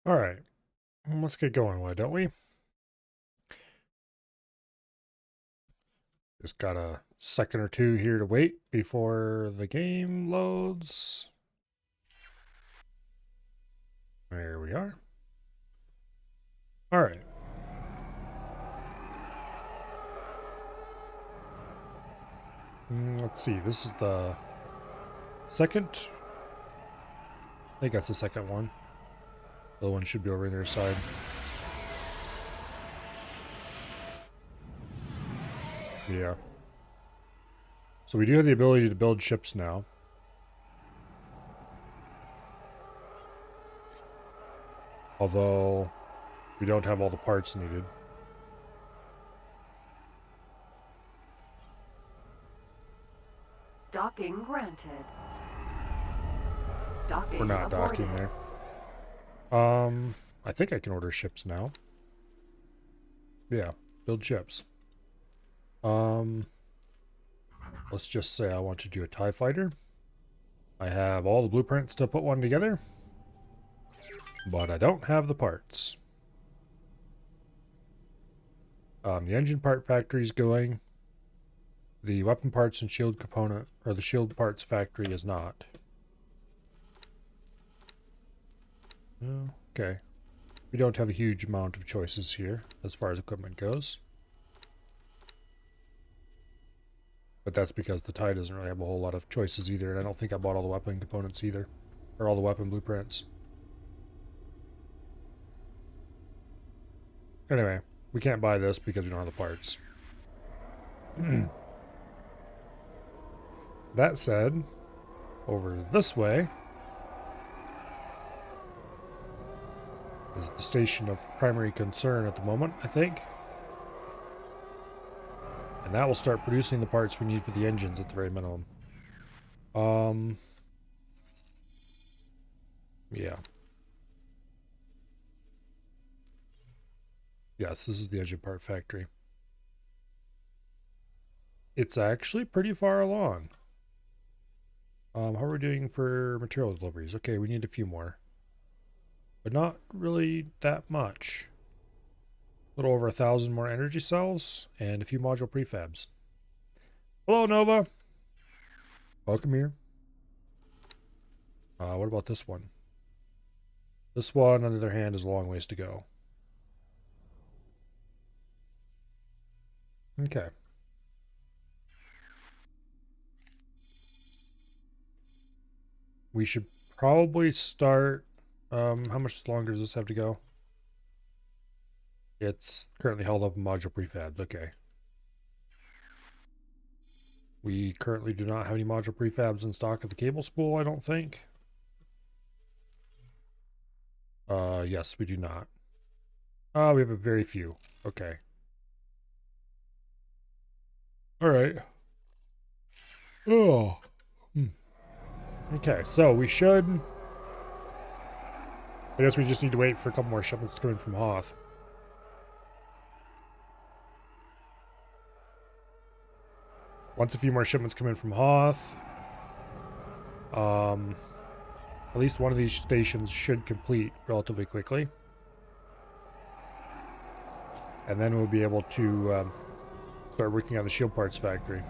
All right, let's get going, why don't we? Just got a second or two here to wait before the game loads. There we are. All right. Let's see, this is the second. I think that's the second one. The other one should be over on their side. Yeah. So we do have the ability to build ships now. Although we don't have all the parts needed. Docking granted. Docking We're not aborted. docking there. I think I can order ships now. Yeah, build ships. Let's just say I want to do a TIE fighter. I have all the blueprints to put one together, but I don't have the parts. The engine part factory is going. The weapon parts and shield component, or the shield parts factory is not. Okay. We don't have a huge amount of choices here as far as equipment goes. But that's because the TIE doesn't really have a whole lot of choices either, and I don't think I bought all the weapon components either. Or all the weapon blueprints. Anyway, we can't buy this because we don't have the parts. That said, over this way is the station of primary concern at the moment, I think. And that will start producing the parts we need for the engines at the very minimum. Yeah. Yes, this is the engine part factory. It's actually pretty far along. How are we doing for material deliveries? Okay, we need a few more. But not really that much. A little over 1,000 more energy cells and a few module prefabs. Hello, Nova. Welcome here. What about this one? This one, on the other hand, is a long ways to go. Okay. We should probably start. How much longer does this have to go? It's currently held up in module prefabs. Okay. We currently do not have any module prefabs in stock at the cable spool, I don't think. Yes, we do not. We have a very few. Okay. All right. Oh. Okay, so we should. I guess we just need to wait for a couple more shipments coming from Hoth. Once a few more shipments come in from Hoth, at least one of these stations should complete relatively quickly. And then we'll be able to start working on the shield parts factory.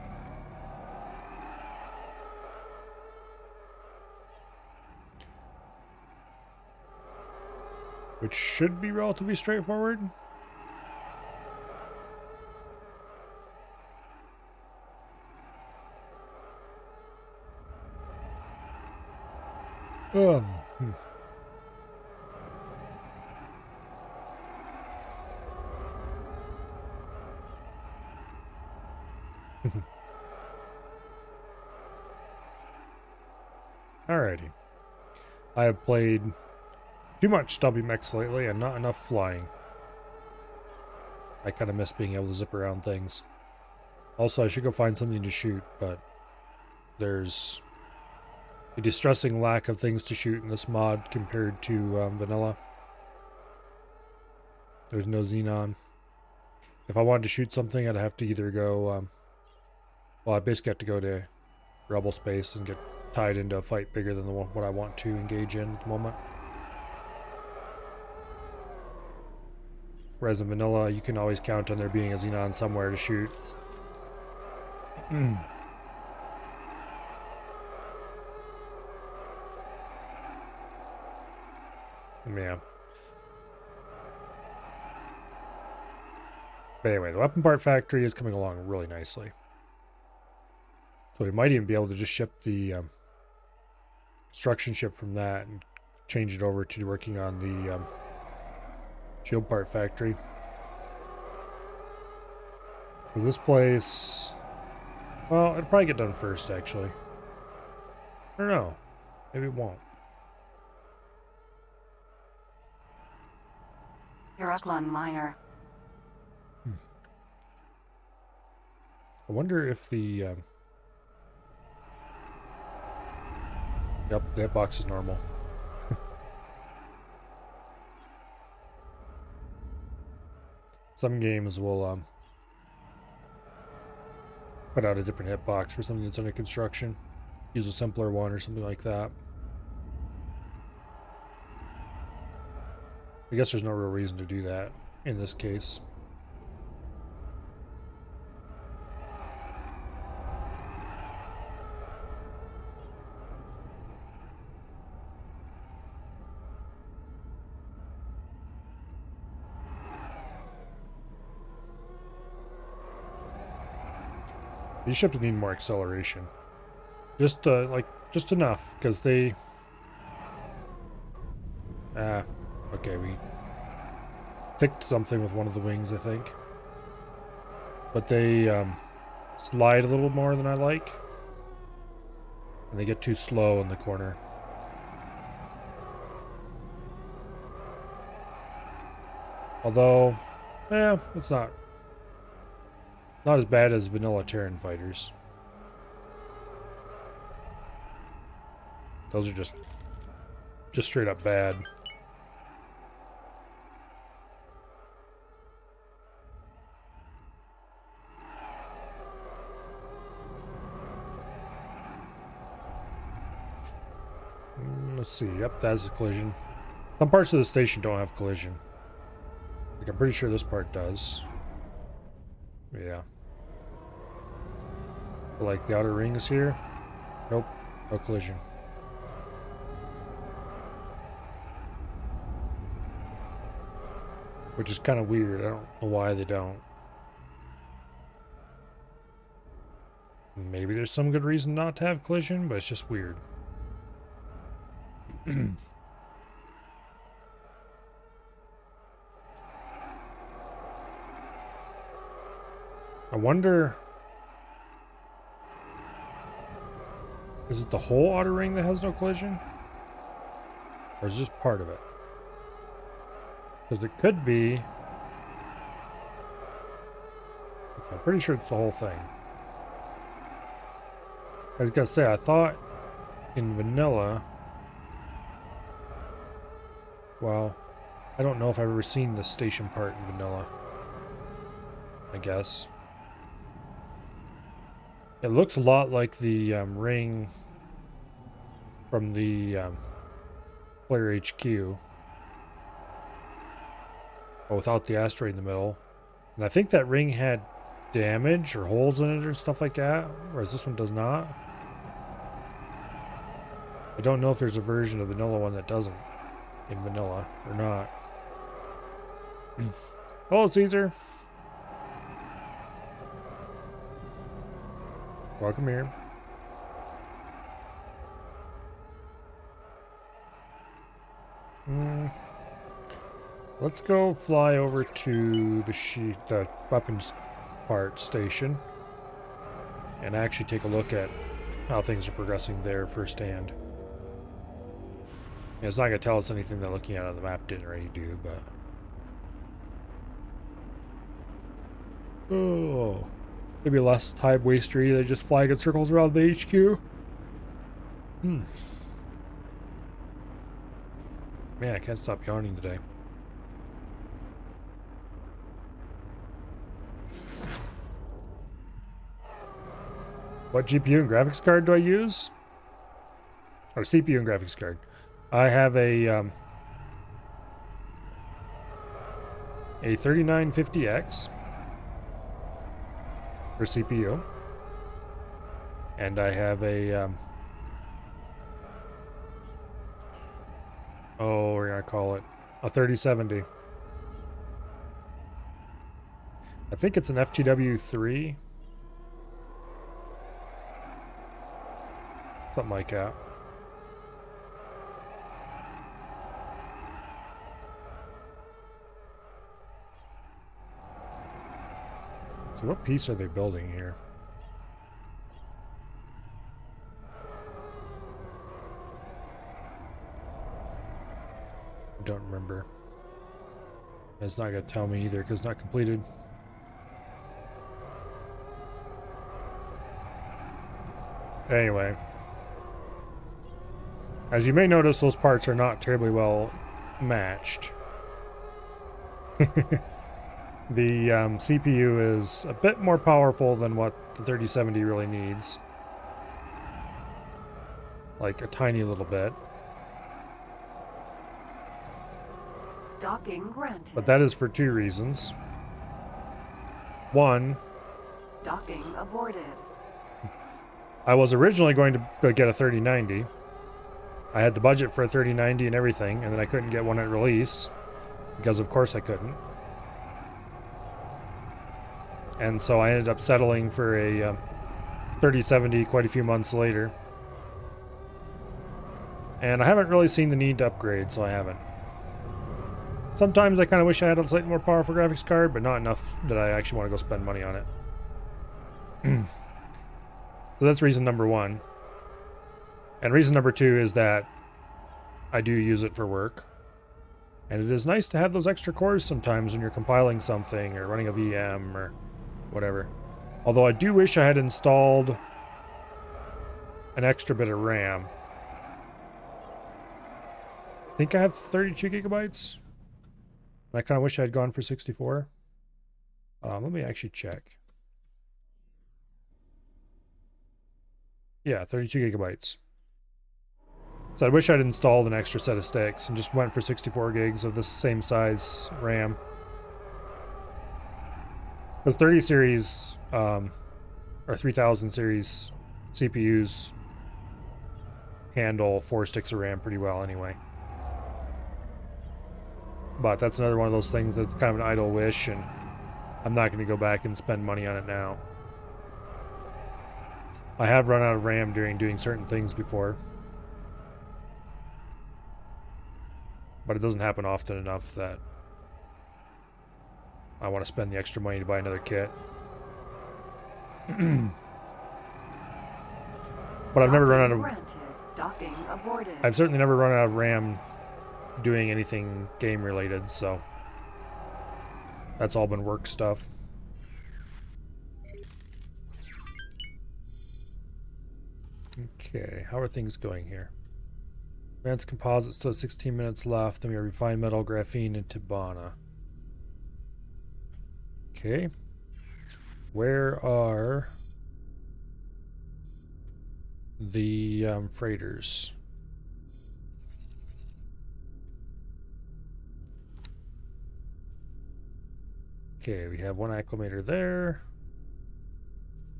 Which should be relatively straightforward. Um, hmm. Alrighty. I have played too much Stubby Mechs lately and not enough flying. I kind of miss being able to zip around things. Also, I should go find something to shoot, but there's a distressing lack of things to shoot in this mod compared to vanilla. There's no Xenon. If I wanted to shoot something, I'd have to either go, well, I basically have to go to Rebel Space and get tied into a fight bigger than the one what I want to engage in at the moment. Whereas in vanilla, you can always count on there being a Xenon somewhere to shoot. Yeah. But anyway, the weapon part factory is coming along really nicely. So we might even be able to just ship the construction ship from that and change it over to working on the shield part factory. Because this place... Well, it'll probably get done first, actually. I don't know. Maybe it won't. Uruklon Minor. I wonder if the... Yep, that box is normal. Some games will put out a different hitbox for something that's under construction. Use a simpler one or something like that. I guess there's no real reason to do that in this case. These ships need more acceleration. Just just enough, because they... okay, we picked something with one of the wings, I think. But they slide a little more than I like. And they get too slow in the corner. Although, it's not as bad as vanilla Terran fighters. Those are just straight up bad. Let's see. Yep, that's a collision. Some parts of the station don't have collision. Like, I'm pretty sure this part does. Yeah. But like the outer rings here? Nope. No collision. Which is kind of weird. I don't know why they don't. Maybe there's some good reason not to have collision, but it's just weird. I wonder... Is it the whole outer ring that has no collision? Or is it just part of it? Because it could be... Okay, I'm pretty sure it's the whole thing. I was gonna say, I thought in vanilla... Well, I don't know if I've ever seen the station part in vanilla. I guess. It looks a lot like the ring from the player HQ. But without the asteroid in the middle. And I think that ring had damage or holes in it or stuff like that, whereas this one does not. I don't know if there's a version of the vanilla one that doesn't in vanilla or not. Hello, Caesar. Welcome here. Let's go fly over to the weapons part station and actually take a look at how things are progressing there firsthand. Yeah, it's not going to tell us anything that looking at it on the map didn't already do, but... Oh... Maybe less time wastery. They just flying in circles around the HQ. Man, I can't stop yawning today. What GPU and graphics card do I use? Or CPU and graphics card. I have a a 3950X for CPU, and I have a we're gonna call it a 3070. I think it's an FTW3, something like that. So what piece are they building here? I don't remember. It's not going to tell me either because it's not completed. Anyway. As you may notice, those parts are not terribly well matched. The CPU is a bit more powerful than what the 3070 really needs. Like a tiny little bit. Docking granted. But that is for two reasons. One, Docking aborted. I was originally going to get a 3090. I had the budget for a 3090 and everything, and then I couldn't get one at release. Because of course I couldn't. And so I ended up settling for a 3070 quite a few months later. And I haven't really seen the need to upgrade, so I haven't. Sometimes I kind of wish I had a slightly more powerful graphics card, but not enough that I actually want to go spend money on it. So that's reason number one. And reason number two is that I do use it for work. And it is nice to have those extra cores sometimes when you're compiling something or running a VM or whatever. Although I do wish I had installed an extra bit of RAM. I think I have 32 gigabytes. I kind of wish I had gone for 64. Let me actually check. Yeah, 32 gigabytes. So I wish I'd installed an extra set of sticks and just went for 64 gigs of the same size RAM. Because 30 series, or 3000 series CPUs handle 4 sticks of RAM pretty well anyway. But that's another one of those things that's kind of an idle wish, and I'm not going to go back and spend money on it now. I have run out of RAM during doing certain things before. But it doesn't happen often enough that I want to spend the extra money to buy another kit. But I've never run out of... Docking aborted. I've certainly never run out of RAM doing anything game related, so that's all been work stuff. Okay, how are things going here? Advanced composites, still 16 minutes left. Then we have refined metal, graphene, and Tibana. Okay. Where are the freighters? Okay, we have one acclimator there,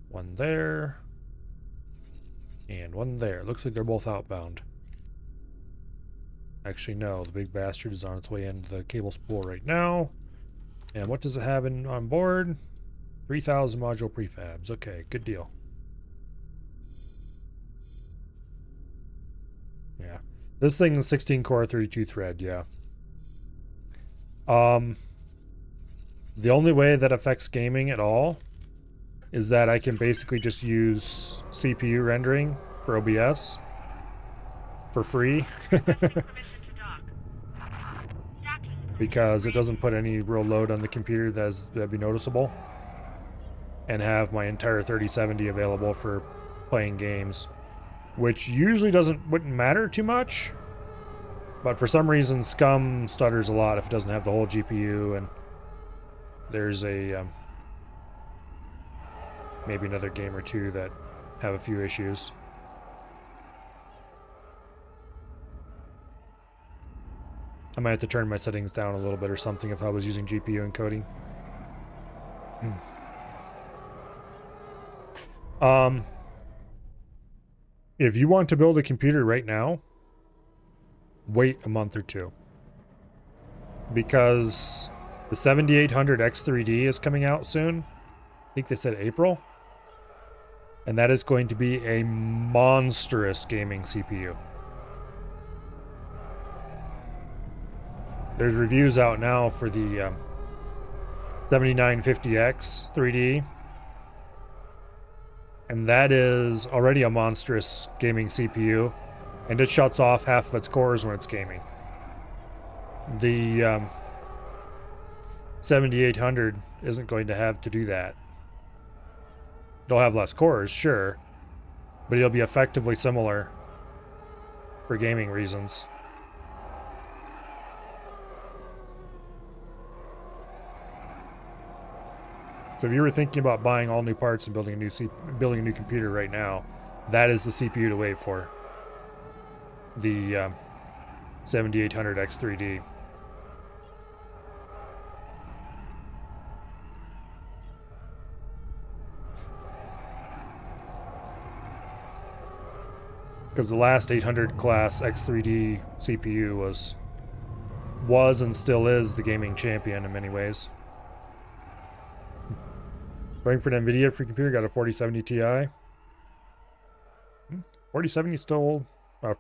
one there, and one there. Looks like they're both outbound. Actually, no, the big bastard is on its way into the cable spool right now. And what does it have on board? 3,000 module prefabs. Okay, good deal. Yeah. This thing is 16 core, 32 thread, yeah. The only way that affects gaming at all is that I can basically just use CPU rendering for OBS for free. Because it doesn't put any real load on the computer that'd be noticeable. And have my entire 3070 available for playing games. Which usually wouldn't matter too much. But for some reason, Scum stutters a lot if it doesn't have the whole GPU, and there's a maybe another game or two that have a few issues. I might have to turn my settings down a little bit or something if I was using GPU encoding. If you want to build a computer right now, wait a month or two. Because the 7800 X3D is coming out soon. I think they said April. And that is going to be a monstrous gaming CPU. There's reviews out now for the 7950X 3D. And that is already a monstrous gaming CPU. And it shuts off half of its cores when it's gaming. The 7800 isn't going to have to do that. It'll have less cores, sure. But it'll be effectively similar for gaming reasons. So if you were thinking about buying all new parts and building a new computer right now, that is the CPU to wait for. The 7800 X3D. Because the last 800 class X3D CPU was and still is the gaming champion in many ways. Going for an NVIDIA for computer, got a 4070 Ti. 4070 still... if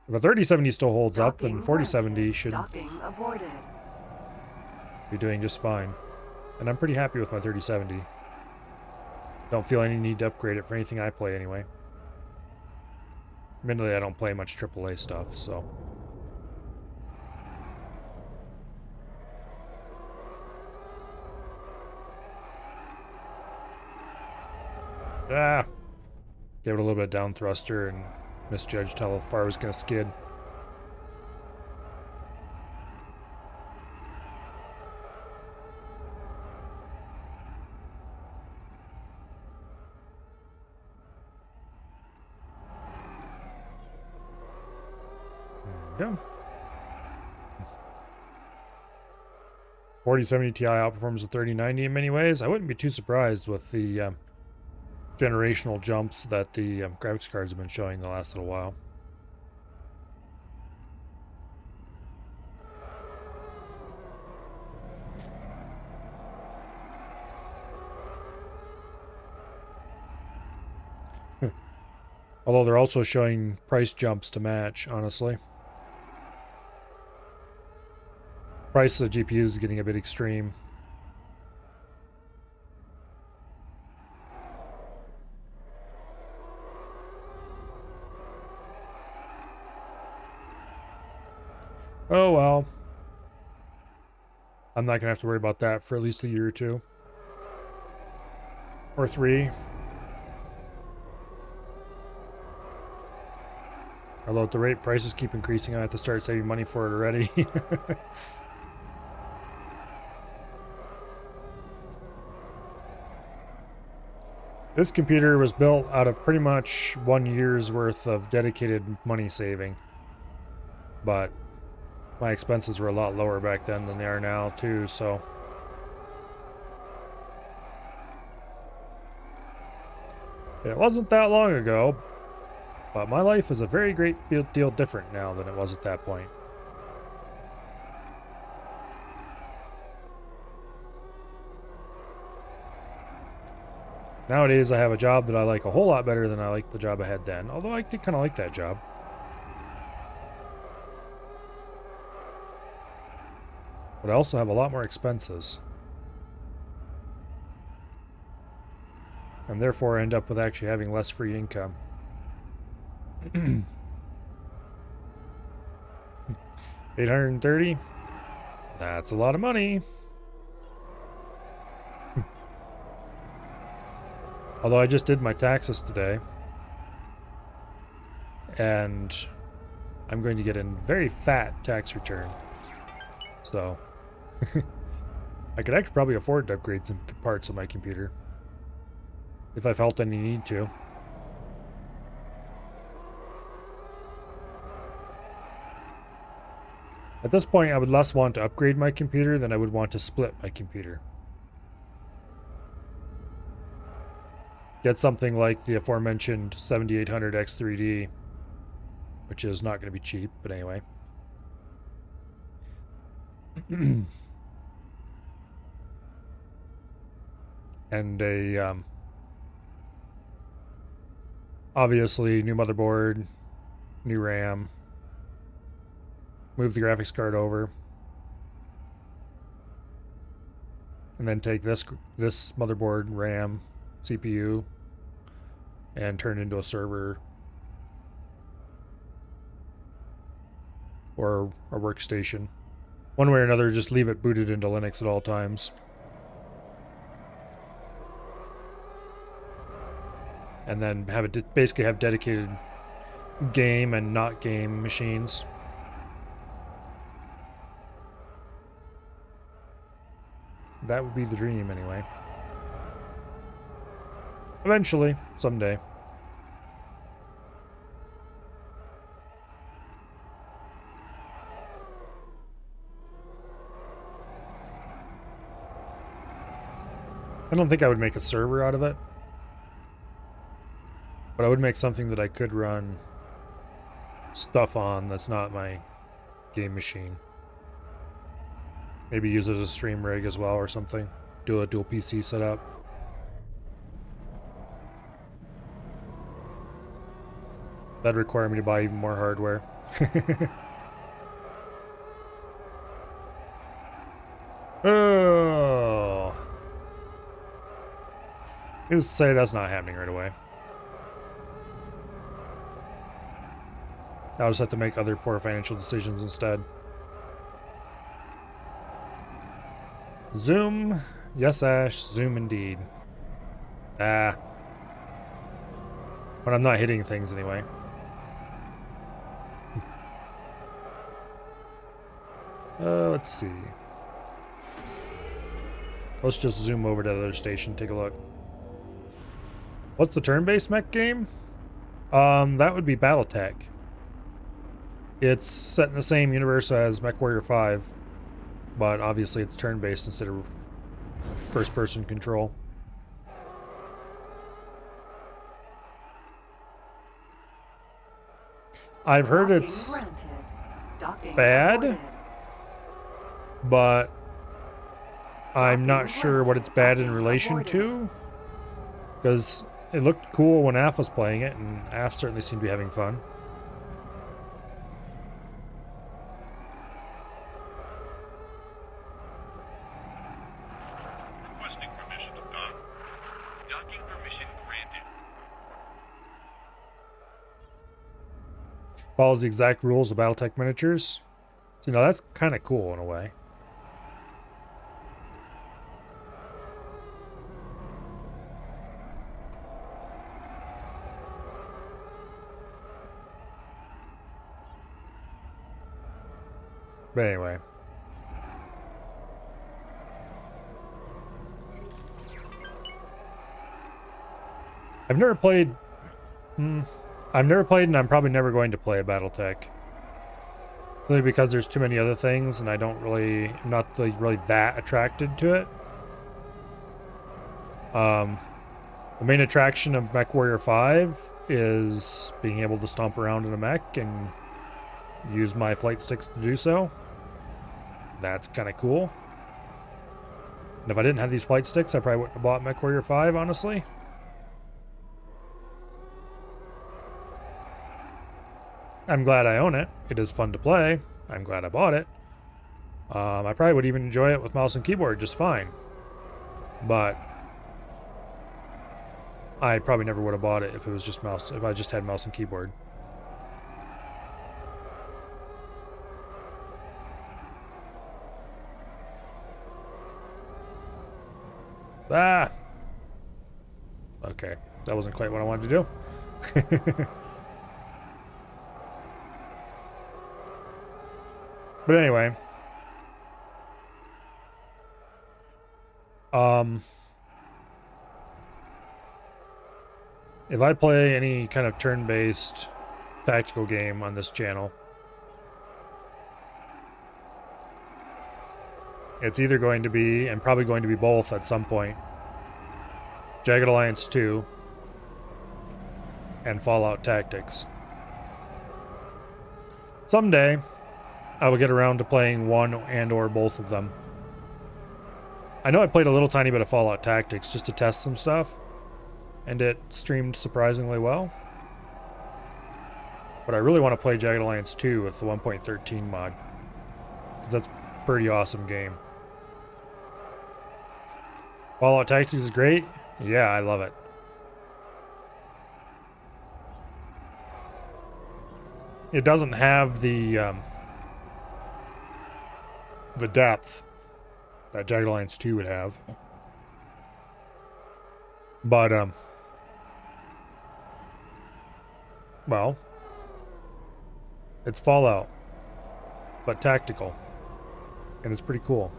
a 3070 still holds up, then 4070 should be doing just fine. And I'm pretty happy with my 3070. Don't feel any need to upgrade it for anything I play anyway. Admittedly, I don't play much AAA stuff, so... Gave it a little bit of down thruster and misjudged how far I was going to skid. There we go. 4070 Ti outperforms the 3090 in many ways. I wouldn't be too surprised with the generational jumps that the graphics cards have been showing the last little while. Although they're also showing price jumps to match, honestly. Price of GPUs is getting a bit extreme. Oh well. I'm not gonna have to worry about that for at least a year or two. Or 3. Although at the rate prices keep increasing, I have to start saving money for it already. This computer was built out of pretty much 1 year's worth of dedicated money saving. But my expenses were a lot lower back then than they are now, too, so... It wasn't that long ago, but my life is a very great deal different now than it was at that point. Nowadays, I have a job that I like a whole lot better than I liked the job I had then, although I did kind of like that job. But I also have a lot more expenses. And therefore, I end up with actually having less free income. $830? That's a lot of money. Although I just did my taxes today. And I'm going to get a very fat tax return. So... I could actually probably afford to upgrade some parts of my computer. If I felt any need to. At this point, I would less want to upgrade my computer than I would want to split my computer. Get something like the aforementioned 7800 X3D, which is not going to be cheap, but anyway. And a, obviously, new motherboard, new RAM. Move the graphics card over. And then take this motherboard, RAM, CPU, and turn it into a server or a workstation. One way or another, just leave it booted into Linux at all times. And then have it basically have dedicated game and not game machines. That would be the dream, anyway. Eventually, someday. I don't think I would make a server out of it. But I would make something that I could run stuff on that's not my game machine. Maybe use it as a stream rig as well or something. Do a dual PC setup. That'd require me to buy even more hardware. Oh. Needless to say, that's not happening right away. I'll just have to make other poor financial decisions instead. Zoom. Yes, Ash. Zoom indeed. Ah. When I'm not hitting things anyway. Let's see. Let's just zoom over to the other station, take a look. What's the turn-based mech game? That would be Battletech. It's set in the same universe as MechWarrior 5, but obviously it's turn-based instead of first-person control. I've heard it's bad, but I'm not sure what it's bad in relation to, because it looked cool when Af was playing it, and Af certainly seemed to be having fun. Requesting permission to dock. Docking permission granted. Follows the exact rules of Battletech miniatures. So, you know, that's kind of cool in a way. But anyway. I've never played and I'm probably never going to play a Battletech. It's only because there's too many other things and I'm not really that attracted to it. The main attraction of MechWarrior 5 is being able to stomp around in a mech and use my flight sticks to do so. That's kind of cool. And if I didn't have these flight sticks, I probably wouldn't have bought MechWarrior 5, honestly. I'm glad I own it. It is fun to play. I'm glad I bought it. I probably would even enjoy it with mouse and keyboard just fine. But I probably never would have bought it if it was just if I just had mouse and keyboard. Ah! Okay, that wasn't quite what I wanted to do. But anyway. If I play any kind of turn-based tactical game on this channel, It's either going to be, and probably going to be both at some point, Jagged Alliance 2 and Fallout Tactics. Someday, I will get around to playing one and or both of them. I know I played a little tiny bit of Fallout Tactics just to test some stuff, and it streamed surprisingly well. But I really want to play Jagged Alliance 2 with the 1.13 mod, because that's a pretty awesome game. Fallout Tactics is great. Yeah, I love it. It doesn't have the depth that Jagged Alliance 2 would have. But, well, it's Fallout, but tactical. And it's pretty cool.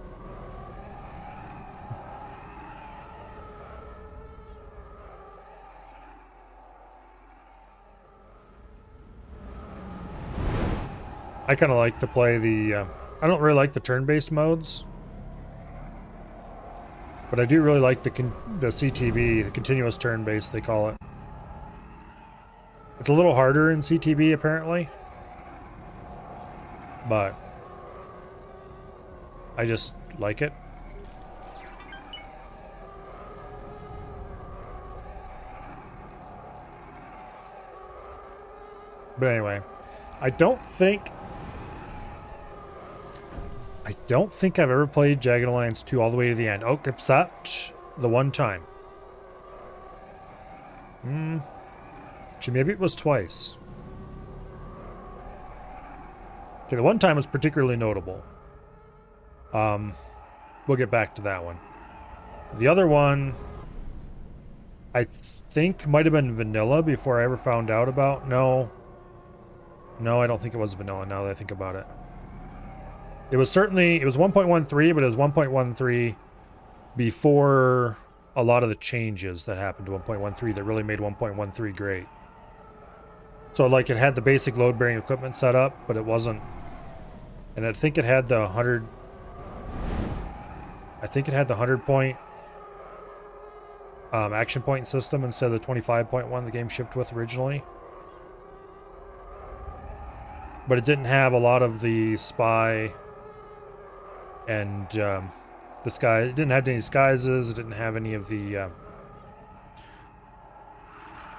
I kind of like to play the, I don't really like the turn-based modes. But I do really like the CTB, the continuous turn-based, they call it. It's a little harder in CTB, apparently. But I just like it. But anyway, I don't think I've ever played Jagged Alliance 2 all the way to the end. Oh, except the one time. Actually, maybe it was twice. Okay, the one time was particularly notable. We'll get back to that one. The other one, I think might have been vanilla before I ever found out about. No, I don't think it was vanilla now that I think about it. It was 1.13, but it was 1.13 before a lot of the changes that happened to 1.13 that really made 1.13 great. So like it had the basic load bearing equipment set up, but it wasn't, and I think it had the 100 point action point system instead of the 25.1 the game shipped with originally. But it didn't have a lot of the spy and disguise. It didn't have any disguises. It didn't have any of the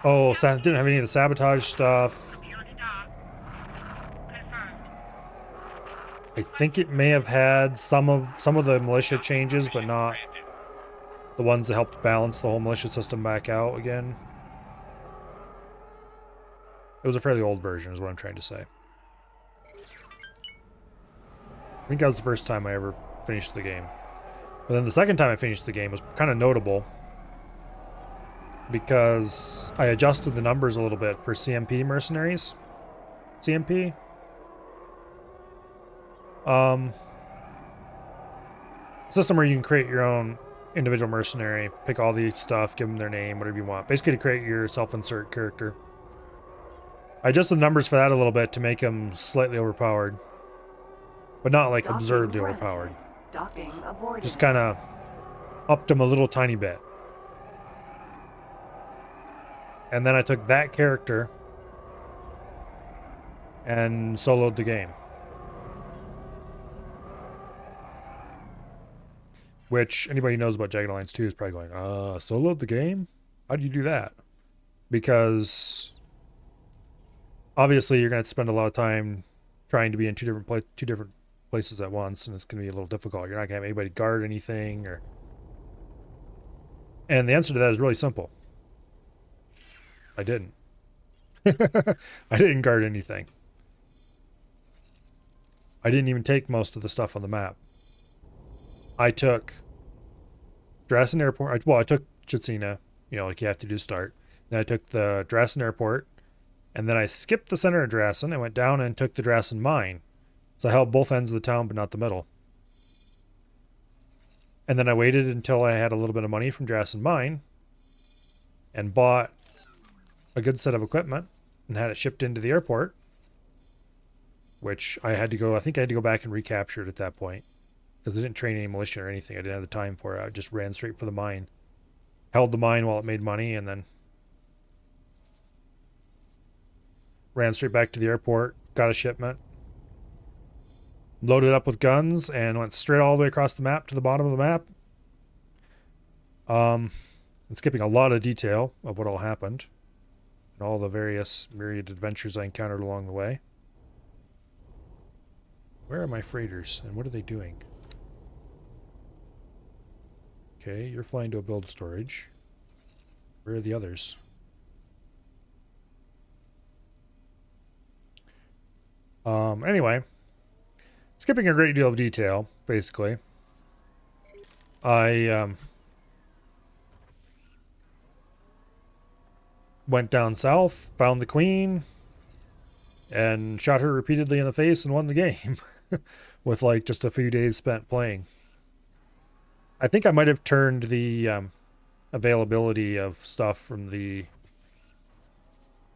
it didn't have any of the sabotage stuff. I think it may have had some of the militia changes, but not the ones that helped balance the whole militia system back out again. It was a fairly old version, is what I'm trying to say. I think that was the first time I ever finished the game. But then the second time I finished the game was kind of notable because I adjusted the numbers a little bit for CMP mercenaries. CMP? System where you can create your own individual mercenary, pick all the stuff, give them their name, whatever you want. Basically to create your self-insert character. I adjusted the numbers for that a little bit to make them slightly overpowered. But not like Docking absurdly granted. overpowered. Docking aborted. Just kind of upped them a little tiny bit. And then I took that character and soloed the game. Which, anybody who knows about Jagged Alliance 2 is probably going, soloed the game? How do you do that? Because obviously you're going to have to spend a lot of time trying to be in two different places at once, and it's going to be a little difficult. You're not going to have anybody guard anything, and the answer to that is really simple. I didn't. I didn't guard anything. I didn't even take most of the stuff on the map. I took Drassen Airport. I took Chitsina, like you have to do start. Then I took the Drassen Airport, and then I skipped the center of Drassen. I went down and took the Drassen Mine. So I held both ends of the town, but not the middle. And then I waited until I had a little bit of money from Drassen Mine and bought a good set of equipment and had it shipped into the airport, which I think I had to go back and recapture it at that point. Because I didn't train any militia or anything. I didn't have the time for it. I just ran straight for the mine. Held the mine while it made money, and then ran straight back to the airport, got a shipment, loaded up with guns, and went straight all the way across the map to the bottom of the map. And skipping a lot of detail of what all happened and all the various myriad adventures I encountered along the way. Where are my freighters, and what are they doing? Okay, you're flying to a build storage. Where are the others? Anyway, skipping a great deal of detail, basically. I went down south, found the queen, and shot her repeatedly in the face and won the game with like just a few days spent playing. I think I might have turned the availability of stuff from the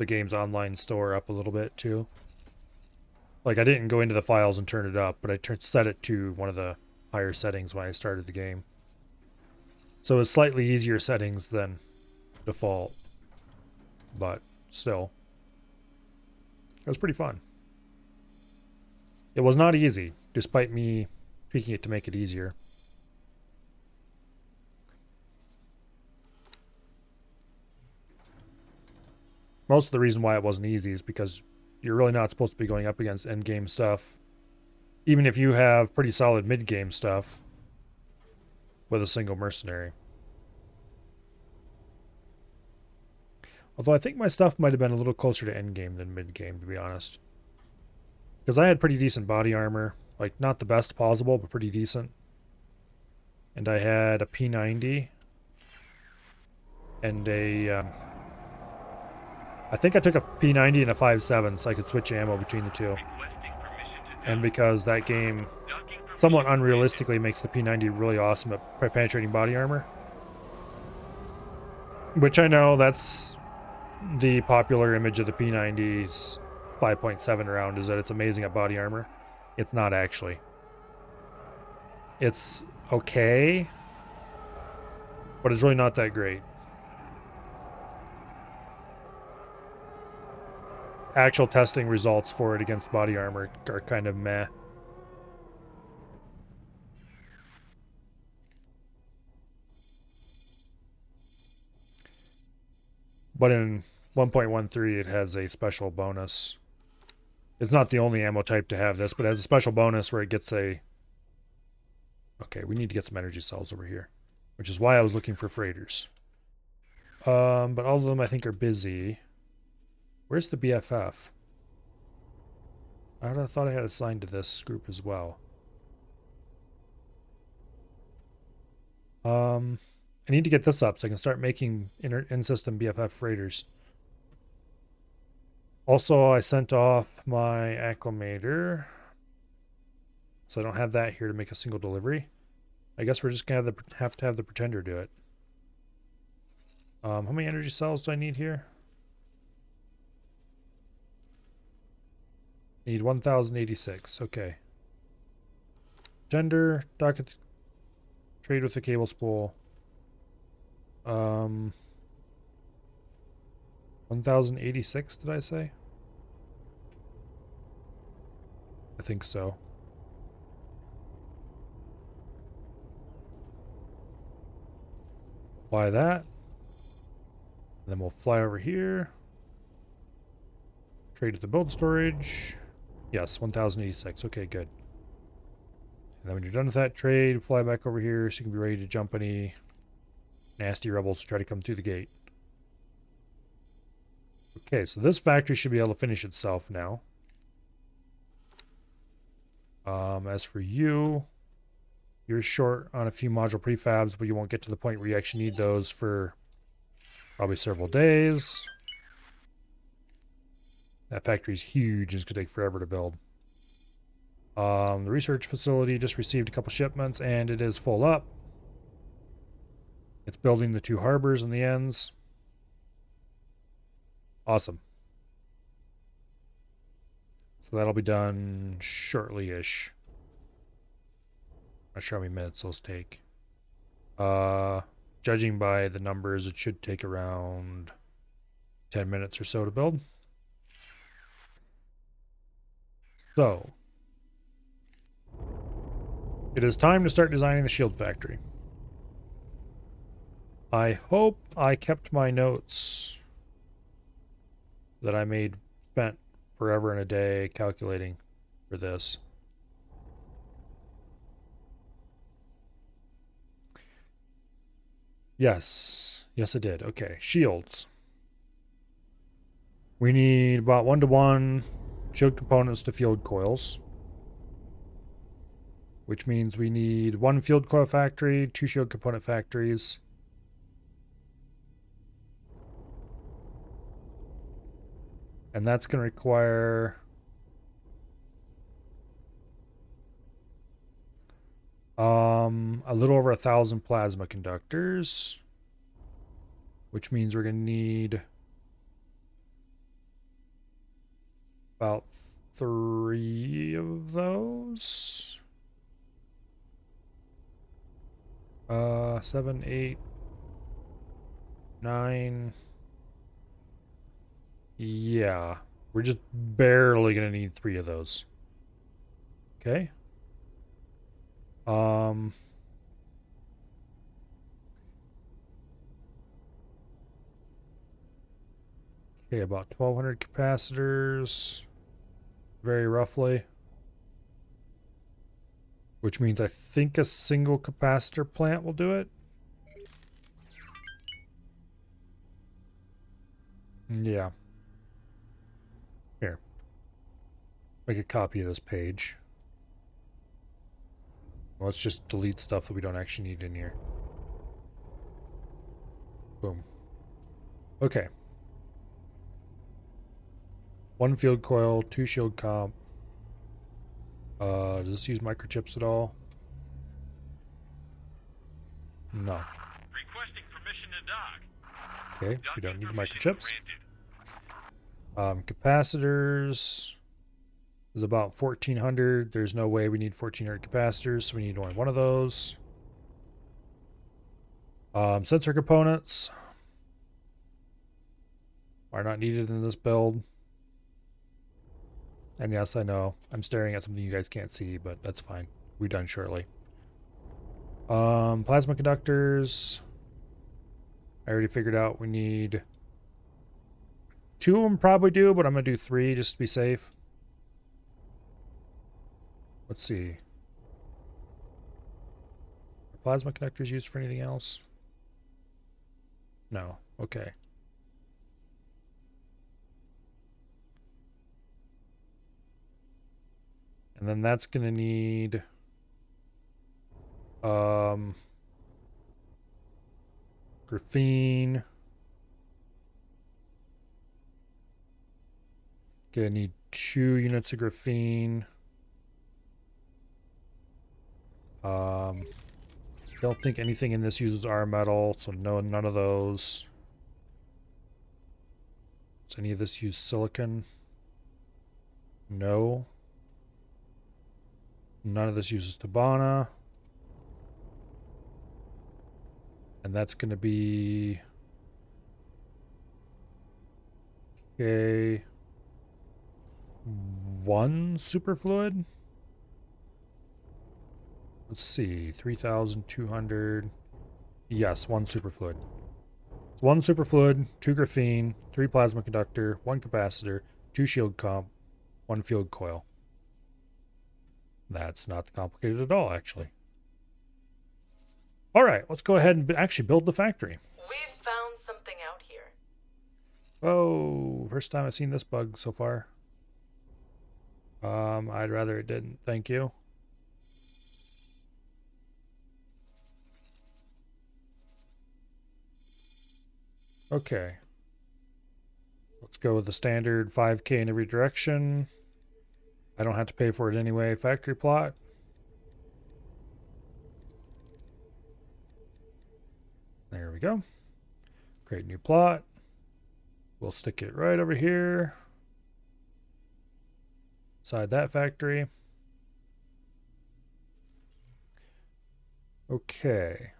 game's online store up a little bit too. Like, I didn't go into the files and turn it up, but I set it to one of the higher settings when I started the game. So it's slightly easier settings than default, but still, it was pretty fun. It was not easy, despite me tweaking it to make it easier. Most of the reason why it wasn't easy is because you're really not supposed to be going up against endgame stuff, even if you have pretty solid mid-game stuff with a single mercenary. Although I think my stuff might have been a little closer to endgame than mid-game, to be honest. Because I had pretty decent body armor. Like, not the best possible, but pretty decent. And I had a P90. And a... I think I took a P90 and a 5.7 so I could switch ammo between the two. And because that game somewhat unrealistically makes the P90 really awesome at penetrating body armor. Which I know that's the popular image of the P90's 5.7 round, is that it's amazing at body armor. It's not actually. It's okay, but it's really not that great. Actual testing results for it against body armor are kind of meh. But in 1.13 it has a special bonus. It's not the only ammo type to have this, but it has a special bonus where it gets a... Okay, we need to get some energy cells over here, which is why I was looking for freighters. But all of them I think are busy. Where's the BFF? I thought I had assigned to this group as well. I need to get this up so I can start making in-system BFF freighters. Also, I sent off my acclimator, so I don't have that here to make a single delivery. I guess we're just gonna have to have the pretender do it. How many energy cells do I need here? Need 1086. Okay. Gender, docket, trade with the cable spool. 1086, did I say? I think so. Apply that. And then we'll fly over here. Trade with the build storage. Yes, 1086. Okay, good. And then when you're done with that trade, fly back over here so you can be ready to jump any nasty rebels to try to come through the gate. Okay, so this factory should be able to finish itself now. As for you, you're short on a few module prefabs, but you won't get to the point where you actually need those for probably several days. That factory's huge. It's going to take forever to build. The research facility just received a couple shipments, and it is full up. It's building the 2 harbors and the ends. Awesome. So that'll be done shortly-ish. Not sure how many minutes those take. Judging by the numbers, it should take around 10 minutes or so to build. So, it is time to start designing the shield factory. I hope I kept my notes that I spent forever and a day calculating for this. Yes, it did. Okay, shields. We need about 1-to-1 shield components to field coils, which means we need 1 field coil factory, 2 shield component factories. And that's going to require a little over 1,000 plasma conductors, which means we're going to need about 3 of those. 7, 8, 9. Yeah, we're just barely gonna need 3 of those. Okay. Okay, about 1,200 capacitors, very roughly. Which means I think a single capacitor plant will do it. Yeah. Here. Make a copy of this page. Let's just delete stuff that we don't actually need in here. Boom. Okay. 1 field coil, 2 shield comp. Does this use microchips at all? No. Requesting permission to dock. Okay, we don't Docking need permission microchips. granted. Capacitors is about 1,400. There's no way we need 1,400 capacitors, so we need only 1 of those. Sensor components are not needed in this build. And yes, I know, I'm staring at something you guys can't see, but that's fine. We're done shortly. Plasma conductors. I already figured out we need 2 of them probably do, but I'm going to do 3 just to be safe. Let's see. Are plasma connectors used for anything else? No. Okay. And then that's going to need graphene. Gonna need 2 units of graphene. Don't think anything in this uses our metal, so no, none of those. Does any of this use silicon? No. None of this uses Tabana. And that's going to be... Okay. 1 superfluid? Let's see. 3,200. Yes, 1 superfluid. It's 1 superfluid, 2 graphene, 3 plasma conductor, 1 capacitor, 2 shield comp, 1 field coil. That's not complicated at all, actually. All right, let's go ahead and actually build the factory. We've found something out here. Oh, first time I've seen this bug so far. I'd rather it didn't. Thank you. Okay. Let's go with the standard 5K in every direction. I don't have to pay for it anyway. Factory plot. There we go. Create new plot. We'll stick it right over here. Inside that factory. Okay.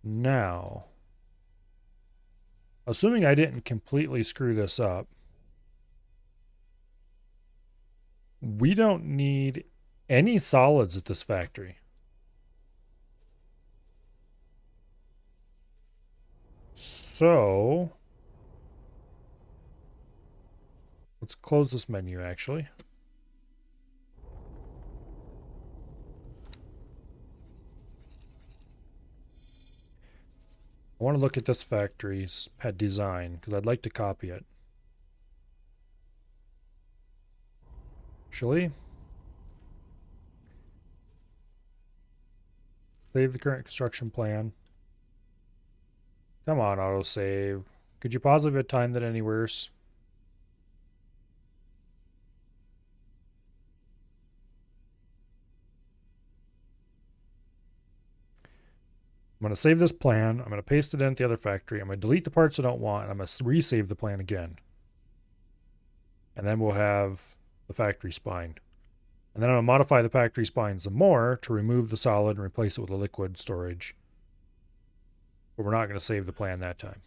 Now, assuming I didn't completely screw this up, we don't need any solids at this factory. So, let's close this menu actually. I want to look at this factory's pet design because I'd like to copy it. Actually, save the current construction plan. Come on, autosave. Could you possibly have timed that any worse? I'm going to save this plan. I'm going to paste it into the other factory. I'm going to delete the parts I don't want. And I'm going to resave the plan again. And then we'll have the factory spine. And then I'm going to modify the factory spine some more to remove the solid and replace it with a liquid storage. But we're not going to save the plan that time.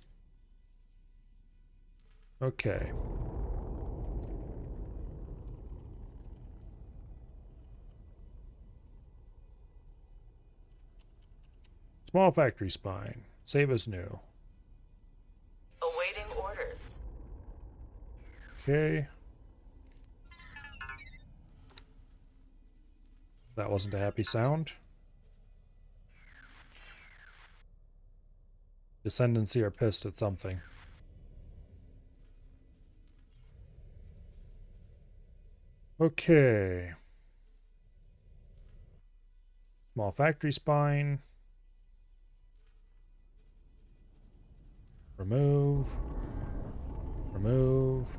Okay. Small factory spine. Save as new. Awaiting orders. Okay. That wasn't a happy sound. Descendancy are pissed at something. Okay. Small factory spine. Remove. Remove.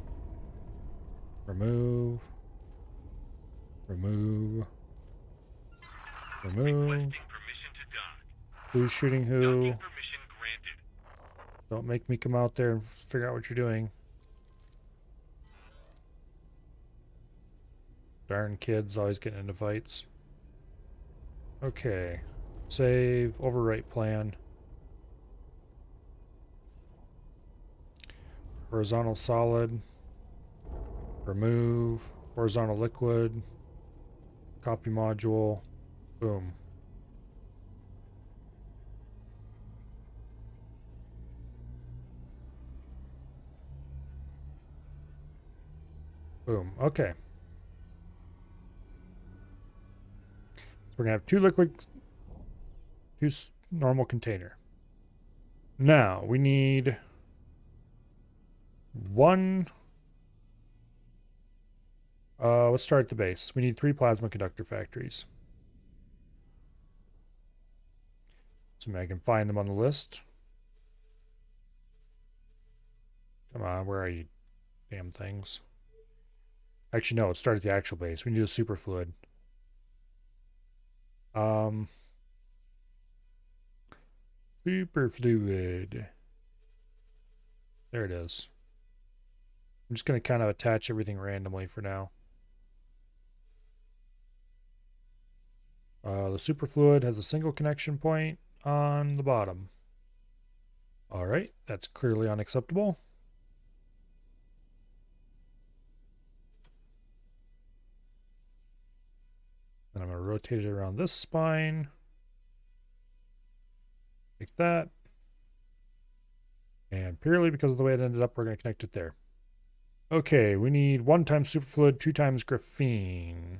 Remove. Remove. Remove. Requesting permission to dock. Who's shooting who? Docking permission granted. Don't make me come out there and figure out what you're doing. Darn kids always getting into fights. Okay. Save. Overwrite plan. Horizontal solid. Remove. Horizontal liquid. Copy module. Boom. Boom. Okay. So we're going to have two liquid, two normal container. Now, we need one. Let's start at the base. We need 3 plasma conductor factories. So I can find them on the list. Come on, where are you? Damn things. Actually, no, let's start at the actual base. We need a superfluid. Superfluid. There it is. I'm just going to kind of attach everything randomly for now. The superfluid has a single connection point on the bottom. Alright, that's clearly unacceptable. Then I'm going to rotate it around this spine. Like that. And purely because of the way it ended up, we're going to connect it there. Okay, we need 1 times superfluid, 2 times graphene.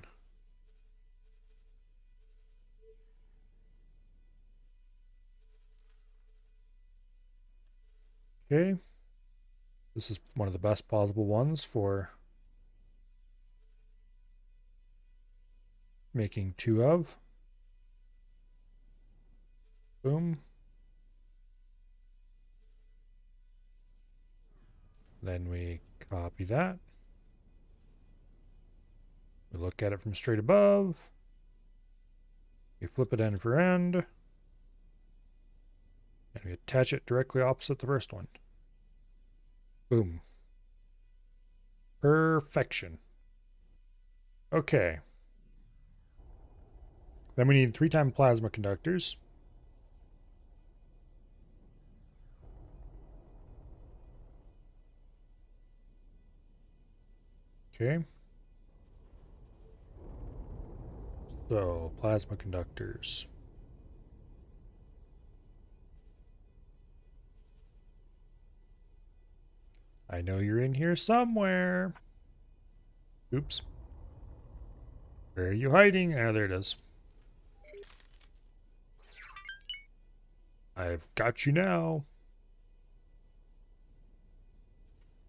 Okay. This is one of the best possible ones for making 2 of. Boom. Then we copy that. We look at it from straight above. We flip it end for end. And we attach it directly opposite the first one. Boom. Perfection. Okay. Then we need 3-time plasma conductors. Okay. So, plasma conductors. I know you're in here somewhere. Oops. Where are you hiding? Ah, there it is. I've got you now.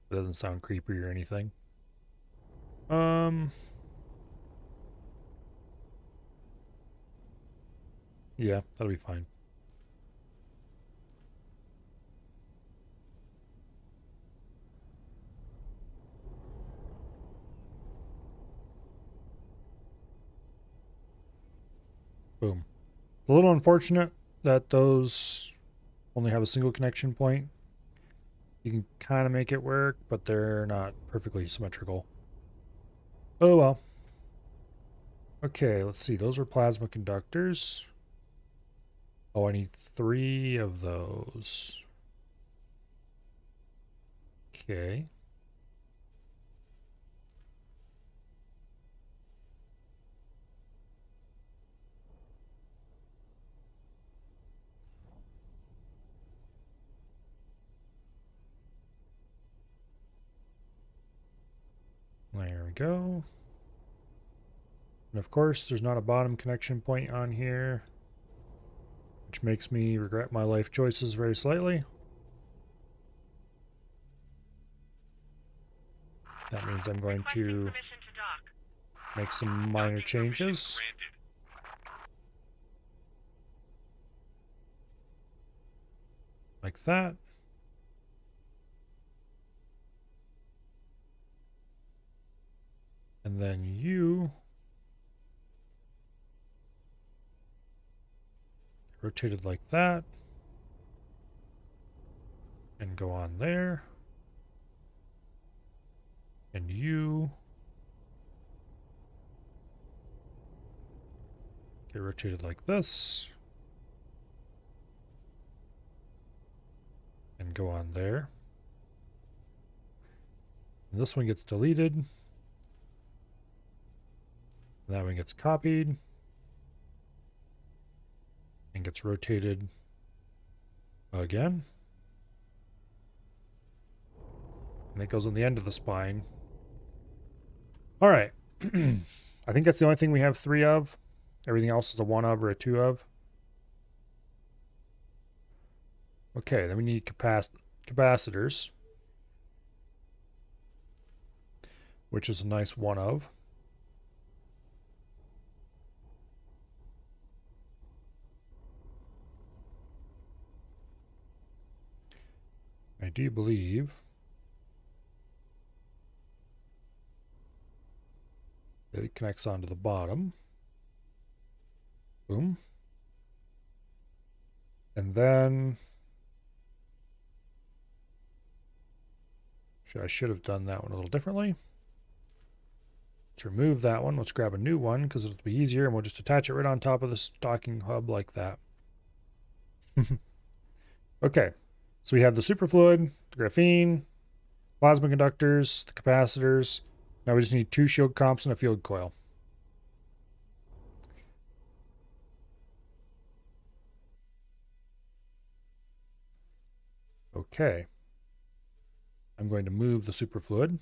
It doesn't sound creepy or anything. Yeah, that'll be fine. Boom. A little unfortunate that those only have a single connection point. You can kind of make it work, but they're not perfectly symmetrical. Oh well. Okay, let's see. Those were plasma conductors. Oh, I need 3 of those. Okay. There we go. And of course, there's not a bottom connection point on here, which makes me regret my life choices very slightly. That means I'm going to make some minor changes. Like that. And then you rotated like that. And go on there. And you get rotated like this. And go on there. And this one gets deleted. That one gets copied. And gets rotated again. And it goes on the end of the spine. Alright. I think that's the only thing we have 3 of. Everything else is a 1 of or a 2 of. Okay, then we need capacitors. Which is a nice 1 of. I do believe that it connects onto the bottom. Boom. And then I should have done that one a little differently. Let's remove that one. Let's grab a new one because it'll be easier, and we'll just attach it right on top of the docking hub like that. Okay. So we have the superfluid, the graphene, plasma conductors, the capacitors. Now we just need 2 shield comps and a field coil. Okay. I'm going to move the superfluid.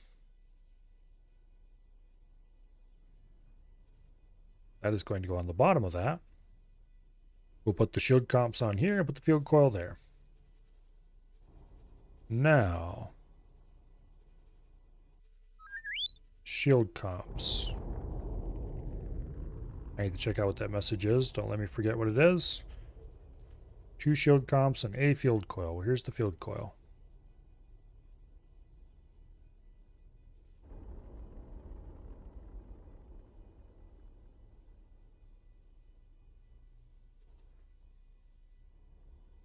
That is going to go on the bottom of that. We'll put the shield comps on here and put the field coil there. Now, shield comps. I need to check out what that message is. Don't let me forget what it is. 2 shield comps and a field coil. Well, here's the field coil.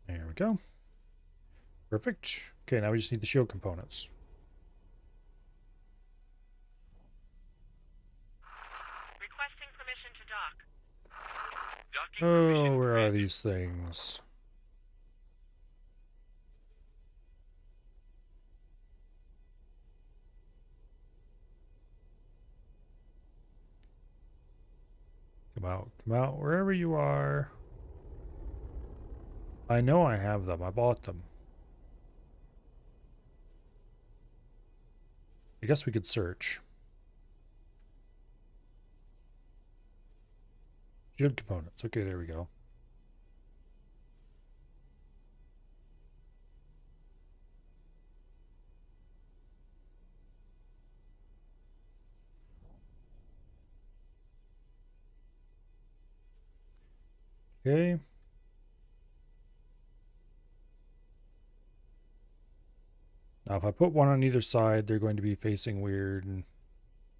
There we go. Perfect. Okay, now we just need the shield components. Requesting permission to dock. Oh, where are these things? Come out, wherever you are. I know I have them. I bought them. I guess we could search. Shield components. Okay, there we go. Okay. Now, if I put one on either side, they're going to be facing weird, and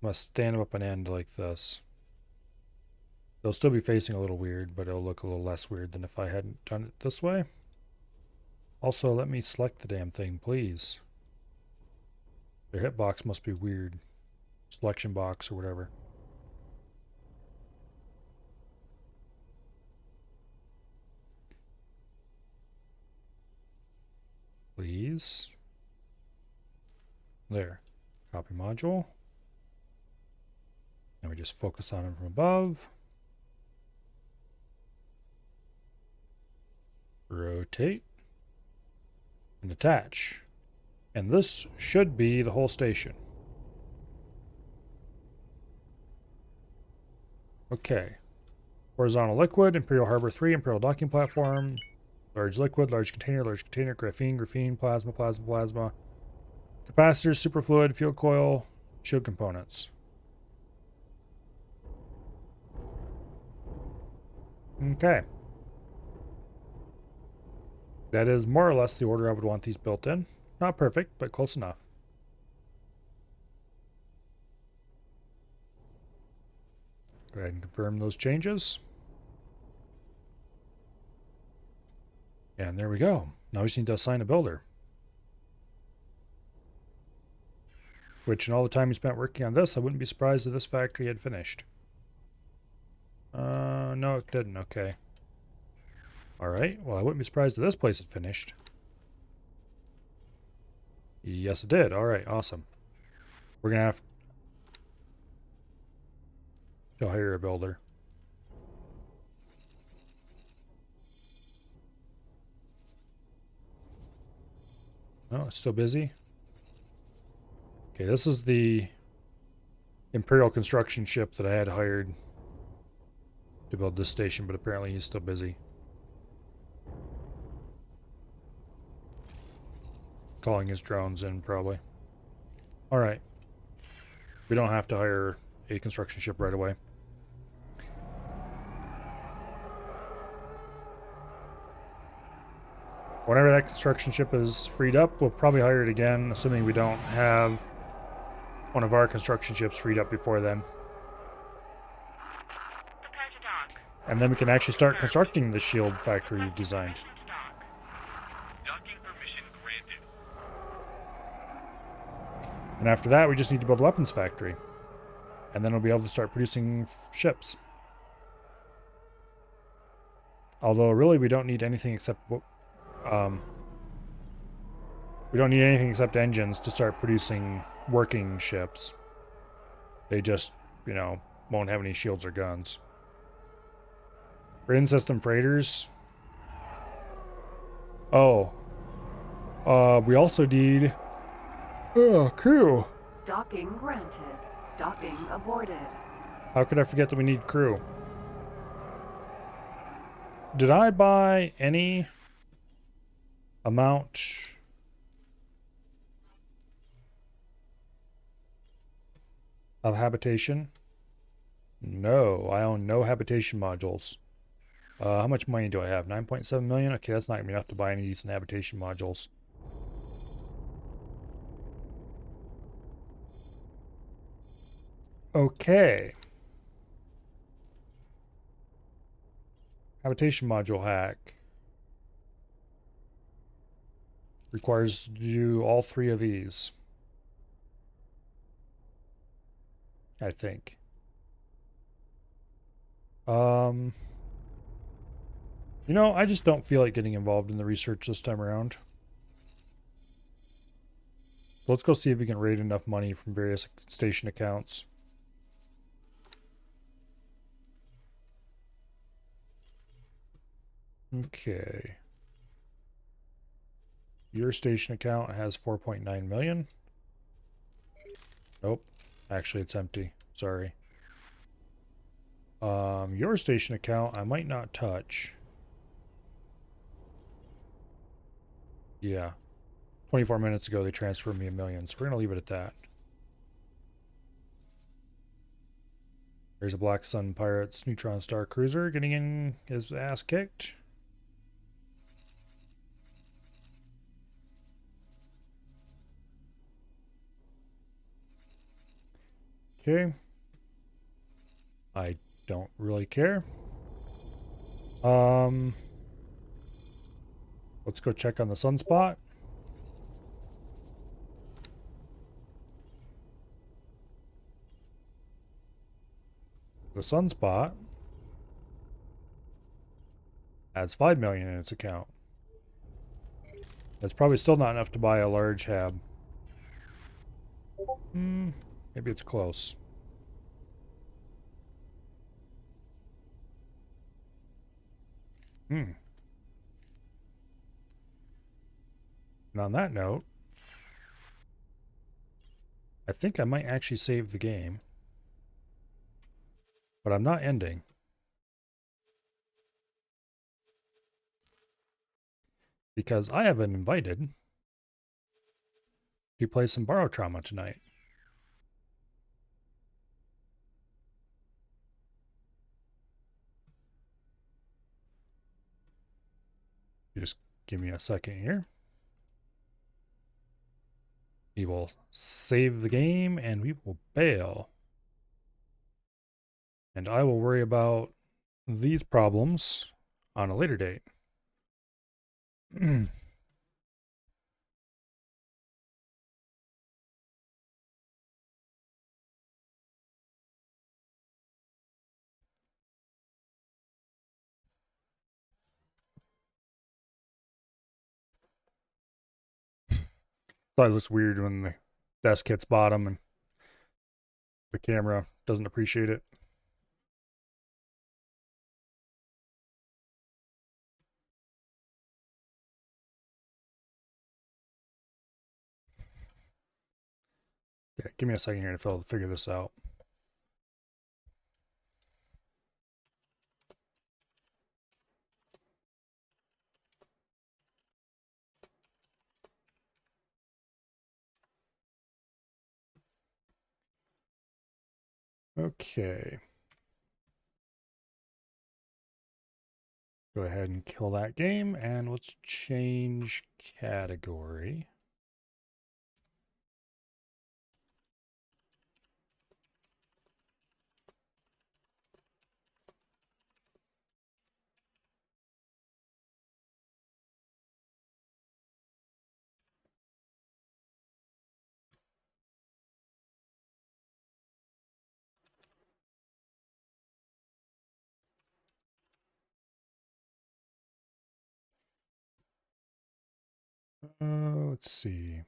must stand them up an end like this. They'll still be facing a little weird, but it'll look a little less weird than if I hadn't done it this way. Also, let me select the damn thing, please. Their hitbox must be weird. Selection box or whatever. Please. There. Copy module. And we just focus on them from above. Rotate. And attach. And this should be the whole station. Okay. Horizontal liquid, Imperial Harbor 3, Imperial docking platform, large liquid, large container, graphene, graphene, plasma, plasma, plasma, capacitors, superfluid, fuel coil, shield components. Okay. That is more or less the order I would want these built in. Not perfect, but close enough. Go ahead and confirm those changes. And there we go. Now we just need to assign a builder. Which, in all the time you spent working on this, I wouldn't be surprised if this factory had finished. No, it didn't. Okay. Alright, well, I wouldn't be surprised if this place had finished. Yes, it did. Alright, awesome. We're gonna have to hire a builder. Oh, it's still busy? Okay, this is the Imperial construction ship that I had hired to build this station, but apparently he's still busy. Calling his drones in, probably. Alright. We don't have to hire a construction ship right away. Whenever that construction ship is freed up, we'll probably hire it again, assuming we don't have one of our construction ships freed up before then. Prepare to dock. And then we can actually start constructing the shield factory you've designed. Permission to dock. Docking permission granted. And after that, we just need to build a weapons factory. And then we'll be able to start producing ships. Although, really, we don't need anything except... we don't need anything except engines to start producing working ships. They just, you know, won't have any shields or guns. For in-system freighters... Oh. We also need... crew. Docking granted. Docking aborted. How could I forget that we need crew? Did I buy any amount of habitation? No, I own no habitation modules. How much money do I have? 9.7 million? Okay, that's not gonna be enough to buy any decent habitation modules. Okay. Habitation module hack. Requires you all three of these. I think. You know, I just don't feel like getting involved in the research this time around. So let's go see if we can raid enough money from various station accounts. Okay. Your station account has 4.9 million. Nope. Actually, it's empty. Sorry. Your station account, I might not touch. Yeah. 24 minutes ago, they transferred me $1 million, so we're going to leave it at that. There's a Black Sun Pirates Neutron Star Cruiser getting in his ass kicked. Okay. I don't really care. Let's go check on the sunspot. The sunspot adds 5 million in its account. That's probably still not enough to buy a large hab. Maybe it's close. And on that note, I think I might actually save the game. But I'm not ending. Because I have been invited to play some Barotrauma tonight. Just give me a second here. We will save the game and we will bail. And I will worry about these problems on a later date. Thought it looks weird when the desk hits bottom and the camera doesn't appreciate it. Yeah, give me a second here to figure this out. Okay. Go ahead and kill that game, and let's change category. Let's see.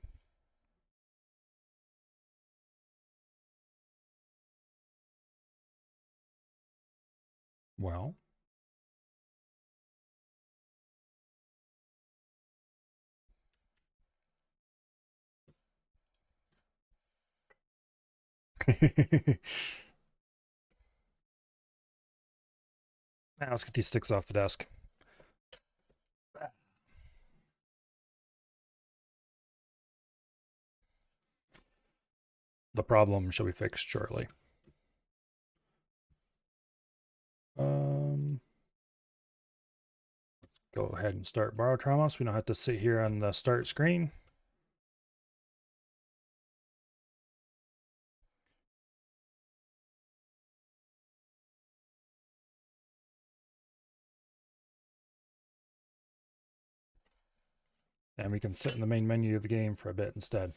Well. Now let's get these sticks off the desk. The problem shall be fixed shortly. Let's go ahead and start Barotrauma so we don't have to sit here on the start screen. And we can sit in the main menu of the game for a bit instead.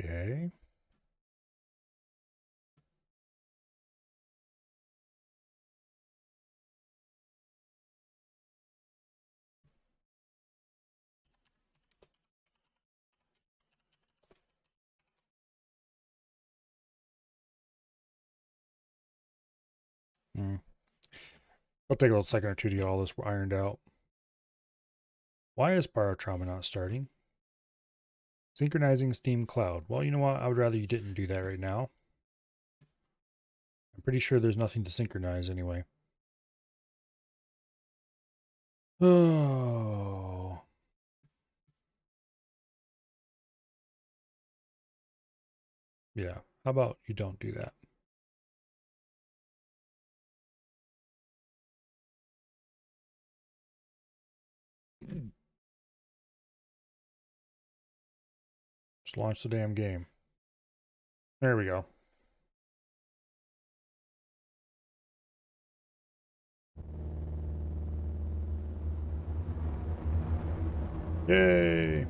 Okay. Hmm. It'll take a little second or two to get all this ironed out. Why is Pyrotrauma not starting? Synchronizing Steam Cloud. Well, you know what? I would rather you didn't do that right now. I'm pretty sure there's nothing to synchronize anyway. Oh. Yeah. How about you don't do that? Just launch the damn game. There we go. Yay!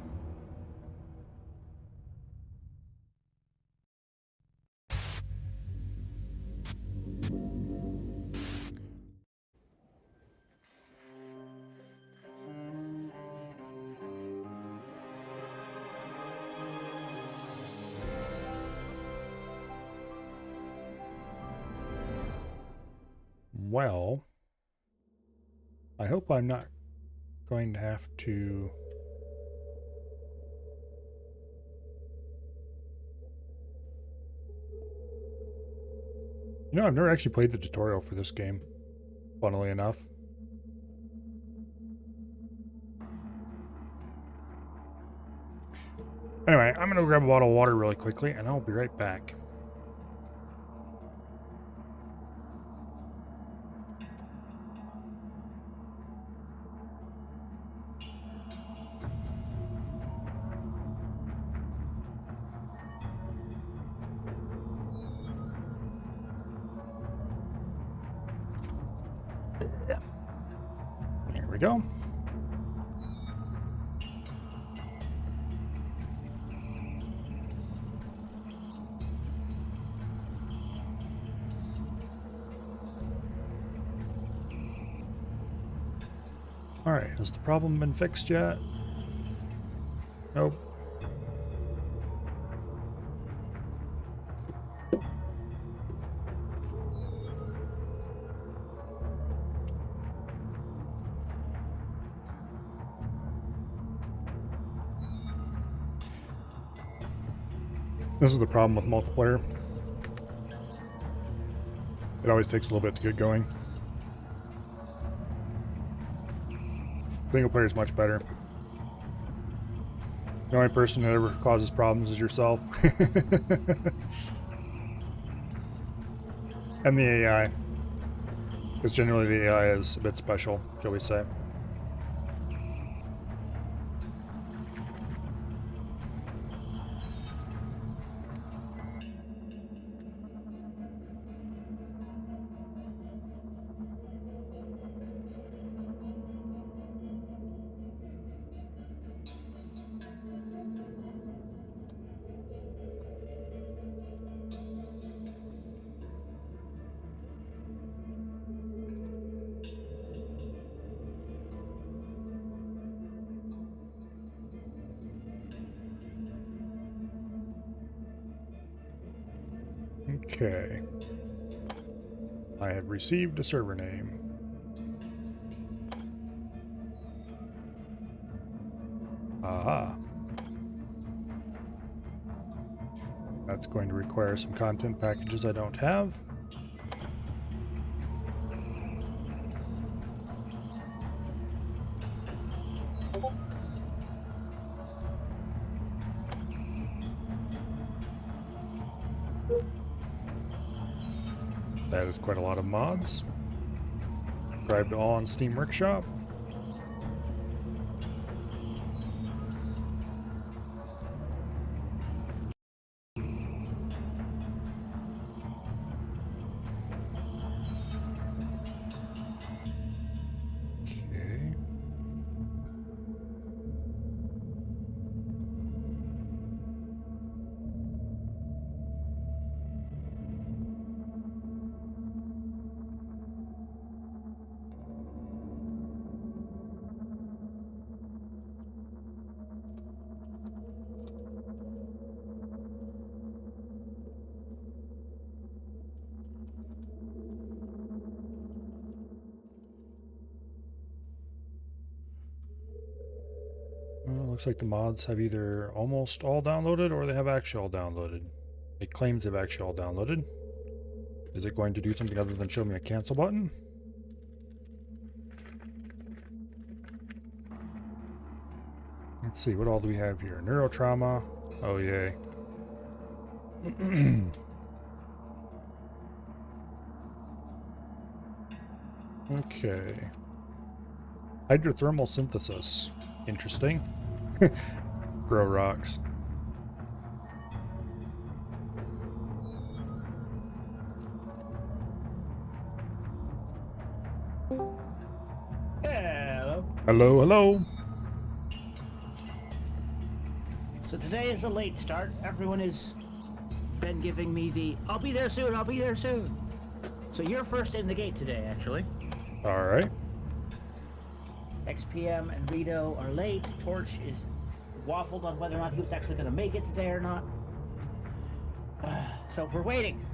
Well, I hope I'm not going to have to... You know, I've never actually played the tutorial for this game, funnily enough. Anyway, I'm gonna grab a bottle of water really quickly, and I'll be right back. There we go. Alright, has the problem been fixed yet? Nope. This is the problem with multiplayer. It always takes a little bit to get going. Single player is much better. The only person that ever causes problems is yourself. And the AI. Because generally the AI is a bit special, shall we say. Okay. I have received a server name. Aha. That's going to require some content packages I don't have. That is quite a lot of mods. Subscribe to all on Steam Workshop. Okay. looks like the mods have either almost all downloaded or they have actually all downloaded. It claims they've actually all downloaded. Is it going to do something other than show me a cancel button? Let's see, what all do we have here? Neurotrauma. Oh, yay. Okay. Hydrothermal synthesis. Interesting. Grow rocks. Hello. Hello, hello. So today is a late start. Everyone has been giving me the I'll be there soon, I'll be there soon. So you're first in the gate today, actually. All right. XPM and Rito are late. Torch is waffled on whether or not he was actually going to make it today or not. So we're waiting.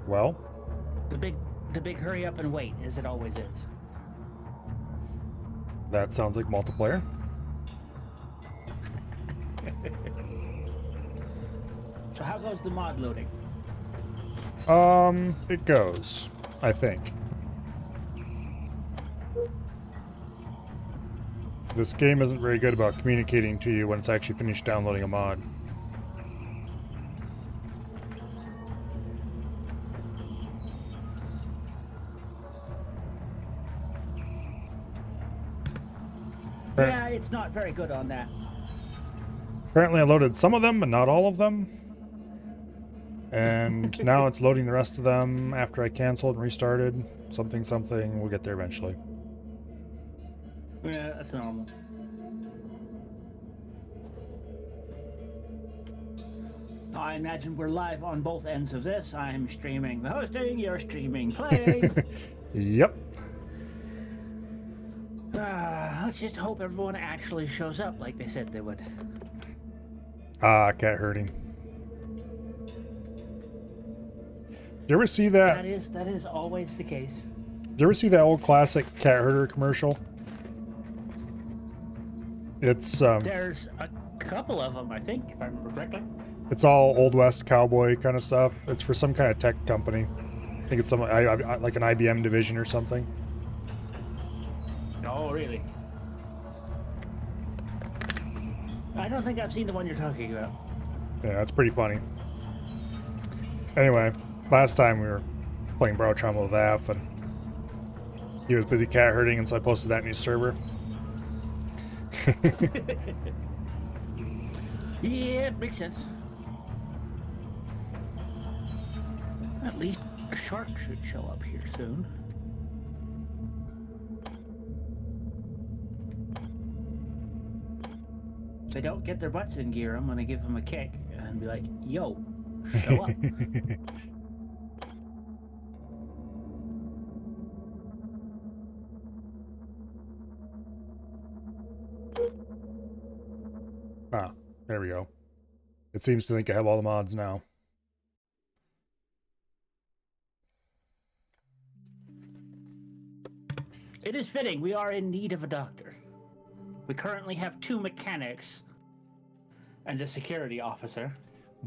Well, The big hurry up and wait, as it always is. that sounds like multiplayer. So how goes the mod loading? It goes, I think. This game isn't very good about communicating to you when it's actually finished downloading a mod. Yeah, it's not very good on that. Apparently I loaded some of them, but not all of them. And now it's loading the rest of them after I canceled and restarted. Something, we'll get there eventually. Yeah, that's normal. I imagine we're live on both ends of this. I'm streaming the hosting, you're streaming play. Yep. Let's just hope everyone actually shows up like they said they would. Ah, cat herding. Did you ever see that? That is always the case. Did you ever see that old classic cat herder commercial? It's There's a couple of them, I think, if I remember correctly. it's all Old West cowboy kind of stuff. It's for some kind of tech company. I think it's some like an IBM division or something. Oh, really? I don't think I've seen the one you're talking about. Yeah, that's pretty funny. Anyway, last time we were playing Borrow Trauma with Af, and he was busy cat herding, and so I posted that in his server. Yeah, it makes sense. At least a shark should show up here soon. If they don't get their butts in gear, I'm gonna give them a kick and be like, yo, show up. Ah, there we go. It seems to think I have all the mods now. It is fitting, we are in need of a doctor. We currently have 2 mechanics and a security officer.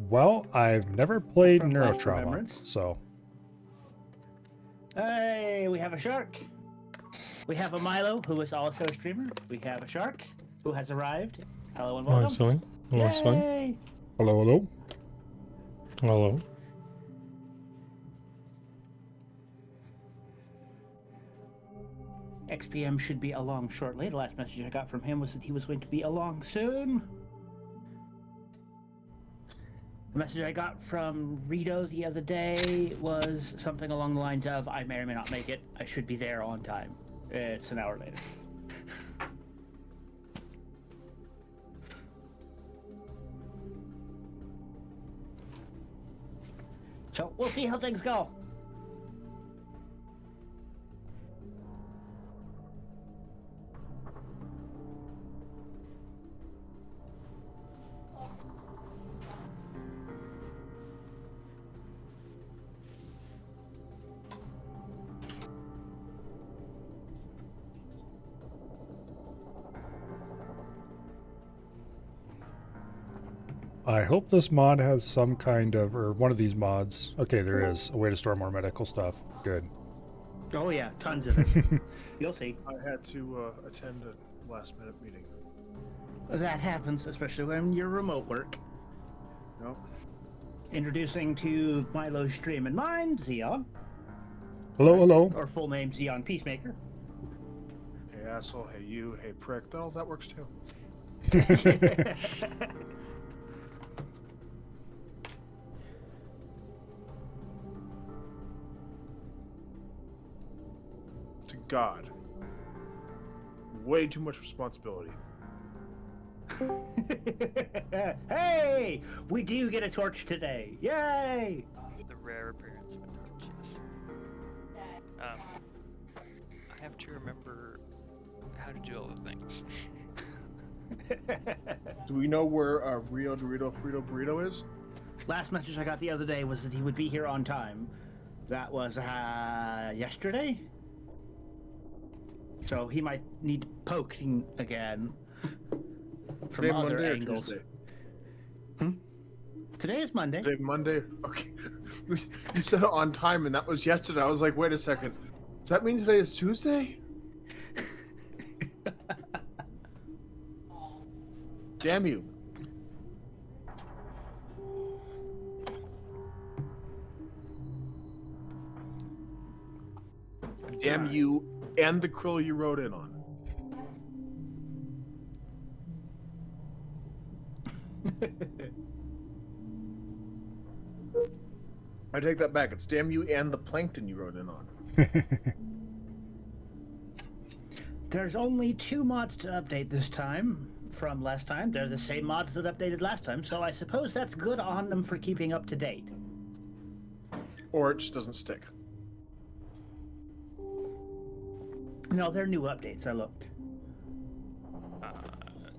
Well, I've never played From last Neurotrauma, remembrance. so Hey, we have a shark. We have a Milo, who is also a streamer. We have a shark, who has arrived. Hello and welcome. Sorry. Hello, sorry. Yay! hello, hello. Hello. XPM should be along shortly. The last message I got from him was that he was going to be along soon. The message I got from Rito the other day was something along the lines of, I may or may not make it. I should be there on time. It's an hour later. So we'll see how things go. I hope this mod has some kind of, or one of these mods. Okay, there is a way to store more medical stuff. Good. Oh yeah, tons of it. You'll see. I had to attend a last-minute meeting. That happens, especially when you're remote work. Nope. Introducing to Milo's stream and mine, Xeon, Hello, hello. or full name Xeon Peacemaker. Hey asshole, hey you, hey prick. All that works too. To God. Way too much responsibility. Hey! We do get a torch today! Yay! The rare appearance of a torch, yes. I have to remember how to do all the things. Do we know where Rio Dorito Frito Burrito is? Last message I got the other day was that he would be here on time. That was yesterday? So he might need poking again from Today, other Monday or angles. Tuesday? Today is Monday. Today, Monday? Okay. You said it on time, and that was yesterday. I was like, wait a second. Does that mean today is Tuesday? Damn you. Damn you and the krill you rode in on. I take that back. It's damn you and the plankton you rode in on. There's only 2 mods to update this time from last time. They're the same mods that updated last time, so I suppose that's good on them for keeping up to date. Or it just doesn't stick. No, they're new updates, I looked.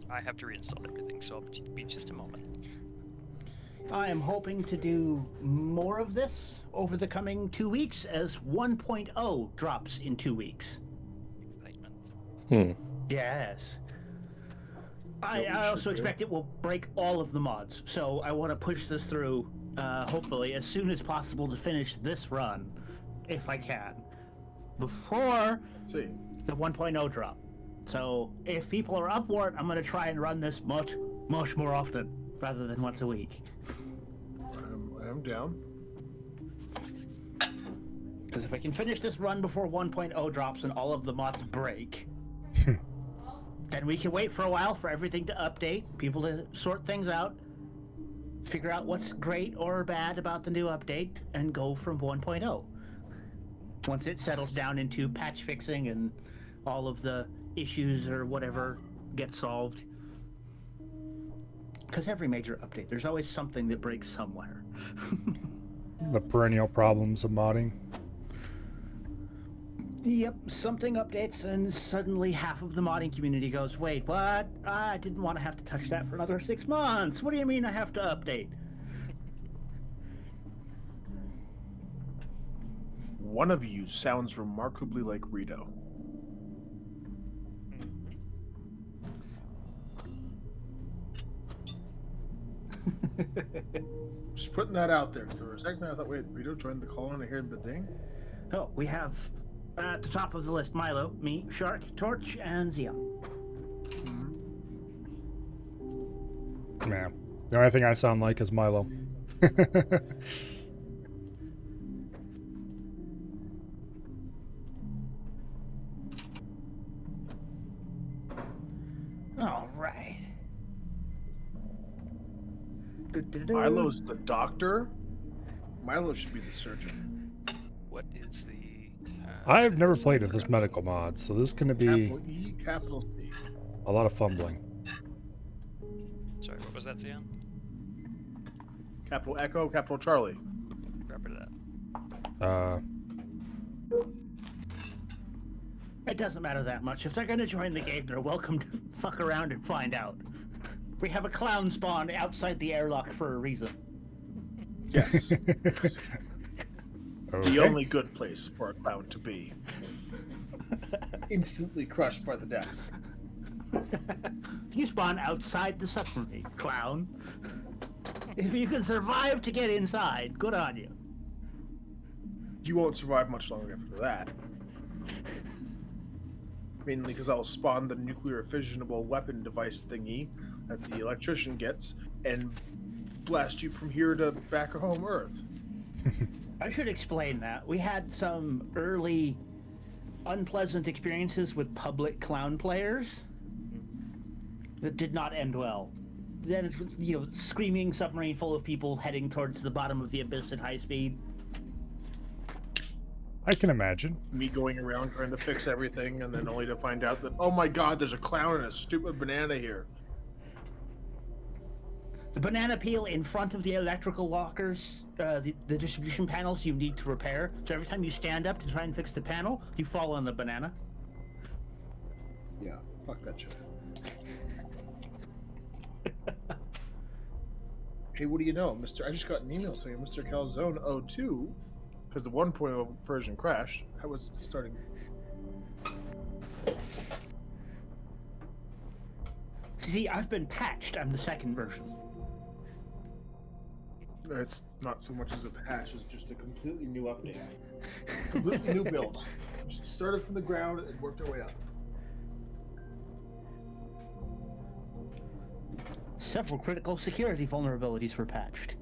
I have to reinstall everything, so I'll be just a moment. I am hoping to do more of this over the coming 2 weeks as 1.0 drops in 2 weeks. Excitement. Yes. I also expect it will break all of the mods, so I want to push this through, hopefully, as soon as possible to finish this run, if I can, before See. the 1.0 drop. So if people are up for it, I'm going to try and run this much more often, rather than once a week. I'm down. Because if I can finish this run before 1.0 drops and all of the mods break, then we can wait for a while for everything to update, people to sort things out, figure out what's great or bad about the new update, and go from 1.0. Once it settles down into patch fixing and all of the issues or whatever gets solved. Because every major update, there's always something that breaks somewhere. The perennial problems of modding. Yep, something updates and suddenly half of the modding community goes, wait, what? I didn't want to have to touch that for another 6 months. What do you mean I have to update? One of you sounds remarkably like Rito. Just putting that out there. So for a second I thought, wait, Rito joined the call and I heard the ding? Oh, we have at the top of the list Milo, me, Shark, Torch, and Xeon. Yeah. The only thing I sound like is Milo. All right. Milo's the doctor? Milo should be the surgeon. What is the... I've never played with this medical mod, so this is going to be Capital E, capital C. a lot of fumbling. Sorry, what was that, Zion? Capital Echo, capital Charlie. Remember that. It doesn't matter that much. If they're going to join the game, they're welcome to fuck around and find out. We have a clown spawn outside the airlock for a reason. Yes. Okay. The only good place for a clown to be. Instantly crushed by the depths. You spawn outside the submarine, clown. If you can survive to get inside, good on you. You won't survive much longer after that. Mainly because I'll spawn the nuclear fissionable weapon device thingy that the electrician gets and blast you from here to back home Earth. I should explain that. We had some early unpleasant experiences with public clown players that did not end well. Then it's, screaming submarine full of people heading towards the bottom of the abyss at high speed. I can imagine. Me going around trying to fix everything and then only to find out that, oh my god, there's a clown and a stupid banana here. The banana peel in front of the electrical lockers, the distribution panels you need to repair. So every time you stand up to try and fix the panel, you fall on the banana. Yeah, fuck that shit. Hey, what do you know, Mr. I just got an email saying Mr. Calzone 02, because the 1.0 version crashed. How was it starting? See, I've been patched. I'm the second version. It's not so much as a patch, it's just a completely new update. Completely new build. Just started from the ground and worked our way up. Several critical security vulnerabilities were patched.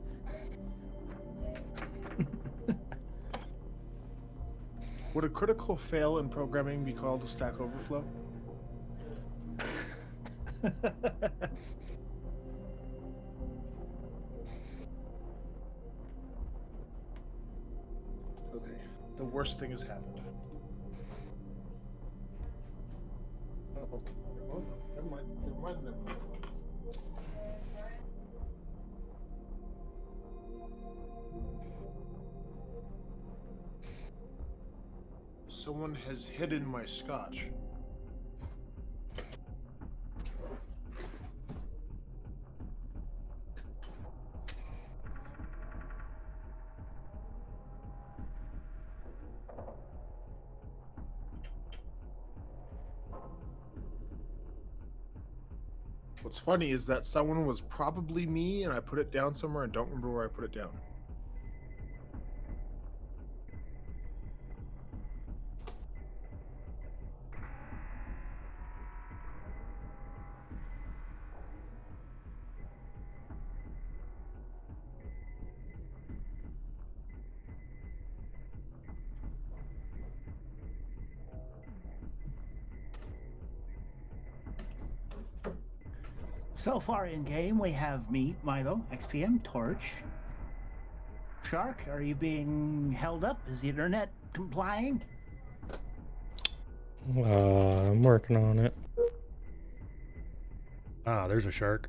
Would a critical fail in programming be called a Stack Overflow? Okay, the worst thing has happened. Oh, never mind. Someone has hidden my scotch. What's funny is that someone was probably me and I put it down somewhere and don't remember where I put it down. So far in game, we have me, Milo, XPM, Torch. Shark, are you being held up? Is the internet complying? I'm working on it. Ah, there's a shark.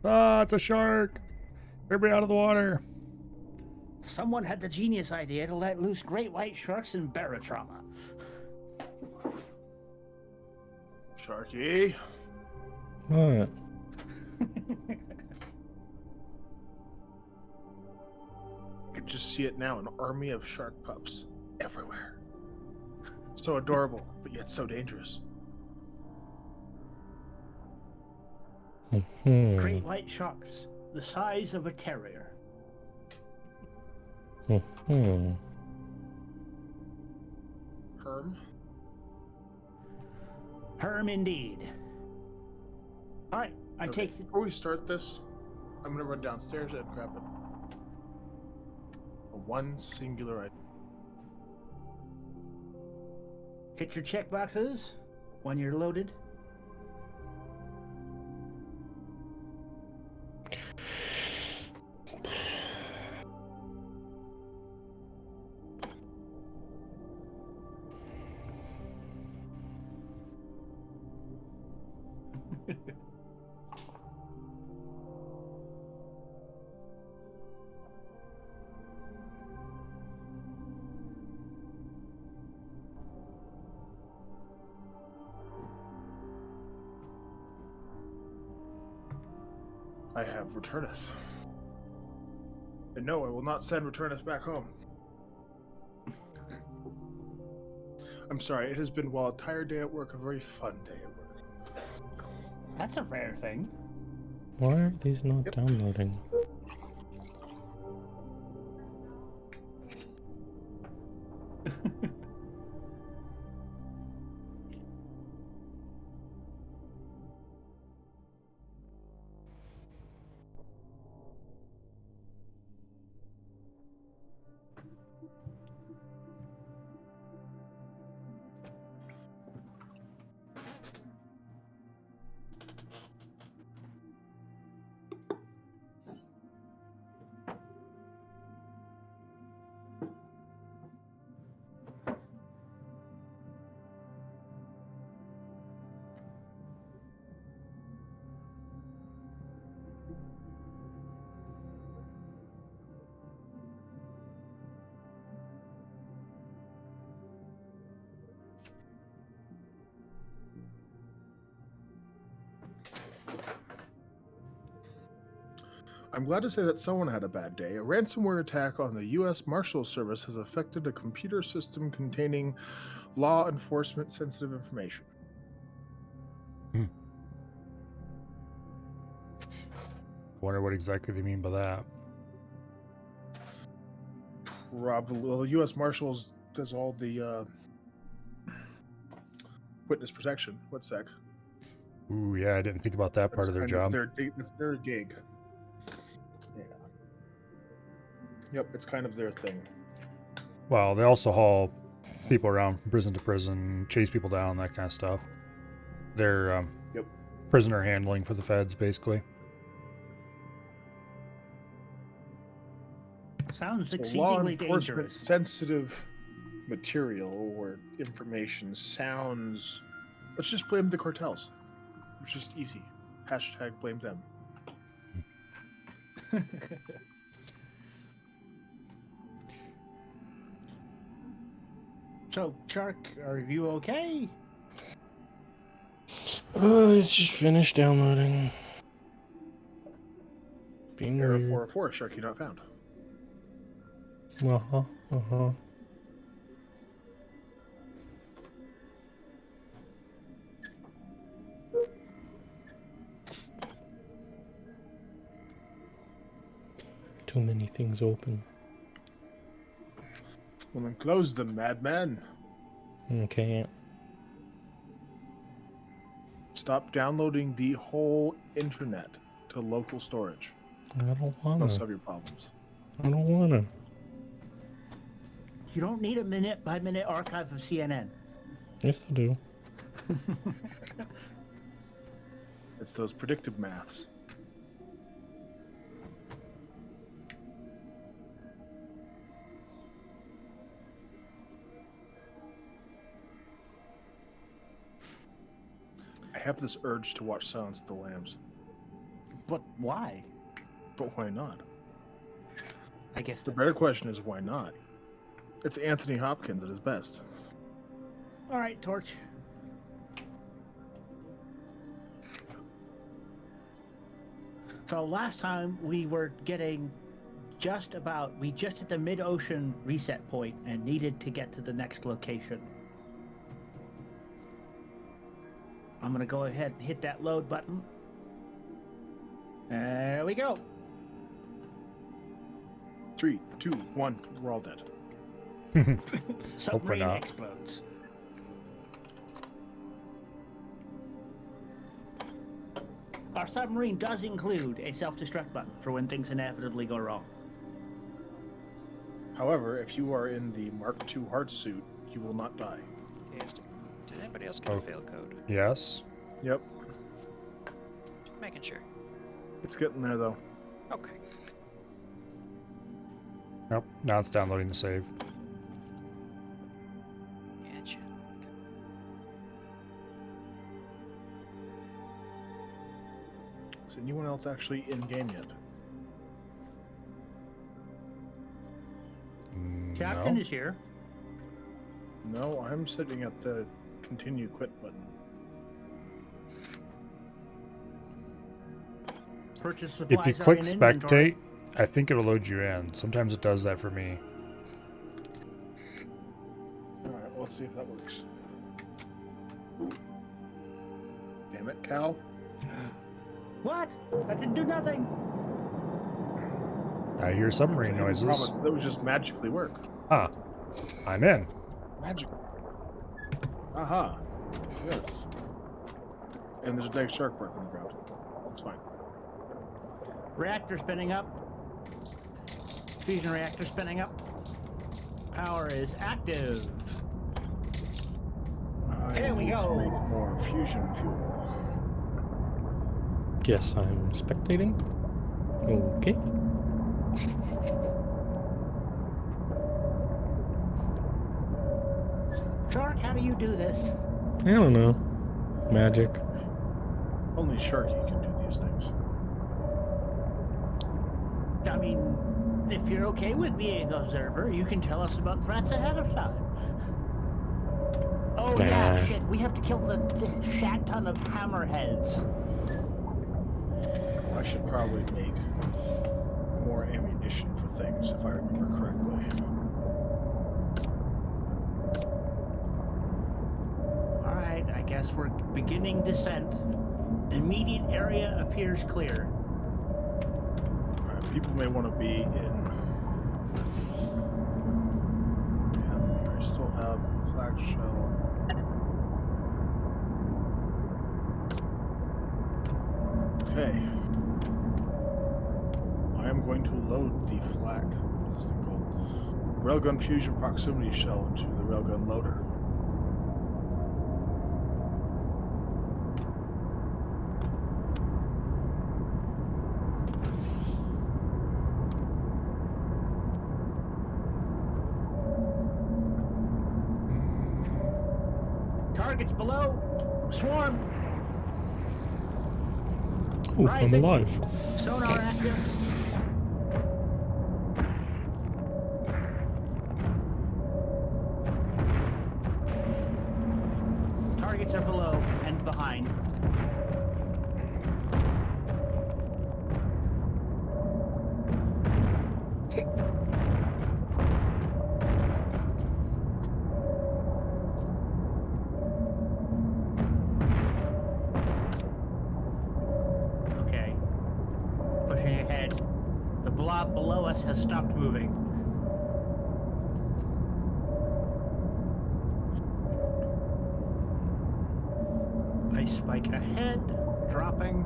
Ah, it's a shark! Everybody out of the water! Someone had the genius idea to let loose great white sharks in barotrauma. Sharky. What? I could just see it now, an army of shark pups everywhere. So adorable, but yet so dangerous. Great white sharks, the size of a terrier. Herm? Herm indeed. Alright, I Okay, take... before we start this, I'm gonna run downstairs and grab it. One singular item. Hit your checkboxes when you're loaded. I have Returneth. And no, I will not send Returneth back home. I'm sorry, it has been, while a tired day at work, a very fun day at work. That's a rare thing. Why are these not Yep. downloading? I'm glad to say that someone had a bad day. A ransomware attack on the U.S. Marshals Service has affected a computer system containing law enforcement sensitive information. I wonder what exactly they mean by that. Probably, well, the U.S. Marshals does all the witness protection. What's that? Ooh, yeah, I didn't think about that part of their job. It's their gig. Yeah. Yep, it's kind of their thing. Well, they also haul people around from prison to prison, chase people down, that kind of stuff. They're Yep. prisoner handling for the feds, basically. Sounds So law exceedingly enforcement dangerous. sensitive material or information sounds. Let's just blame the cartels. It's just easy. Hashtag blame them. So, Shark, are you okay? It's just finished downloading. Being Error weird. 404, Sharky not found. Uh-huh, uh-huh. Too many things open. Well, then close them, madman. Okay. Stop downloading the whole internet to local storage. I don't That'll wanna. solve your problems. I don't wanna. You don't need a minute-by-minute archive of CNN. Yes, I do. It's those predictive maths. I have this urge to watch Silence of the Lambs, But why? but why not? I guess The that's... better question is why not? It's Anthony Hopkins at his best. All right, Torch. So last time we were getting we just hit the mid-ocean reset point and needed to get to the next location. I'm gonna go ahead and hit that load button. There we go. 3, 2, 1, we're all dead. Submarine not. explodes. Our submarine does include a self-destruct button for when things inevitably go wrong. However, if you are in the Mark II heart suit, you will not die. Yes, did anybody else get Oh. a fail code? Yes. Yep, Just making sure. it's getting there though. Okay. Nope. Now it's downloading the save. Gotcha. Is anyone else actually in game yet? Captain No. is here. No, I'm sitting at the continue quit button. Purchase supplies If you are click in inventory. spectate, I think it'll load you in. Sometimes it does that for me. Alright, well, let's see if that works. Damn it, Cal. What? That didn't do nothing. I hear submarine I promised noises. that would just magically work. Ah, I'm in. Magic. Aha. Yes. And there's a dead shark mark on the ground. That's fine. Reactor spinning up. Fusion reactor spinning up. Power is active. Here we go. Need more fusion fuel. Guess I'm spectating. Okay. Shark, how do you do this? I don't know. Magic. Only Sharky can do these things. I mean, if you're okay with being an observer, you can tell us about threats ahead of time. Oh yeah, Nah. shit, we have to kill the shat ton of hammerheads. I should probably make more ammunition for things, if I remember correctly. Alright, I guess we're beginning descent. Immediate area appears clear. Alright, people may want to be in... I still have flag shell. Okay. I am going to load the flak, what's this thing called? Railgun fusion proximity shell into the railgun loader. Targets below. Swarm. Oh, I'm Rising. alive. Sonar active. Targets are below and behind. Okay. Pushing ahead. The blob below us has stopped moving. Ice spike ahead, dropping.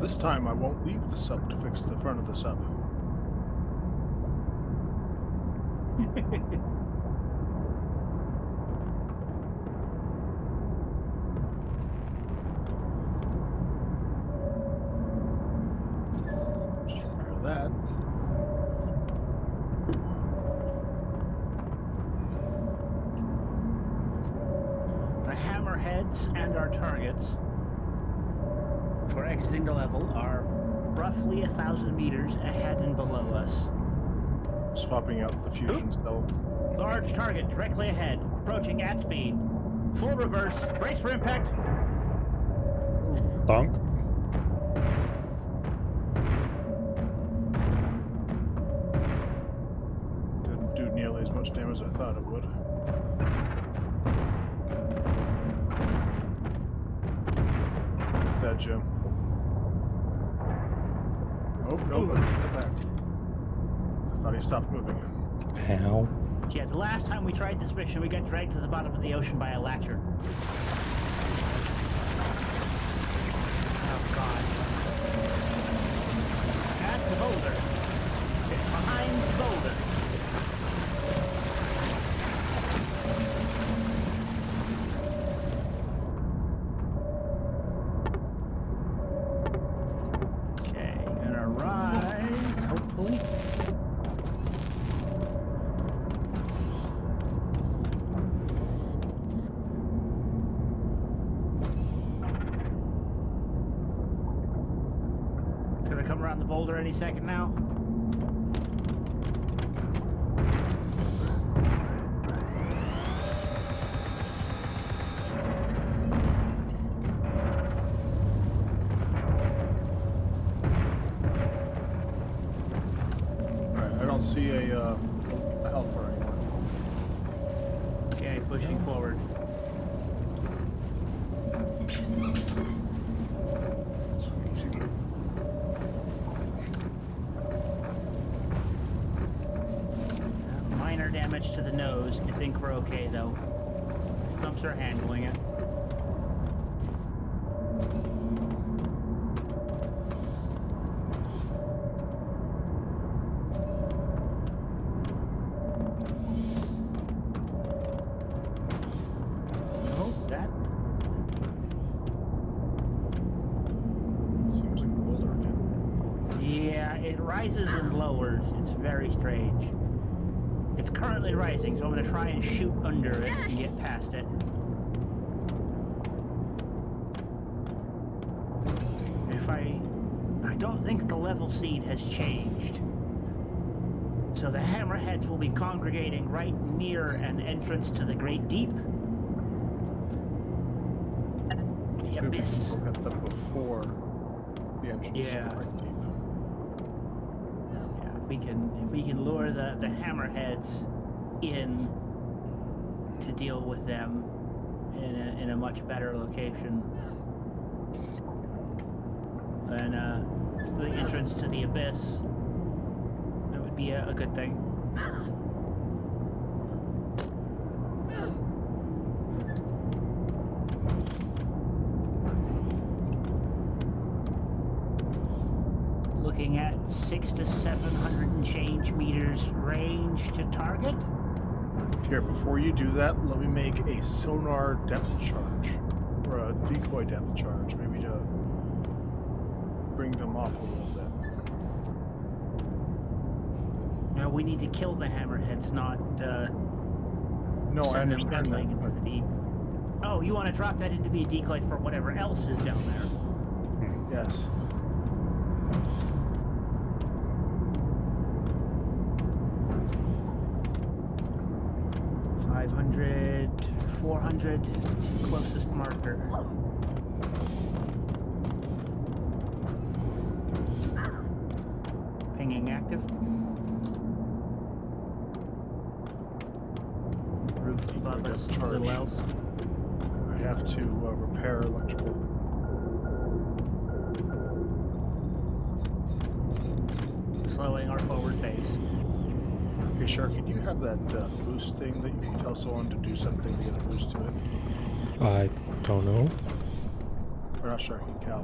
This time I won't leave the sub to fix the front of the sub. Just repair that. The hammerheads and our targets, which we're exiting the level, are roughly 1,000 meters ahead and below us. Swapping out the fusion cell. Large target directly ahead, approaching at speed. Full reverse, brace for impact. Thunk. Didn't do nearly as much damage as I thought it would. It's dead, Jim. Oh, no, get back. I thought he stopped moving. How? Yeah, the last time we tried this mission, we got dragged to the bottom of the ocean by a latcher. Oh, God. That's a boulder. It's behind the boulder. Okay, gonna rise, hopefully. It's gonna come around the boulder any second now. Alright, I don't see a health bar anymore. Okay, pushing forward. Minor damage to the nose. I think we're okay though. Pumps are handling it. Oh, that. Seems like a boulder again. Yeah, it rises and lowers. It's very strange. It's currently rising, so I'm going to try and shoot under it and get past it. don't think the level seed has changed. So the hammerheads will be congregating right near an entrance to the Great Deep. The Abyss. Look at them before the entrance Yeah. to the Great Deep. Yeah, if we can lure the hammerheads in to deal with them in a much better location than the entrance to the Abyss, that would be a good thing. Looking at 600 to 700 and change meters range to target. Here, before you do that, let me make a sonar depth charge, or a decoy depth charge, maybe to bring them off a little bit. No, we need to kill the hammerheads, not No, I send them understand hurtling that, into but the deep. Oh, you want to drop that in to be a decoy for whatever else is down there? yes. $500, $400, closest marker. Pinging active. Roof above us, Charge. little else. I have to repair electrical. Slowing our forward pace. Hey, Sharky, do you have that boost thing that you can tell someone to do something to get a boost to it? I don't know. Or not Sharky, Cal.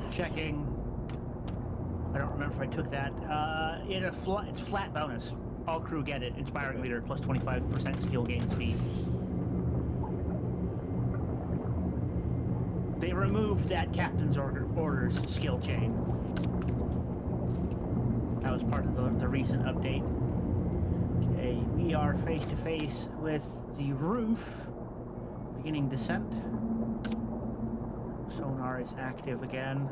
Checking. I don't remember if I took that. It's flat bonus. All crew get it. Inspiring leader plus 25% skill gain speed. They removed that captain's orders skill chain. That was part of the recent update. Okay, we are face to face with the roof. Beginning descent. Sonar is active again.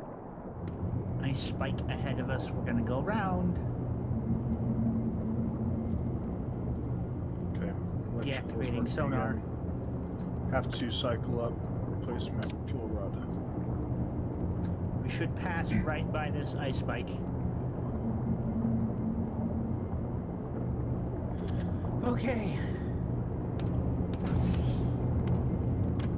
Nice spike ahead of us. We're gonna go round. Okay. electrical's Deactivating working sonar. again. Have to cycle up replacement fuel rod. We should pass right by this ice spike. Okay.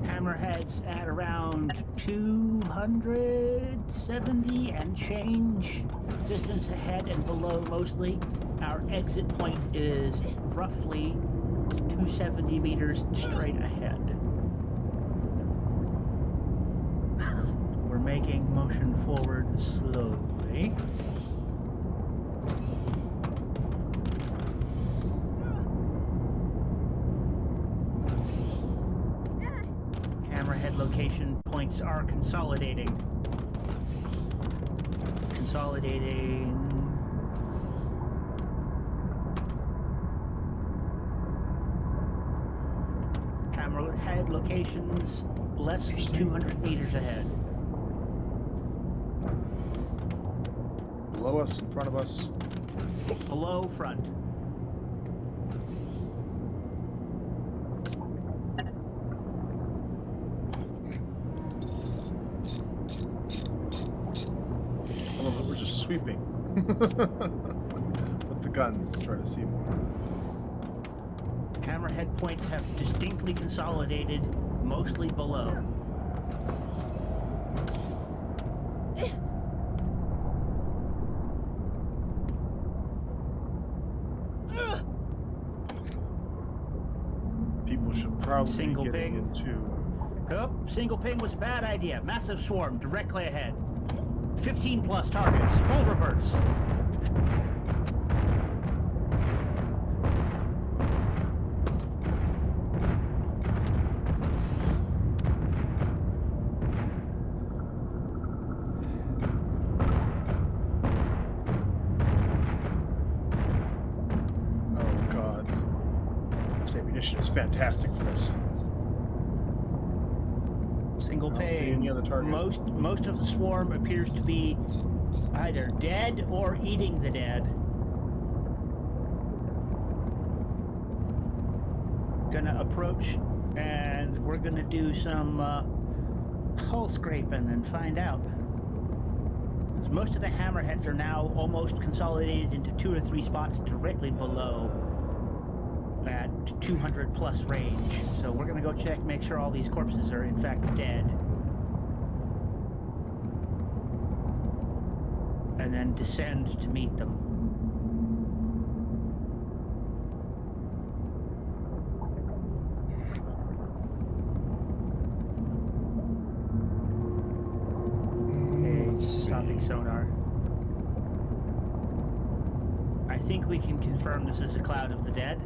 Hammerheads at around 270 and change. Distance ahead and below mostly. Our exit point is roughly 270 meters straight ahead. We're making motion forward slowly. Hammerhead location points are consolidating. Consolidating. Hammerhead locations less than 200 meters ahead. Below us, in front of us. Below front. Some of it we're just sweeping. With the guns to try to see more. Hammerhead points have distinctly consolidated, mostly below. People should probably Single be getting ping. into. Oh, single ping was a bad idea. Massive swarm directly ahead. 15 plus targets. Full reverse. Oh god. This ammunition is fantastic for this. Single I don't see ping. any other target. Most of the swarm appears to be either dead or eating the dead. Gonna approach, and we're gonna do some hull scraping and find out. 'Cause most of the hammerheads are now almost consolidated into 2 or 3 spots directly below at 200 plus range. So we're gonna go check, make sure all these corpses are in fact dead. And then descend to meet them. Okay, Let's see. stopping sonar. I think we can confirm this is a cloud of the dead.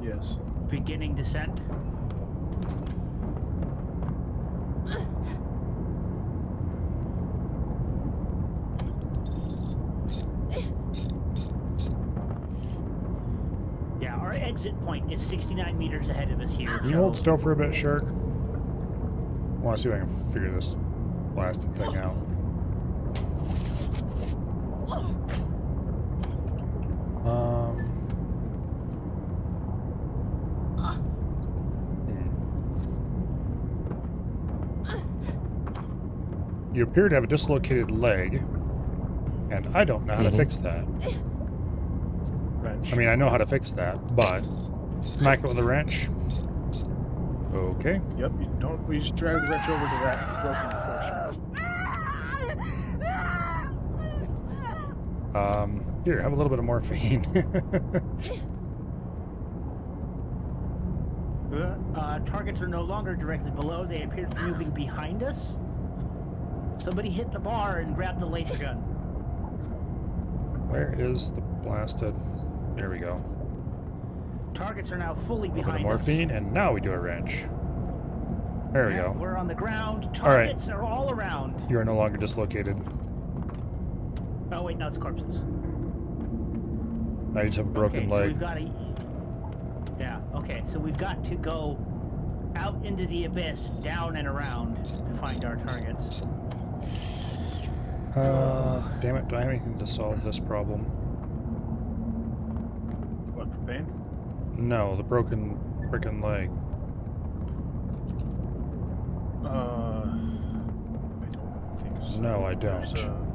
Yes. Beginning descent. Yeah, our exit point is 69 meters ahead of us here. Can you hold still for a bit, Shark? I want to see if I can figure this blasted thing out. You appear to have a dislocated leg, and I don't know how to fix that. Wrench. I mean, I know how to fix that, but smack it with a wrench. Okay. Yep, you don't. We just drag the wrench over to that broken portion. Here, have a little bit of morphine. Targets are no longer directly below. They appear to be moving behind us. Somebody hit the bar and grabbed the laser gun. Where is the blasted? There we go. Targets are now fully A bit of behind us. morphine, and now we do a wrench. There we Yeah, go. We're on the ground. right. Targets are all around. You are no longer dislocated. Oh wait, no, it's corpses. Now you just have a broken okay, so leg. we've got to. Yeah. Okay, so we've got to go out into the abyss, down and around to find our targets. Damn it, do I have anything to solve this problem? What, for pain? No, the broken frickin' leg. I don't think so. No, I There's, don't.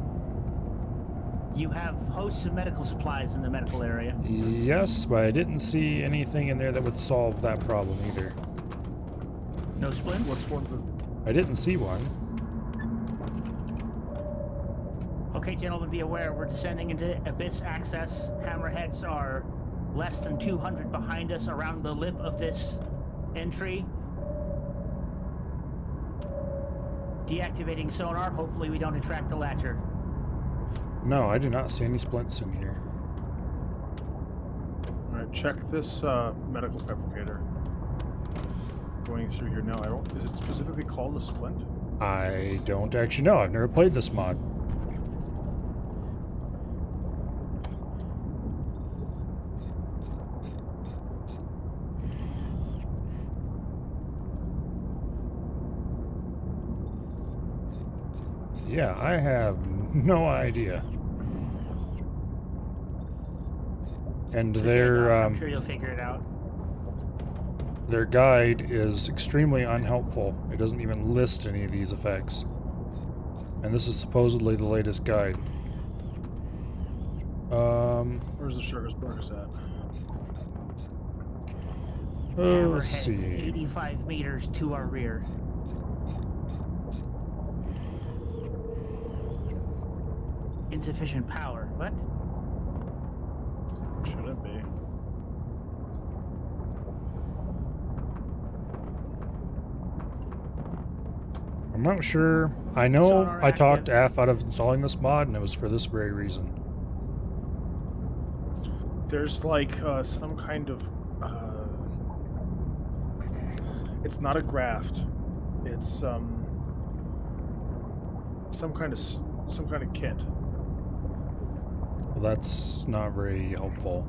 You have hosts of medical supplies in the medical area. Yes, but I didn't see anything in there that would solve that problem either. No splints? what's one of the... I didn't see one. Okay, gentlemen, be aware, we're descending into abyss access. Hammerheads are less than 200 behind us around the lip of this entry. Deactivating sonar. Hopefully we don't attract the latcher. No, I do not see any splints in here. Alright, check this medical fabricator. Going through here now. I don't... Is it specifically called a splint? I don't actually know. I've never played this mod. Yeah, I have no idea. And I'm sure you'll figure it out. their guide is extremely unhelpful. It doesn't even list any of these effects. And this is supposedly the latest guide. Where's the Sugar's Burgers at? Let's Hammerheads, see. 85 meters to our rear. Insufficient power. What? Shouldn't be. I'm not sure. I know Sonar I talked active. Af out of installing this mod, and it was for this very reason. There's like some kind of... it's not a graft. It's some kind of kit. Well, that's not very helpful.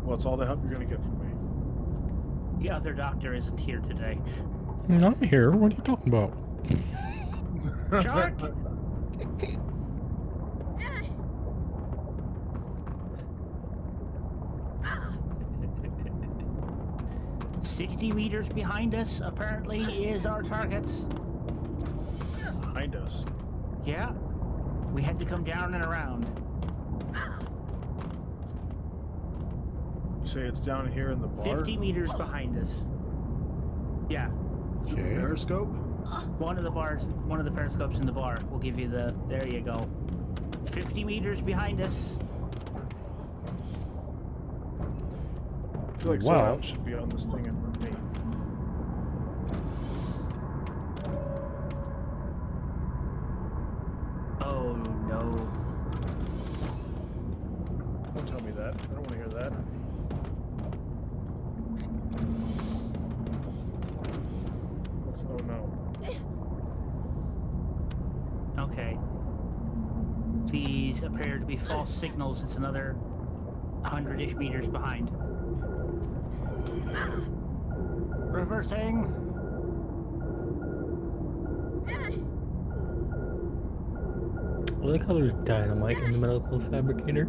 Well, it's all the help you're gonna get from me. The other doctor isn't here today. I'm here. What are you talking about? Shark! 60 meters behind us, apparently, is our targets. Behind us. Yeah. We had to come down and around. You say it's down here in the bar? 50 meters behind us. Yeah. Okay. Periscope? One of the periscopes in the bar will give you the, there you go. 50 meters behind us. I feel like Wow. someone else should be on this thing and me. Oh no. Don't tell me that. I don't want to hear that. What's oh no? Okay. These appear to be false signals. It's another 100-ish meters behind. Reversing. I like how there's dynamite in the medical fabricator.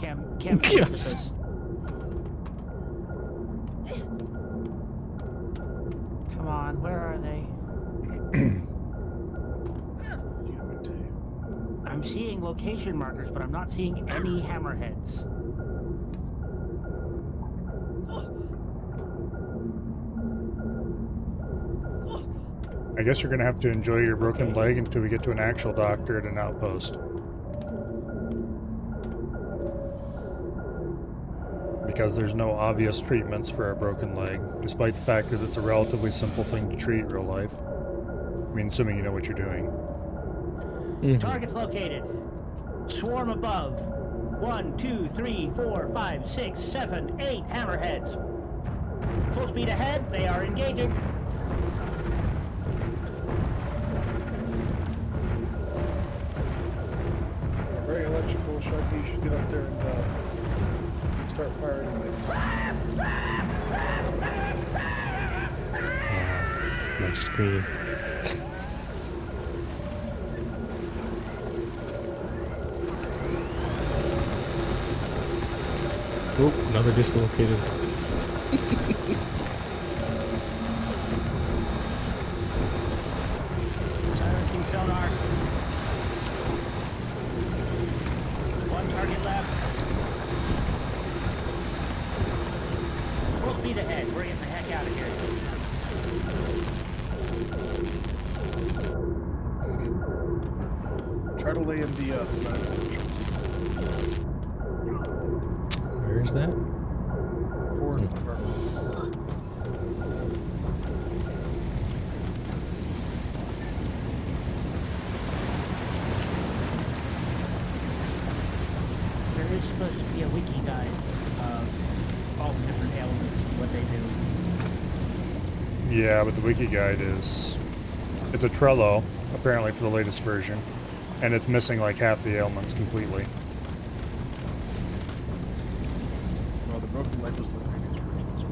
Chem Yes. synthesis. Come on, where are they? I'm seeing location markers, but I'm not seeing any hammerheads. I guess you're gonna have to enjoy your broken leg until we get to an actual doctor at an outpost. Because there's no obvious treatments for a broken leg, despite the fact that it's a relatively simple thing to treat in real life. I mean, assuming you know what you're doing. Targets located. Swarm above. 1, 2, 3, 4, 5, 6, 7, 8 hammerheads. Full speed ahead. They are engaging. Very electrical, Sharky. You should get up there and start firing things. My screen. Oh, another dislocated. Silencing sonar. One target left. Full speed ahead. We're getting the heck out of here. Try to lay in the Where is that? cord compartment. There is supposed to be a wiki guide of all the different elements and what they do. Yeah, but the wiki guide is... It's a Trello, apparently for the latest version. And it's missing like half the ailments completely. Well, the broken leg was the previous version as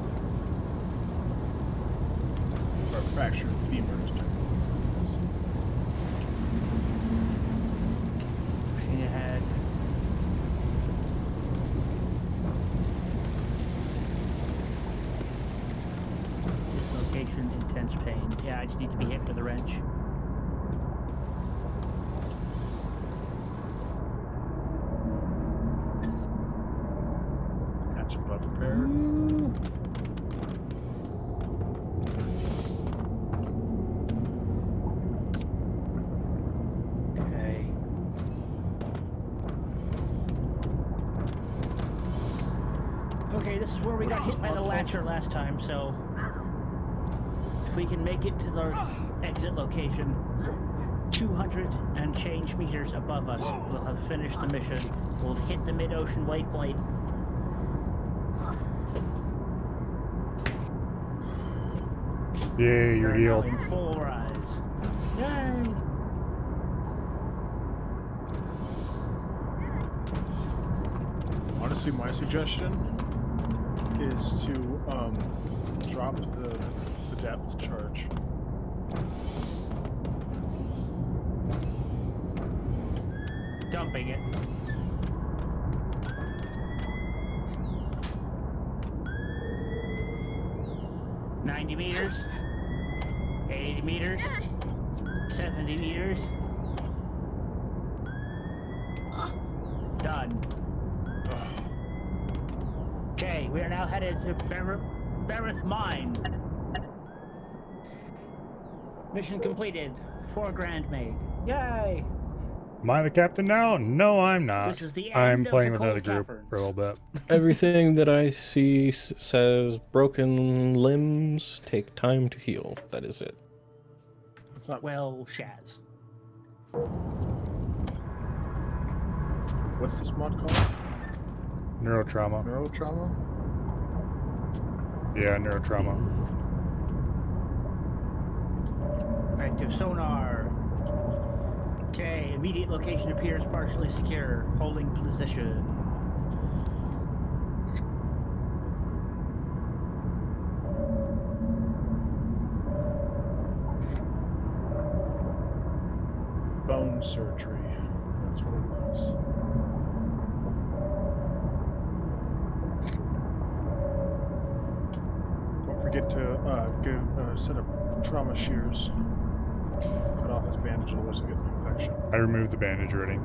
well. Or fractured femur is technically. Pushing ahead. Dislocation, intense pain. Yeah, I just need to be hit with a wrench. That's above repair. Okay. Okay, this is where we got hit by the latcher last time, so if we can make it to the exit location, 200 and change meters above us, we'll have finished the mission. We'll have hit the mid-ocean waypoint. Yay, you're We're now healed. in full rise. Yay! Want to honestly, my suggestion is to drop the depth charge. Dumping it. $90 meters. 80 meters. 70 meters. Done. Okay, we are now headed to Berith Mine. Mission completed. 4 grand made. Yay! Am I the captain now? No, I'm not. This is the I'm end of playing the with another Cold group Caverns. for a little bit. Everything that I see says broken limbs take time to heal. That is it. It's not. Well, Shaz. What's this mod called? Neurotrauma. Neurotrauma? Yeah, neurotrauma. Active sonar. Okay, immediate location appears partially secure. Holding position. Bone surgery. That's what it was. Don't forget to get a set of trauma shears. Cut off his bandage, otherwise he'll get an infection. I removed the bandage already.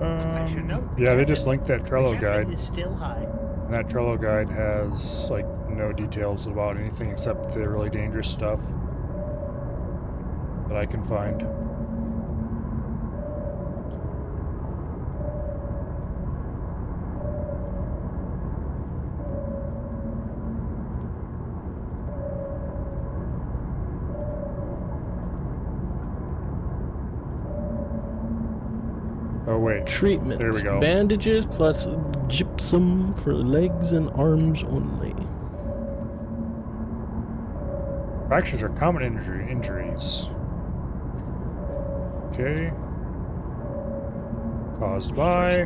Alright. I should note. Yeah, they just linked that The Trello captain guide. is still high. And that Trello guide has like no details about anything except the really dangerous stuff that I can find. Oh wait, Treatments. There we go. Bandages plus gypsum for legs and arms only. fractures are common injuries. Okay. Caused by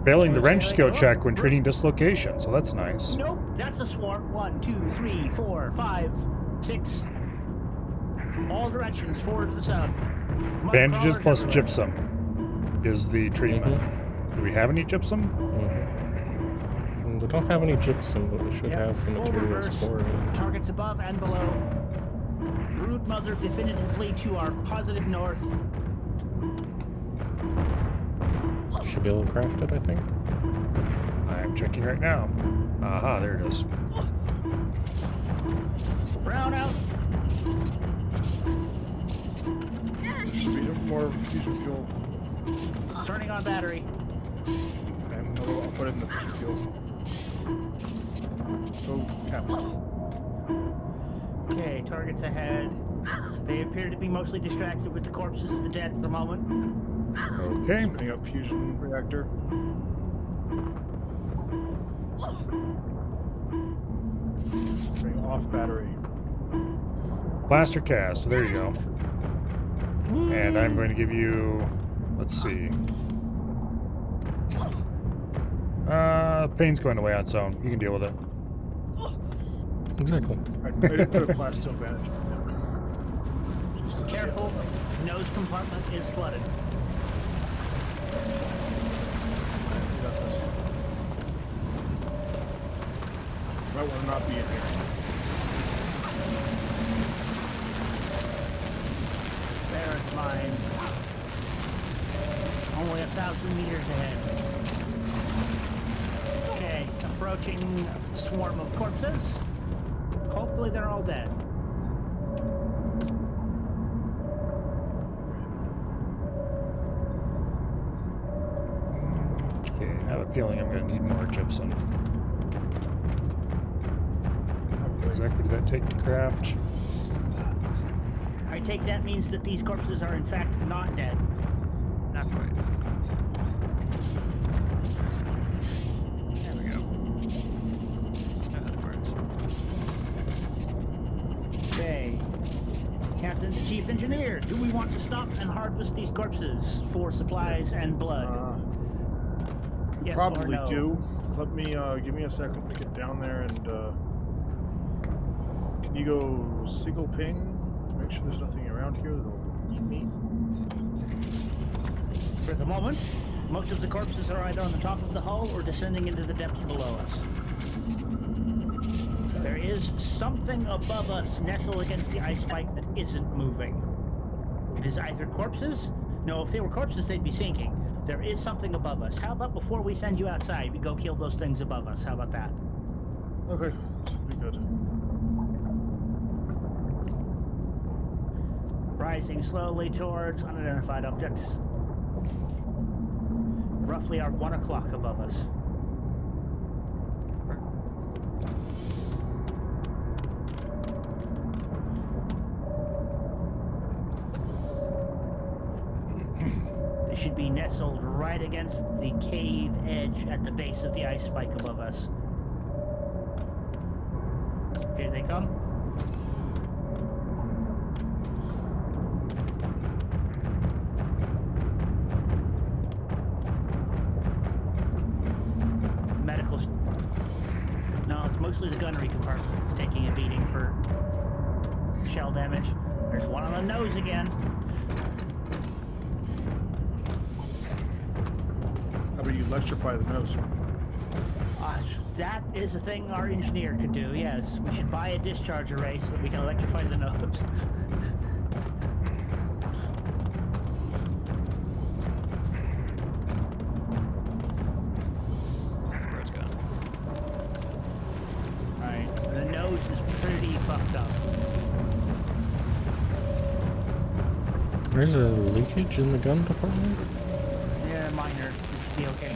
failing the wrench skill check when treating dislocation, so that's nice. Nope, that's a swarm. 1, 2, 3, 4, 5, 6. All directions forward to the south. Mud Bandages crawlers plus everywhere. gypsum is the treatment. Do we have any gypsum? We don't have any gypsum, but we should Yep, have the full materials reverse. for it. Targets above and below. Brood Mother definitively to our positive north. Should be able to craft it, I think. I'm checking right now. Aha, there it is. Brown out. There should be more fusion fuel. Turning on battery. Okay, I'll put it in the fusion fuel. Go, Captain. Okay, targets ahead. They appear to be mostly distracted with the corpses of the dead at the moment. Okay. Spinning up fusion reactor. Bring off battery. Plaster cast, there you go. And I'm going to give you, let's see. Pain's going away on its own. You can deal with it. Exactly. I didn't put a plastic bandage. Careful, nose compartment is flooded. Might want to not be in here. There it's mine. Only 1,000 meters ahead. Okay, approaching a swarm of corpses. Hopefully they're all dead. Okay, I have a feeling I'm going to need more gypsum. How exactly did that take to craft? I take that means that these corpses are in fact not dead. Not quite. There we go. No, that works. Okay. Captain, Captain, Chief Engineer, do we want to stop and harvest these corpses for supplies and blood? Yes or Probably no? do. Let me give me a second to get down there and can you go single ping? Make sure there's nothing around here that'll eat me. For the moment, most of the corpses are either on the top of the hull or descending into the depths below us. There is something above us nestled against the ice spike that isn't moving. It is either corpses. No, if they were corpses, they'd be sinking. There is something above us. How about before we send you outside, we go kill those things above us? How about that? Okay, this will be good. Rising slowly towards unidentified objects. Roughly are 1 o'clock above us. They should be nestled right against the cave edge at the base of the ice spike above us. Here they come. No, it's mostly the gunnery compartment that's taking a beating for shell damage. There's one on the nose again. How about you electrify the nose? That is a thing our engineer could do, yes. We should buy a discharge array so that we can electrify the nose. Where it's gone. Alright, the nose is pretty fucked up. There's a leakage in the gun department? Yeah, minor. It should be okay.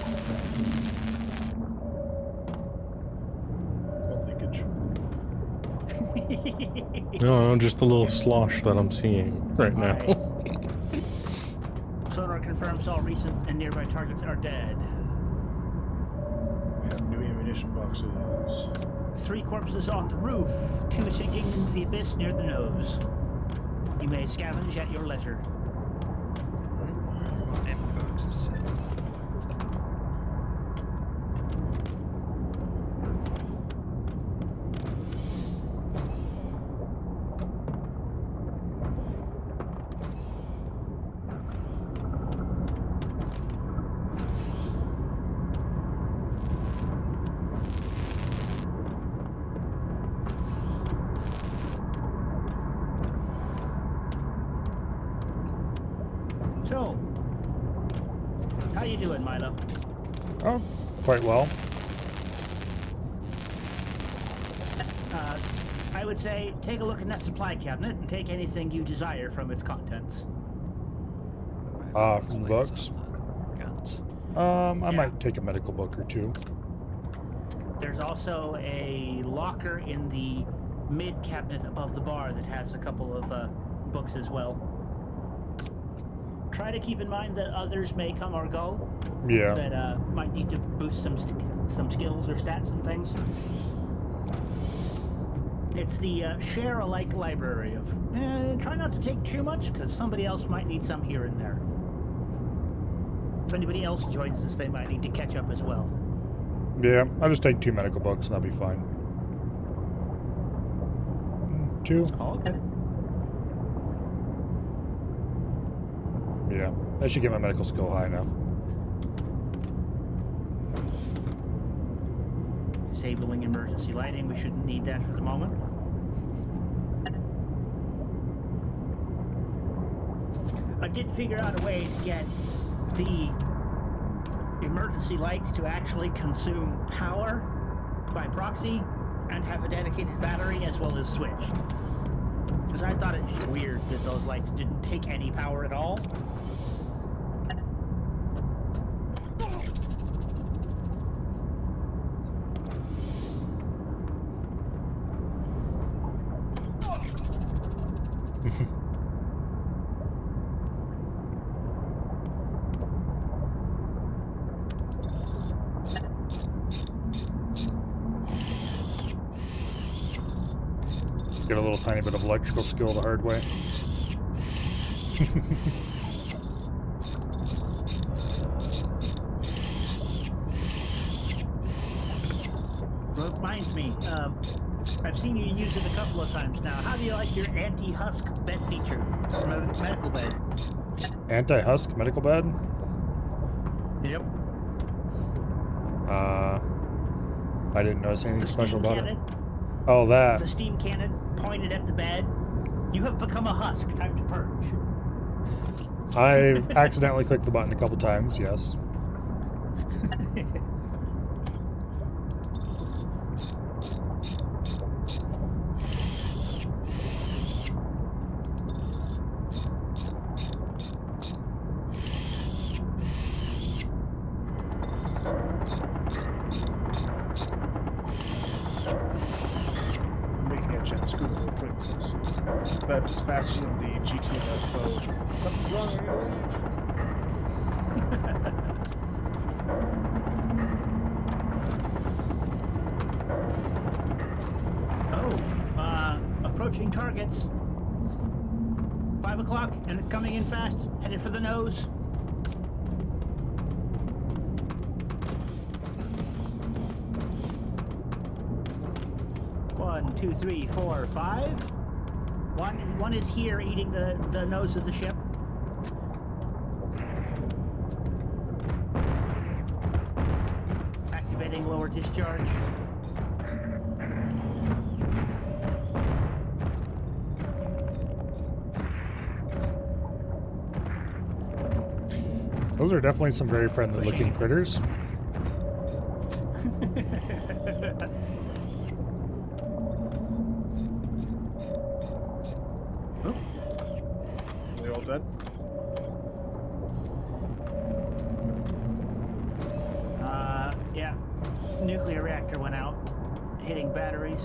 No, just a little slosh that I'm seeing right now. Alright. Sonar confirms all recent and nearby targets are dead. We have new ammunition boxes. 3 corpses on the roof, 2 sinking into the abyss near the nose. You may scavenge at your leisure. Damn folks. So, how you doing, Milo? Oh, quite well. I would say take a look in that supply cabinet and take anything you desire from its contents. From the books. Guns. I might take a medical book or two. There's also a locker in the mid cabinet above the bar that has a couple of books as well. Try to keep in mind that others may come or go. Yeah. That might need to boost some skills or stats and things. It's the share alike library of try not to take too much because somebody else might need some here and there. If anybody else joins us, they might need to catch up as well. Yeah, I'll just take 2 medical books and that'll be fine. 2? Okay. Yeah, I should get my medical skill high enough. Disabling emergency lighting. We shouldn't need that for the moment. I did figure out a way to get the emergency lights to actually consume power by proxy and have a dedicated battery as well as switch. Because I thought it was weird that those lights didn't take any power at all. Get a little tiny bit of electrical skill the hard way. Reminds me, I've seen you use it a couple of times now. How do you like your anti-husk bed feature? Medical bed. Anti-husk medical bed? Yep. I didn't notice anything The special steam about cannon, it. Oh, that. The steam cannon pointed at the bed. You have become a husk. Time to purge. I accidentally clicked the button a couple times, yes. I'm making a jet scooter real quick. That's faster than the GTNF boat. Something's wrong, I need to leave. Approaching targets. 5 o'clock and coming in fast. Headed for the nose. One, two, three, four, five. One is here eating the nose of the ship. Activating lower discharge. Those are definitely some very friendly looking critters. Are they all dead? Yeah. Nuclear reactor went out, hitting batteries.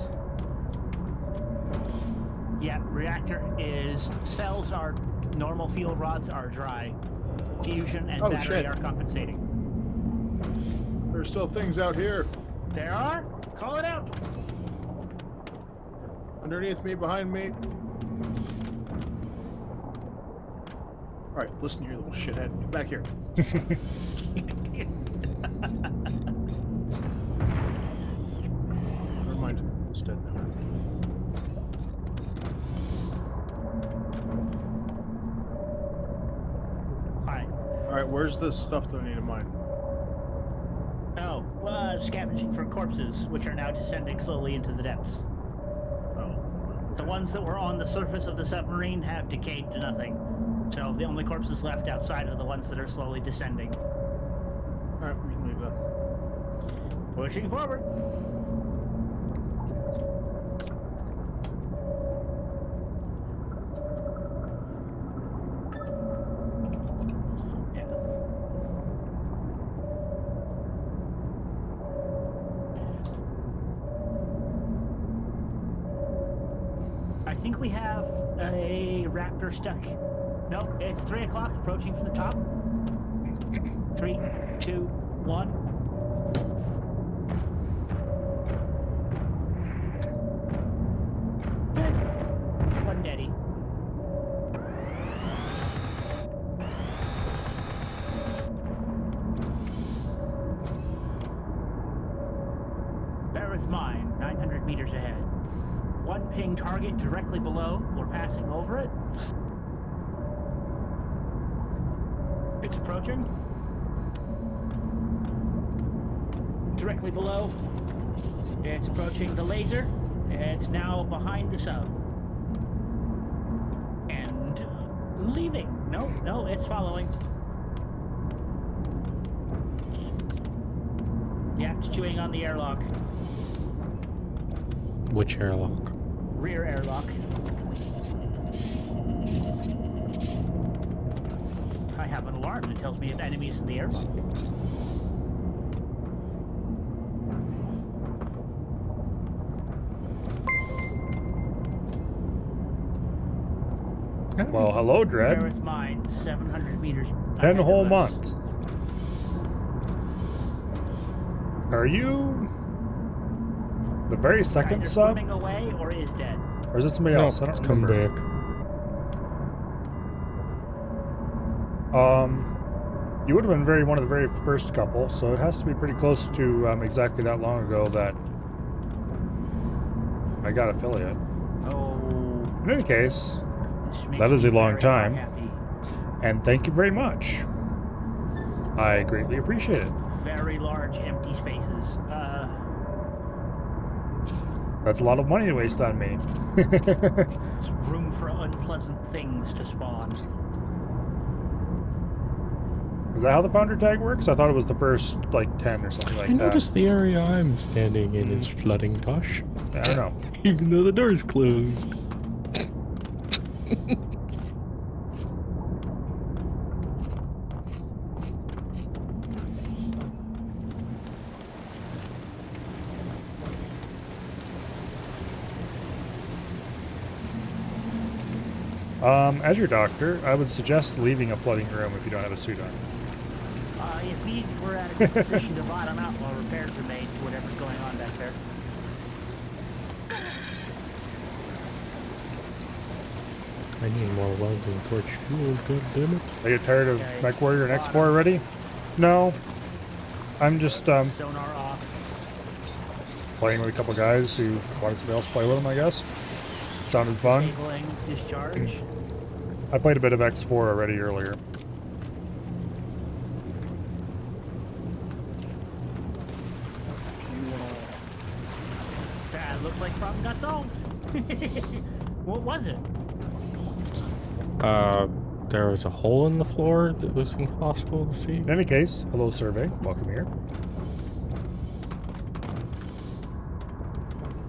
Yeah, reactor is cells are normal, fuel rods are dry. Fusion and Oh, battery shit. are compensating. There's still things out here. There are? Call it out. Underneath me, behind me. Alright, listen here, little shithead. Come back here. Never mind. It's dead now. Alright. Alright, where's the stuff that I need to mine? Oh, scavenging for corpses, which are now descending slowly into the depths. Oh. The ones that were on the surface of the submarine have decayed to nothing. So the only corpses left outside are the ones that are slowly descending. Alright, we can leave that. Pushing forward. Yeah. I think we have a raptor stuck. No, it's 3 o'clock, approaching from the top. 3, 2, 1. Good. One deady. Beareth mine, 900 meters ahead. One ping target directly below. We're passing over it. It's approaching. Directly below. It's approaching the laser. It's now behind the sub. And leaving. No, it's following. Yeah, it's chewing on the airlock. Which airlock? Rear airlock. I have an alarm that tells me if enemies in the airlock. Well, hello, Dread. Beareth mine, 700 meters. 10 ahead of whole us. months. Are you the very second Either sub? swimming away or is dead. Or is it somebody else? I don't come remember. back. You would have been one of the very first couple, so it has to be pretty close to exactly that long ago that I got affiliate. Oh. In any case, This makes that is me a long very time. happy. And thank you very much. I greatly appreciate it. Very large empty spaces. That's a lot of money to waste on me. It's room for unpleasant things to spawn. Is that how the founder tag works? I thought it was the first, like, 10 or something like I that. noticed the area I'm standing in is flooding, Tosh. I don't know. Even though the door's closed. As your doctor, I would suggest leaving a flooding room if you don't have a suit on. If we were at a good position to bottom out while repairs are made to whatever's going on back there. I need more welding torch fuel, goddammit. Are you tired of Okay, Mech Warrior and X4 bottom. already? No. I'm just Sonar off. playing with a couple guys who wanted somebody else to play with them, I guess. Sounded fun. Disabling discharge. I played a bit of X4 already earlier. That looks like problem got solved. What was it? There was a hole in the floor that was impossible to see. In any case, hello survey, welcome here.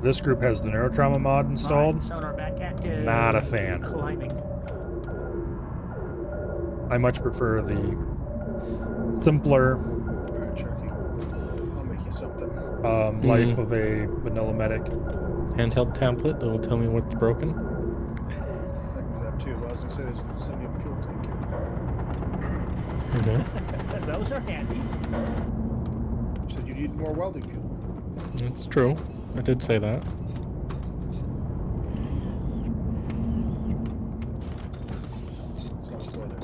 This group has the Neurotrauma mod installed. Fine, sonar back active. Not a fan. Climbing. I much prefer the simpler Alright, Sharky. I'll make you something. life of a vanilla medic. Handheld template that will tell me what's broken. I can do that too. I was gonna say there's a sodium fuel tank here. Okay. Those are handy. You said you need more welding fuel. That's true. I did say that. So I'll go there.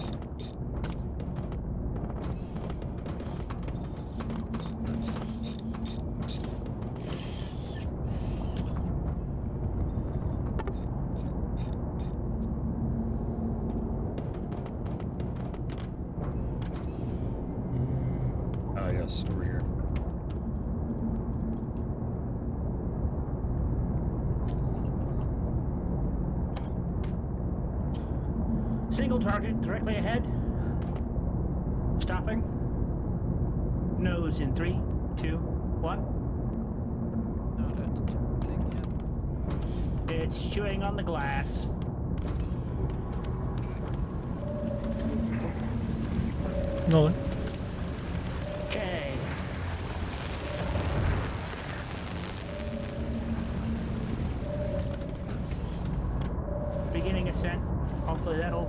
Ah, yes, over here. Single target directly ahead. Stopping. Nose in 3, 2, 1. Not a thing yet. It's chewing on the glass. No. Okay. Beginning ascent. Hopefully that'll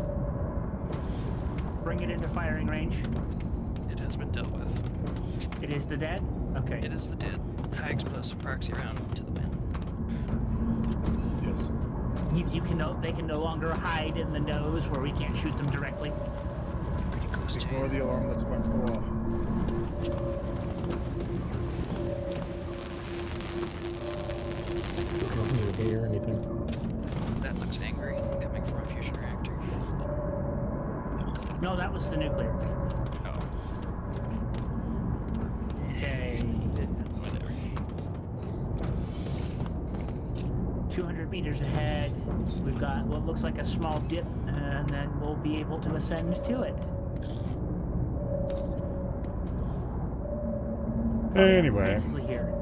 bring it into firing range. It has been dealt with. It is the dead? Okay. It is the dead. High explosive proxy round to the wind. Yes. Means they can no longer hide in the nose where we can't shoot them directly. Pretty close to Ignore the alarm that's about to go off. I don't even hear anything. That looks angry, coming from a fusion reactor. No, that was the nuclear. Oh. Okay. Whatever. 200 meters ahead. We've got what looks like a small dip, and then we'll be able to ascend to it. Anyway, Basically here.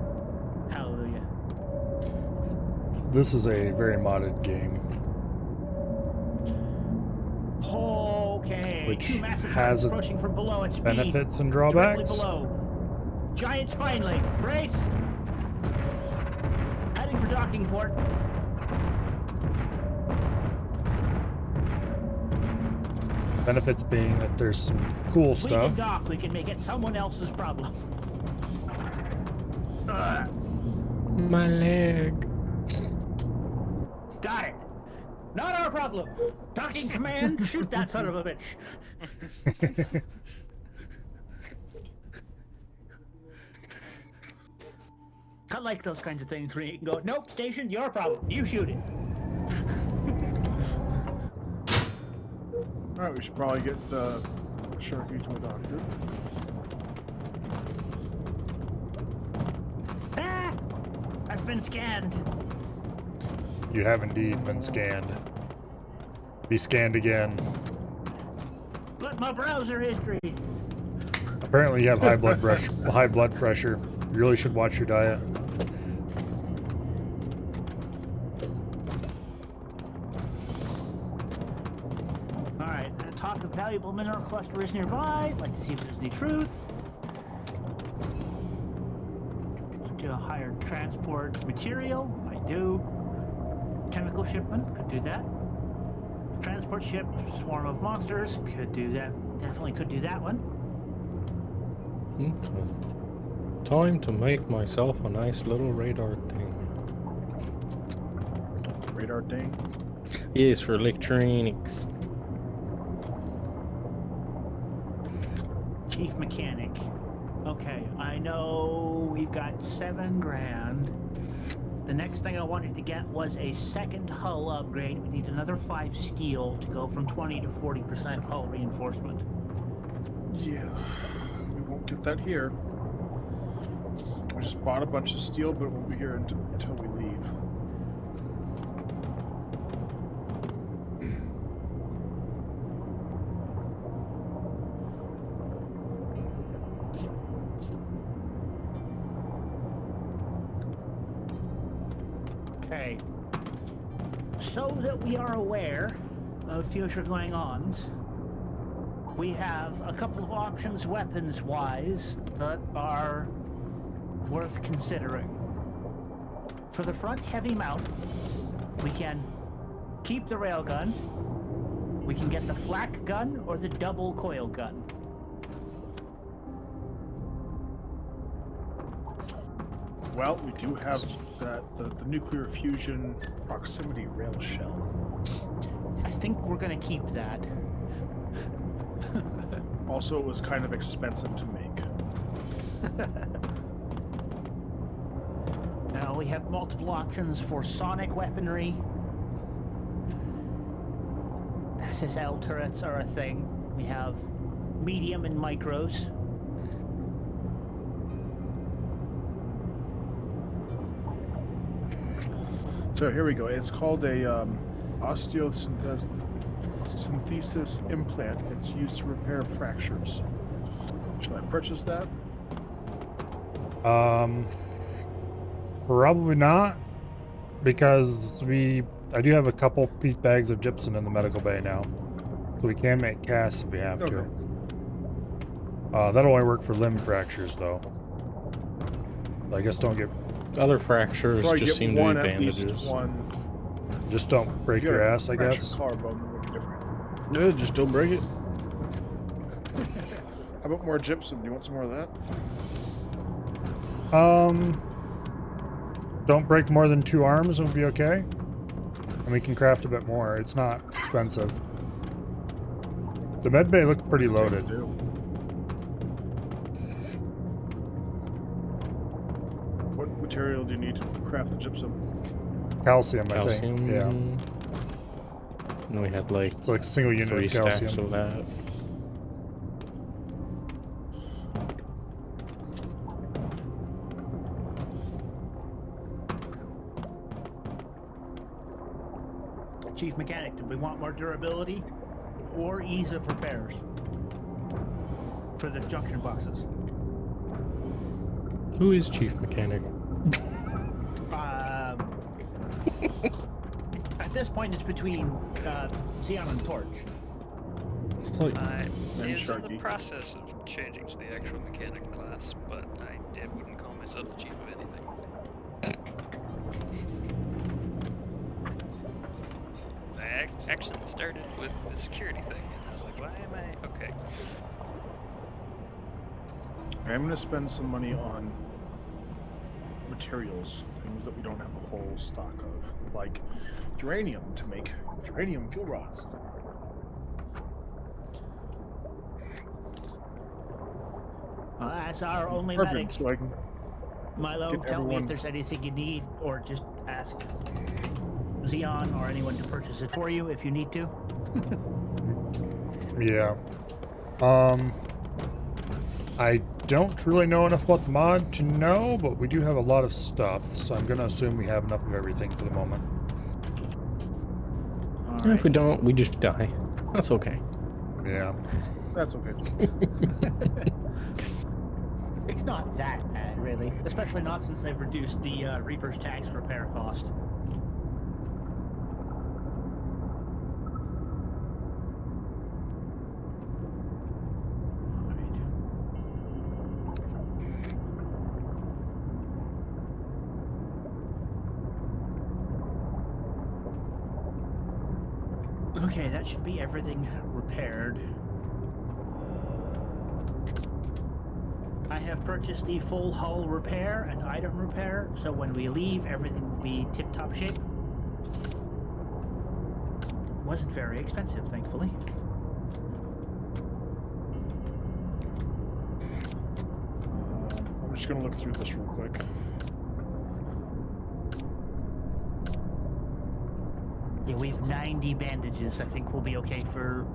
Hallelujah. this is a very modded game, Okay. Which Two massive has targets its approaching from below at speed. benefits and Directly drawbacks. below. Giant spine leg. Brace. Heading for docking port. Benefits being that there's some cool If we can stuff. dock, we can make it someone else's problem. My leg. Got it. Not our problem. Docking command, shoot that son of a bitch. I like those kinds of things where you can go, nope, station, your problem. You shoot it. Alright, we should probably get Sharky to a doctor. Ah! I've been scanned. You have indeed been scanned. Be scanned again. But my browser history. Apparently you have high blood pressure. You really should watch your diet. Alright, talk of valuable mineral cluster is nearby. Like to see if there's any truth. Do a higher transport material. Might do. Chemical shipment. Could do that. Transport ship. Swarm of monsters. Could do that. Definitely could do that one. Okay. Time to make myself a nice little radar thing. Radar thing. Yes, for electronics. Chief mechanic. Okay, I know we've got $7 grand. The next thing I wanted to get was a second hull upgrade. We need another 5 steel to go from 20 to 40% hull reinforcement. Yeah, we won't get that here. We just bought a bunch of steel, but it won't be here until we leave. Okay. So that we are aware of future going-ons, we have a couple of options weapons-wise that are worth considering. For the front heavy mount, we can keep the railgun. We can get the flak gun or the double coil gun. Well, we do have the nuclear fusion proximity rail shell. I think we're gonna keep that. Also, it was kind of expensive to make. Now we have multiple options for sonic weaponry. SSL turrets are a thing. We have medium and micros. So here we go. It's called a osteosynthesis implant. It's used to repair fractures. Shall I purchase that? Probably not, because I do have a couple bags of gypsum in the medical bay now, so we can make casts if we have to. That'll only work for limb fractures, though. I guess don't get. Other fractures Probably just get seem to one be at least bandages. one. Just don't break If you your got a ass, I fractured guess. Collarbone, it would be different. No, just don't break it. How about more gypsum? Do you want some more of that? Don't break more than 2 arms would be okay. And we can craft a bit more. It's not expensive. The med bay looked pretty loaded. Do. What material do you need to craft the gypsum? Calcium, I Calcium. think. Yeah. And we had like It's like a single unit 3 of stacks calcium. of that. Chief mechanic, do we want more durability or ease of repairs for the junction boxes? Who is chief mechanic? At this point, it's between Xeon and Torch. It's like, I And is in the Sharky. process of changing to the actual mechanic class, but I wouldn't call myself the chief of anything. I actually started with the security thing, and I was like, why am I... Okay. I'm going to spend some money on materials, things that we don't have a whole stock of, like uranium to make uranium fuel rods. As our only Perfect, medic, so I can Milo, get tell me if everyone- there's anything you need, or just ask Xeon or anyone to purchase it for you if you need to. Yeah. I don't really know enough about the mod to know, but we do have a lot of stuff, so I'm gonna assume we have enough of everything for the moment. All And if we right. don't, we just die. That's okay. Yeah. That's okay. It's not that bad, really. Especially not since they've reduced the Reaper's tax repair cost. Okay, that should be everything repaired. I have purchased the full hull repair and item repair, so when we leave, everything will be tip-top shape. Wasn't very expensive, thankfully. I'm just gonna look through this real quick. Yeah, we have 90 bandages. I think we'll be okay for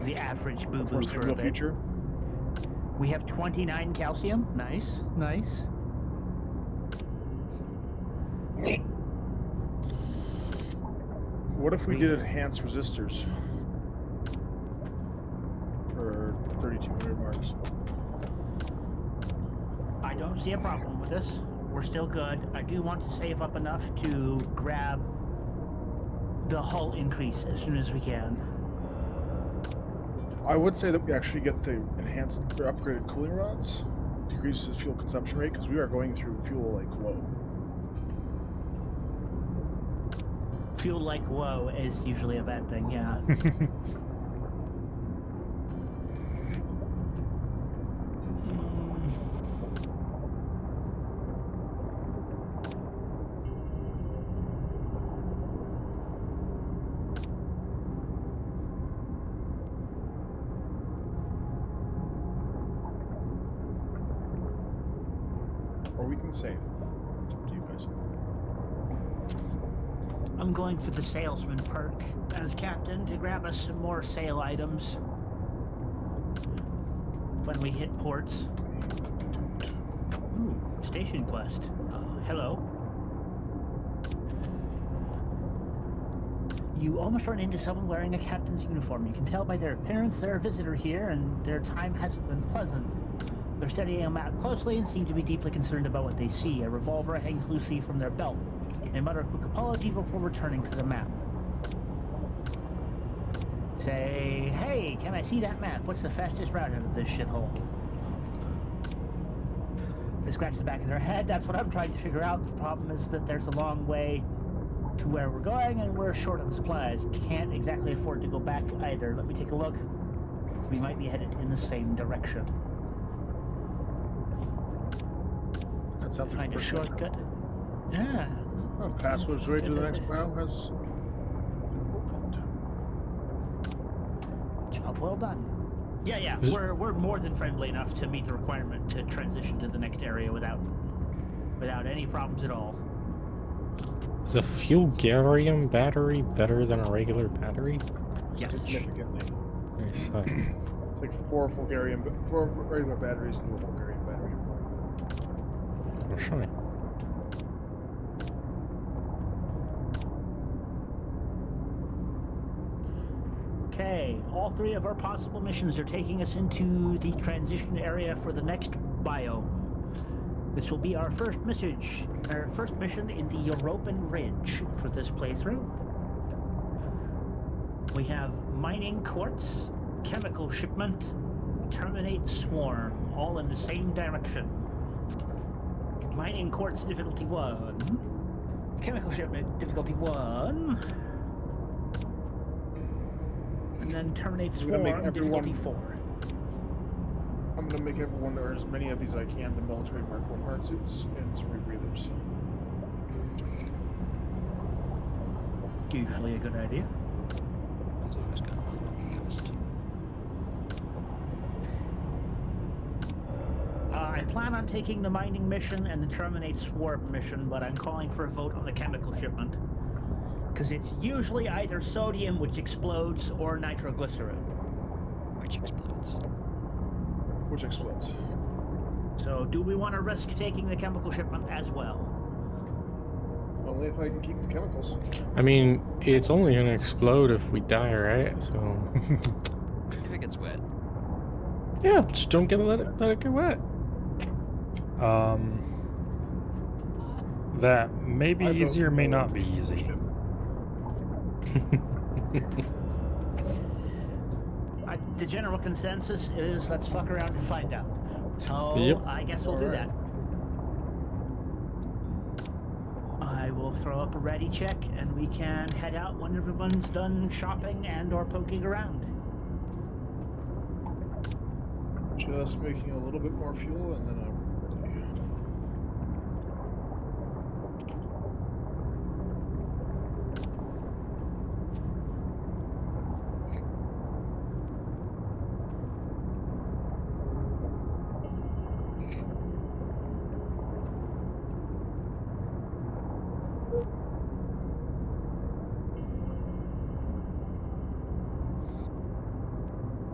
the average boo-boo for a Foreseeable bit. future. We have 29 calcium. Nice, nice. What if we did enhanced resistors for 3,200 marks? I don't see a problem with this. We're still good. I do want to save up enough to grab the hull increase as soon as we can. I would say that we actually get the enhanced or upgraded cooling rods, decreases fuel consumption rate because we are going through fuel like whoa. Fuel like whoa is usually a bad thing, yeah. Or we can save. It's up to you guys. I'm going for the salesman perk as captain to grab us some more sale items when we hit ports. Ooh, station quest. Hello. You almost run into someone wearing a captain's uniform. You can tell by their appearance they're a visitor here and their time hasn't been pleasant. They're studying a map closely and seem to be deeply concerned about what they see. A revolver hangs loosely from their belt. They mutter a quick apology before returning to the map. Say, hey, can I see that map? What's the fastest route out of this shithole? They scratch the back of their head. That's what I'm trying to figure out. The problem is that there's a long way to where we're going and we're short on supplies. Can't exactly afford to go back either. Let me take a look. We might be headed in the same direction. That sounds like Find a quick shortcut. Yeah. Oh, password's right to the next mile has opened. Job well done. Yeah, Is it- we're more than friendly enough to meet the requirement to transition to the next area without any problems at all. Is a Fulgarium battery better than a regular battery? Yes. Significantly. Nice. It's like four regular batteries into a Fulgarium battery. Oh, shine. Okay, all three of our possible missions are taking us into the transition area for the next biome. This will be our first mission in the European Ridge for this playthrough. We have mining quartz, chemical shipment, terminate swarm, all in the same direction. Mining quartz difficulty 1, chemical shipment difficulty 1, and then terminate We're gonna make swarm everyone- difficulty 4. I'm gonna make everyone, or as many of these I can, the military Mark 1 hard suits and some rebreathers. Usually a good idea. It's always gone well best. I plan on taking the mining mission and the terminate swarm mission, but I'm calling for a vote on the chemical shipment. Because it's usually either sodium, which explodes, or nitroglycerin. Which explodes. Which explodes. So, do we want to risk taking the chemical shipment as well? Only if I can keep the chemicals. I mean, it's only gonna explode if we die, right? So If it gets wet. yeah, just don't let it get wet. That may be I vote easy or may no. not be easy. The general consensus is let's fuck around and find out. So, Yep. I guess we'll do Alright. that. I will throw up a ready check, and we can head out when everyone's done shopping and or poking around. Just making a little bit more fuel and then I'm ready.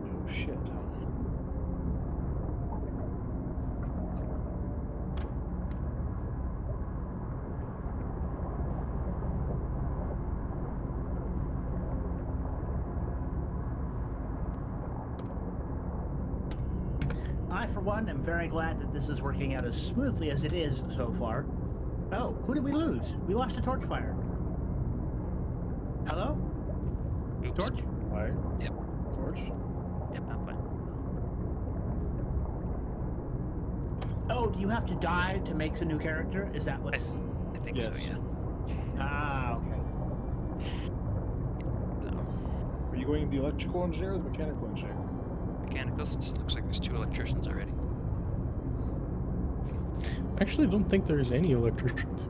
No shit, huh? I, for one, am very glad that this is working out as smoothly as it is so far. Oh, who did we lose? We lost a Torchfire. Hello? Oops. Torch? Hi. Yep. Torch. Yep, I'm fine. Oh, do you have to die to make a new character? Is that what's... I think so, Yes. yeah. Ah, okay. So, Are you going the electrical engineer or the mechanical engineer? mechanical, since it looks like there's 2 electricians already. I actually don't think there's any electricians.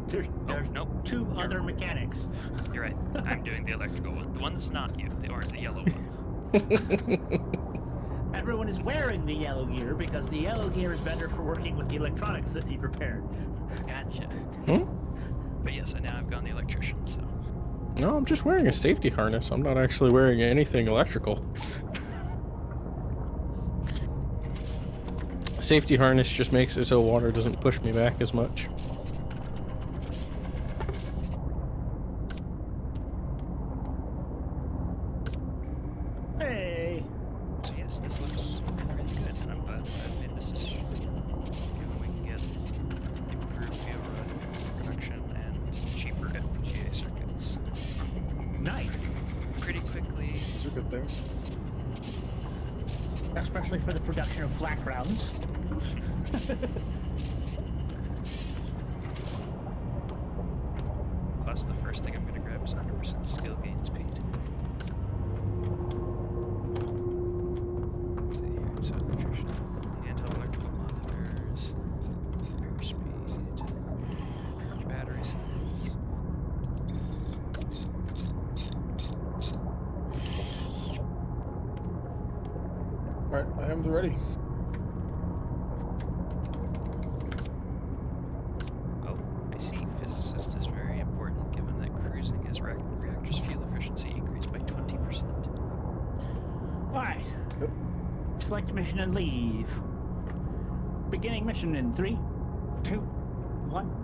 There's Nope. 2 other mechanics. You're right. I'm doing the electrical one. The one that's not you, the yellow one. Everyone is wearing the yellow gear because the yellow gear is better for working with the electronics that need repaired. Gotcha. Hmm? But yes, I now I've gone the electrician, so. No, I'm just wearing a safety harness. I'm not actually wearing anything electrical. Safety harness just makes it so water doesn't push me back as much. Hey! So yes, this looks really good, and I'm glad that I've made this decision. Given we can get improved fuel production and cheaper FPGA circuits Nice! pretty quickly. These are good things. Especially for the production of flak rounds. Plus, the first thing I'm going to grab is 100% skill gain speed. So here, so electrician, handheld electrical monitors, airspeed, battery size. Alright, I am ready. Oh, I see. Physicist is very important given that cruising has reactor's fuel efficiency increased by 20%. Alright. Select mission and leave. Beginning mission in 3, 2, 1.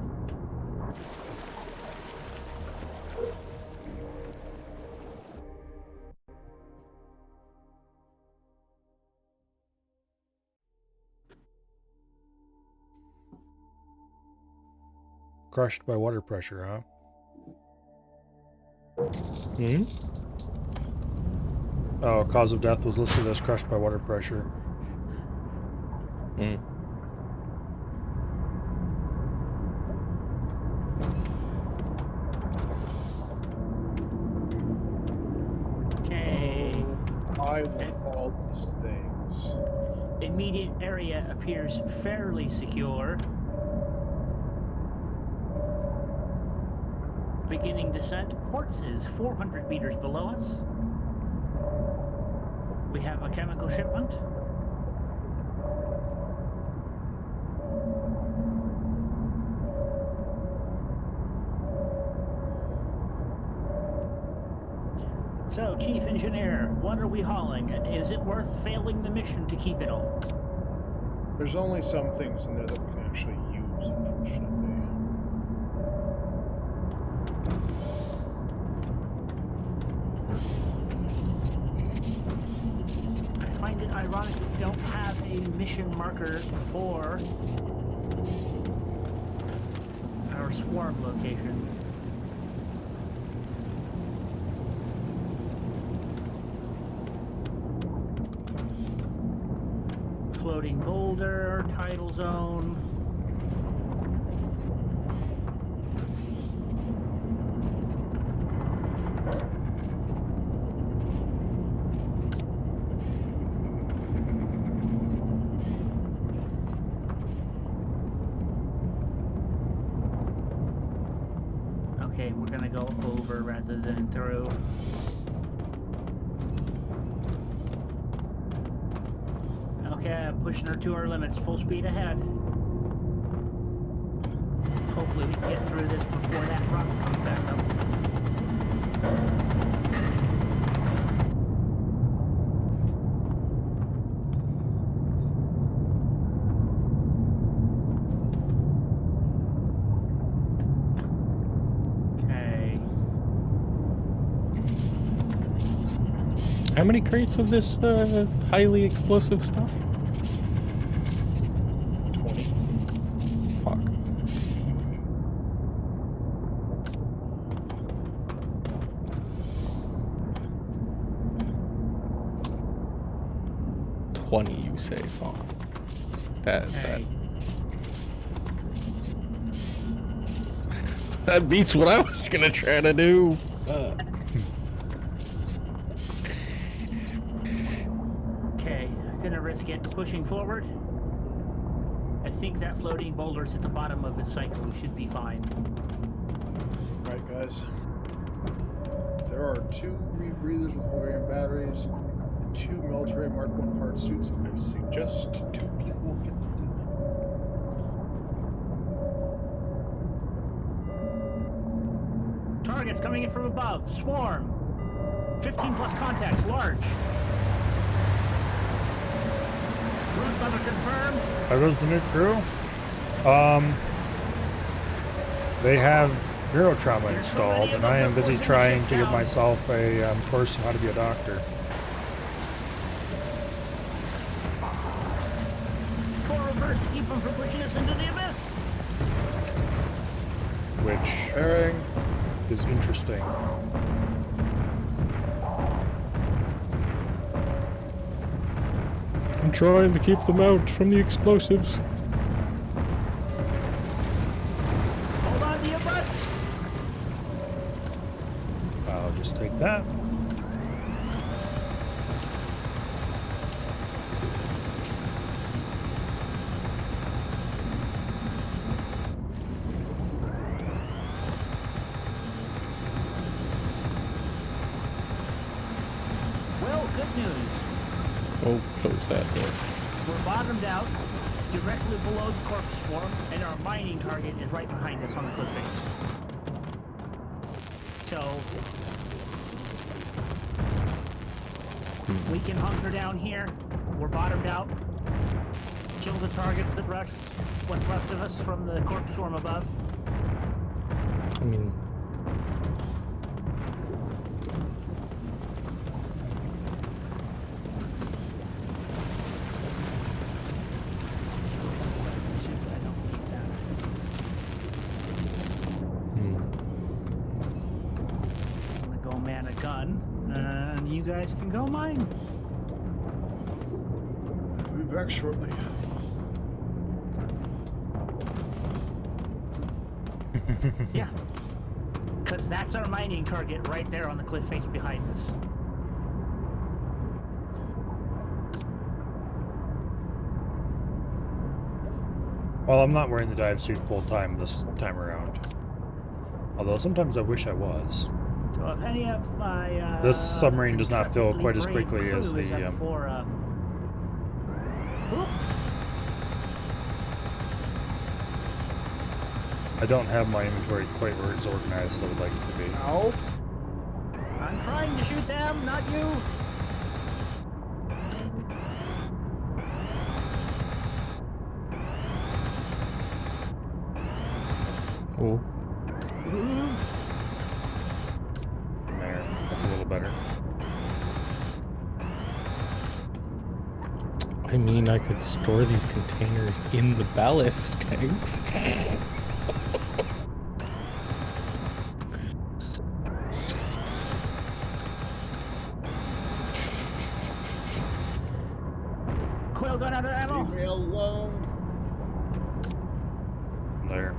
Crushed by water pressure, huh? Hmm? Oh, cause of death was listed as crushed by water pressure. Hmm. Okay. I want all these things. Immediate area appears fairly secure. Beginning descent. Quartz is 400 meters below us. We have a chemical shipment. So, Chief Engineer, what are we hauling, and is it worth failing the mission to keep it all? There's only some things in there that we can actually use, unfortunately. I find it ironic that we don't have a mission marker for our swarm location. Floating boulder, tidal zone. Okay, we're gonna go over rather than through. Okay, I'm pushing her to our limits, full speed ahead. Hopefully we can get through this before that rock comes back up. Okay. How many crates of this highly explosive stuff? 20. Fuck. You say? Fuck. Okay. That beats what I was gonna try to do. Okay, gonna risk it. Pushing forward. I think that floating boulder's at the bottom of its cycle. We should be fine. Alright, guys. There are 2 rebreathers with Fulgurian batteries and 2 military Mark 1 hard suits. I suggest 2 people get them. Targets coming in from above. Swarm. 15 plus contacts. Large. Root level confirmed. There goes the new crew. They have neurotrauma installed, and I am busy trying to give myself a course on how to be a doctor. For reverse to keep them from pushing us into the abyss. Which Bearing. is interesting. I'm trying to keep them out from the explosives. Hold on to your butts. I'll just take that. Well, good news. Oh, close that door. We're bottomed out, directly below the corpse swarm, and our mining target is right behind us on the cliff face. So, we can hunker down here. We're bottomed out. Kill the targets that rush what's left of us from the corpse swarm above. I mean, I don't need that. I'm gonna go man a gun, and you guys can go mine. I'll be back shortly. Yeah. Because that's our mining target right there on the cliff face behind us. Well, I'm not wearing the dive suit full time this time around. Although sometimes I wish I was. So if any of my This submarine does not fill quite as brave quickly as crew is the, up for, whoop. I don't have my inventory quite where it's organized as I would like it to be. Ow. I'm trying to shoot them, not you. Oh, Ooh. There, that's a little better. I mean, I could store these containers in the ballast tanks. Quill gun out of ammo. Leave me alone. There.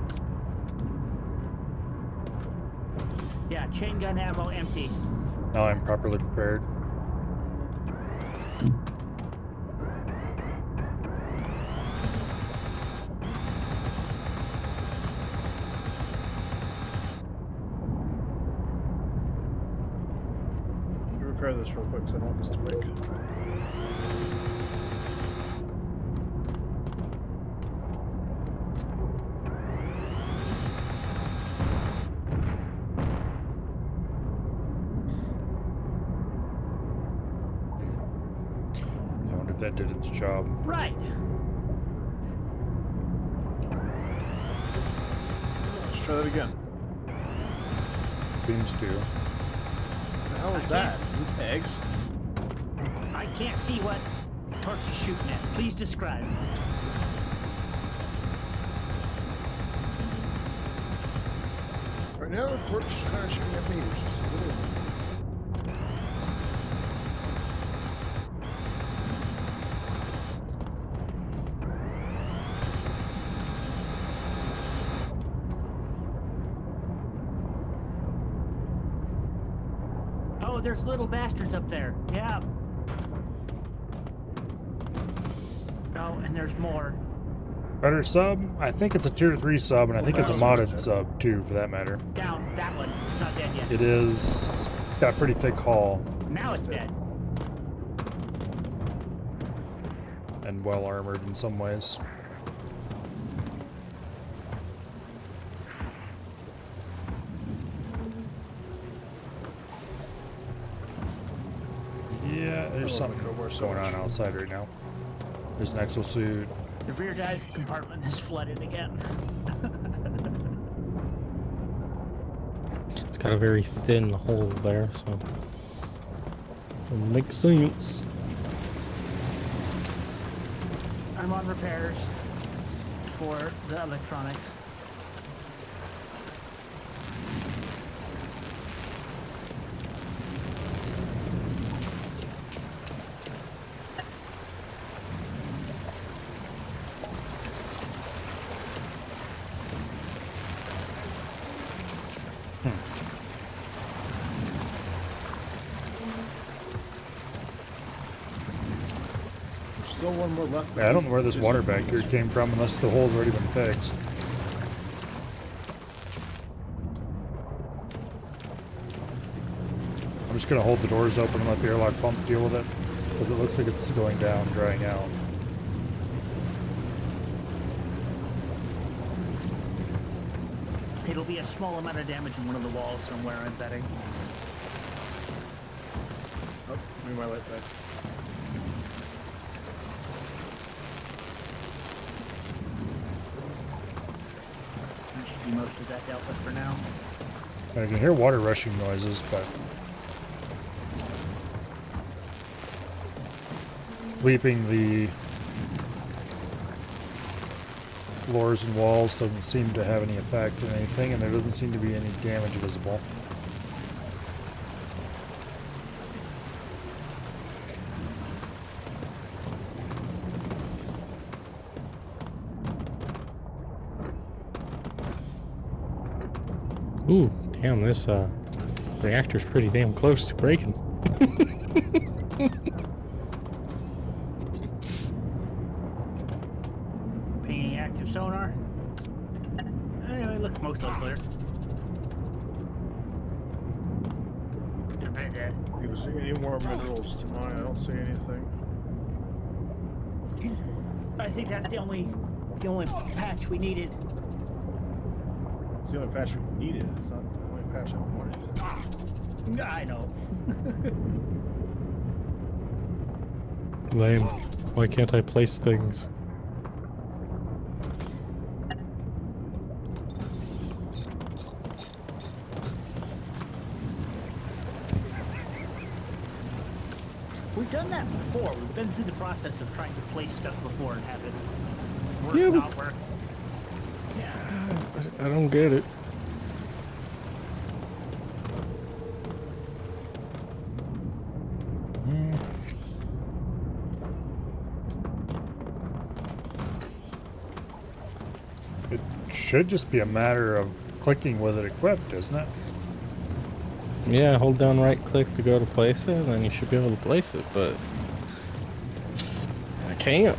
Yeah, chain gun ammo empty. Now I'm properly prepared. You repair this real quick, so I don't want this to break. I wonder if that did its job. Right. Let's try that again. Seems to. What the hell is that? These eggs? I can't see what Torch is shooting at. Please describe. Right now, the torch is kind of shooting at me, which is a little. Oh, there's little bastards up there. Yeah. Oh, and there's more. Better sub? I think it's a tier 3 sub, and I think it's a modded sub too, for that matter. Down, that one. It's not dead yet. It is got a pretty thick hull Now it's dead. and well armored in some ways. Yeah, there's something going on outside right now. There's an exosuit. The rear dive compartment is flooded again. It's got a very thin hole there, so it makes sense. I'm on repairs for the electronics. Still one more left. Yeah, I don't know where this water back here came from unless the hole's already been fixed. I'm just gonna hold the doors open and let the airlock pump deal with it, because it looks like it's going down, drying out. It'll be a small amount of damage in one of the walls somewhere, I'm betting. Oh, give me my light back. That should be most of that dealt with for now. I can hear water rushing noises, but sweeping the floors and walls doesn't seem to have any effect on anything, and there doesn't seem to be any damage visible. Ooh, damn, this reactor's pretty damn close to breaking. Pinging active sonar. Anyway, looks mostly clear. You can see any more minerals to mine? I don't see anything. I think that's the only patch we needed. It's the only patch we needed. It's not the only patch I wanted. I know. Lame. Why can't I place things? We've done that before. We've been through the process of trying to place stuff before and have it work, Yeah, but- not work. I don't get it. It should just be a matter of clicking with it equipped, isn't it? Yeah, hold down right click to go to place it, and then you should be able to place it, but I can't.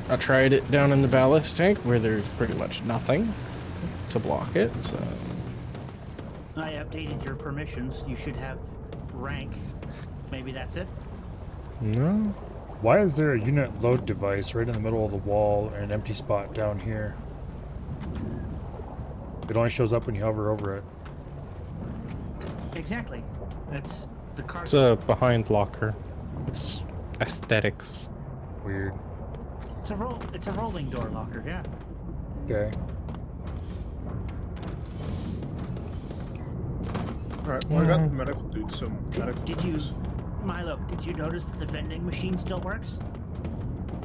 I tried it down in the ballast tank where there's pretty much nothing to block it, so I updated your permissions. You should have rank. Maybe that's it. no. Why is there a unit load device right in the middle of the wall and an empty spot down here? It only shows up when you hover over it. Exactly. That's the car. It's a behind locker. It's aesthetics. Weird. It's a rolling door locker. Yeah. Okay. Alright, well, I got the medical dude some medical Did you, tools. Milo? Did you notice that the vending machine still works?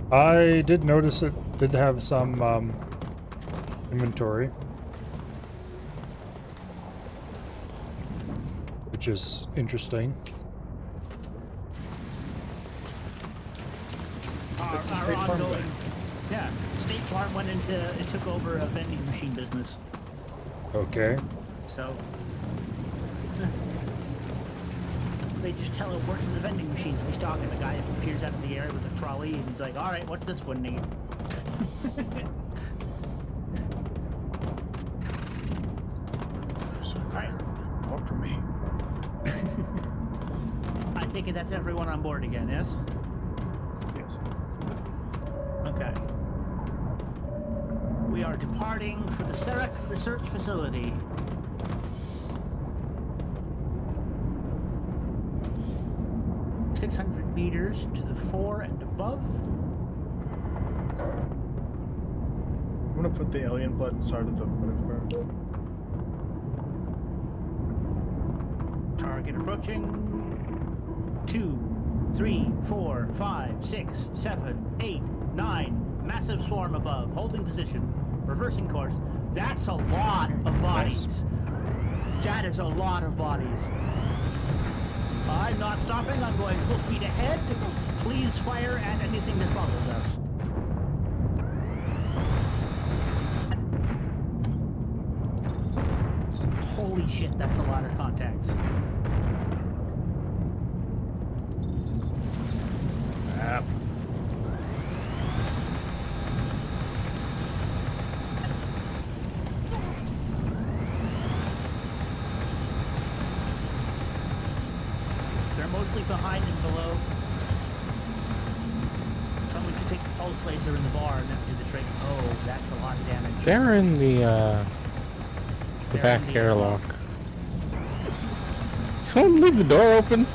I did notice it did have some inventory, which is interesting. Our State Farm ongoing. guy. Yeah. State Farm went into it took over a vending machine business. Okay. So they just teleport to the vending machine. He's talking. The guy appears out of the air with a trolley, and he's like, "All right, what's this one need?" All right. Talk to me. I take it that's everyone on board again, yes? Yes. Okay. We are departing for the Sarek Research Facility. "600 meters to the fore and above." I'm gonna put the alien blood inside of the whatever. Target approaching. 2, 3, 4, 5, 6, 7, 8, 9. Massive swarm above. Holding position. Reversing course. That's a lot of bodies. Nice. That is a lot of bodies. I'm not stopping. I'm going full speed ahead. Please fire at anything that follows us. Holy shit, that's a lot of contacts. Ah, They're mostly behind and below. Someone could take the pulse laser in the bar and that do the trick. Oh, that's a lot of damage. They're in the They're back in the airlock. Someone leave the door open?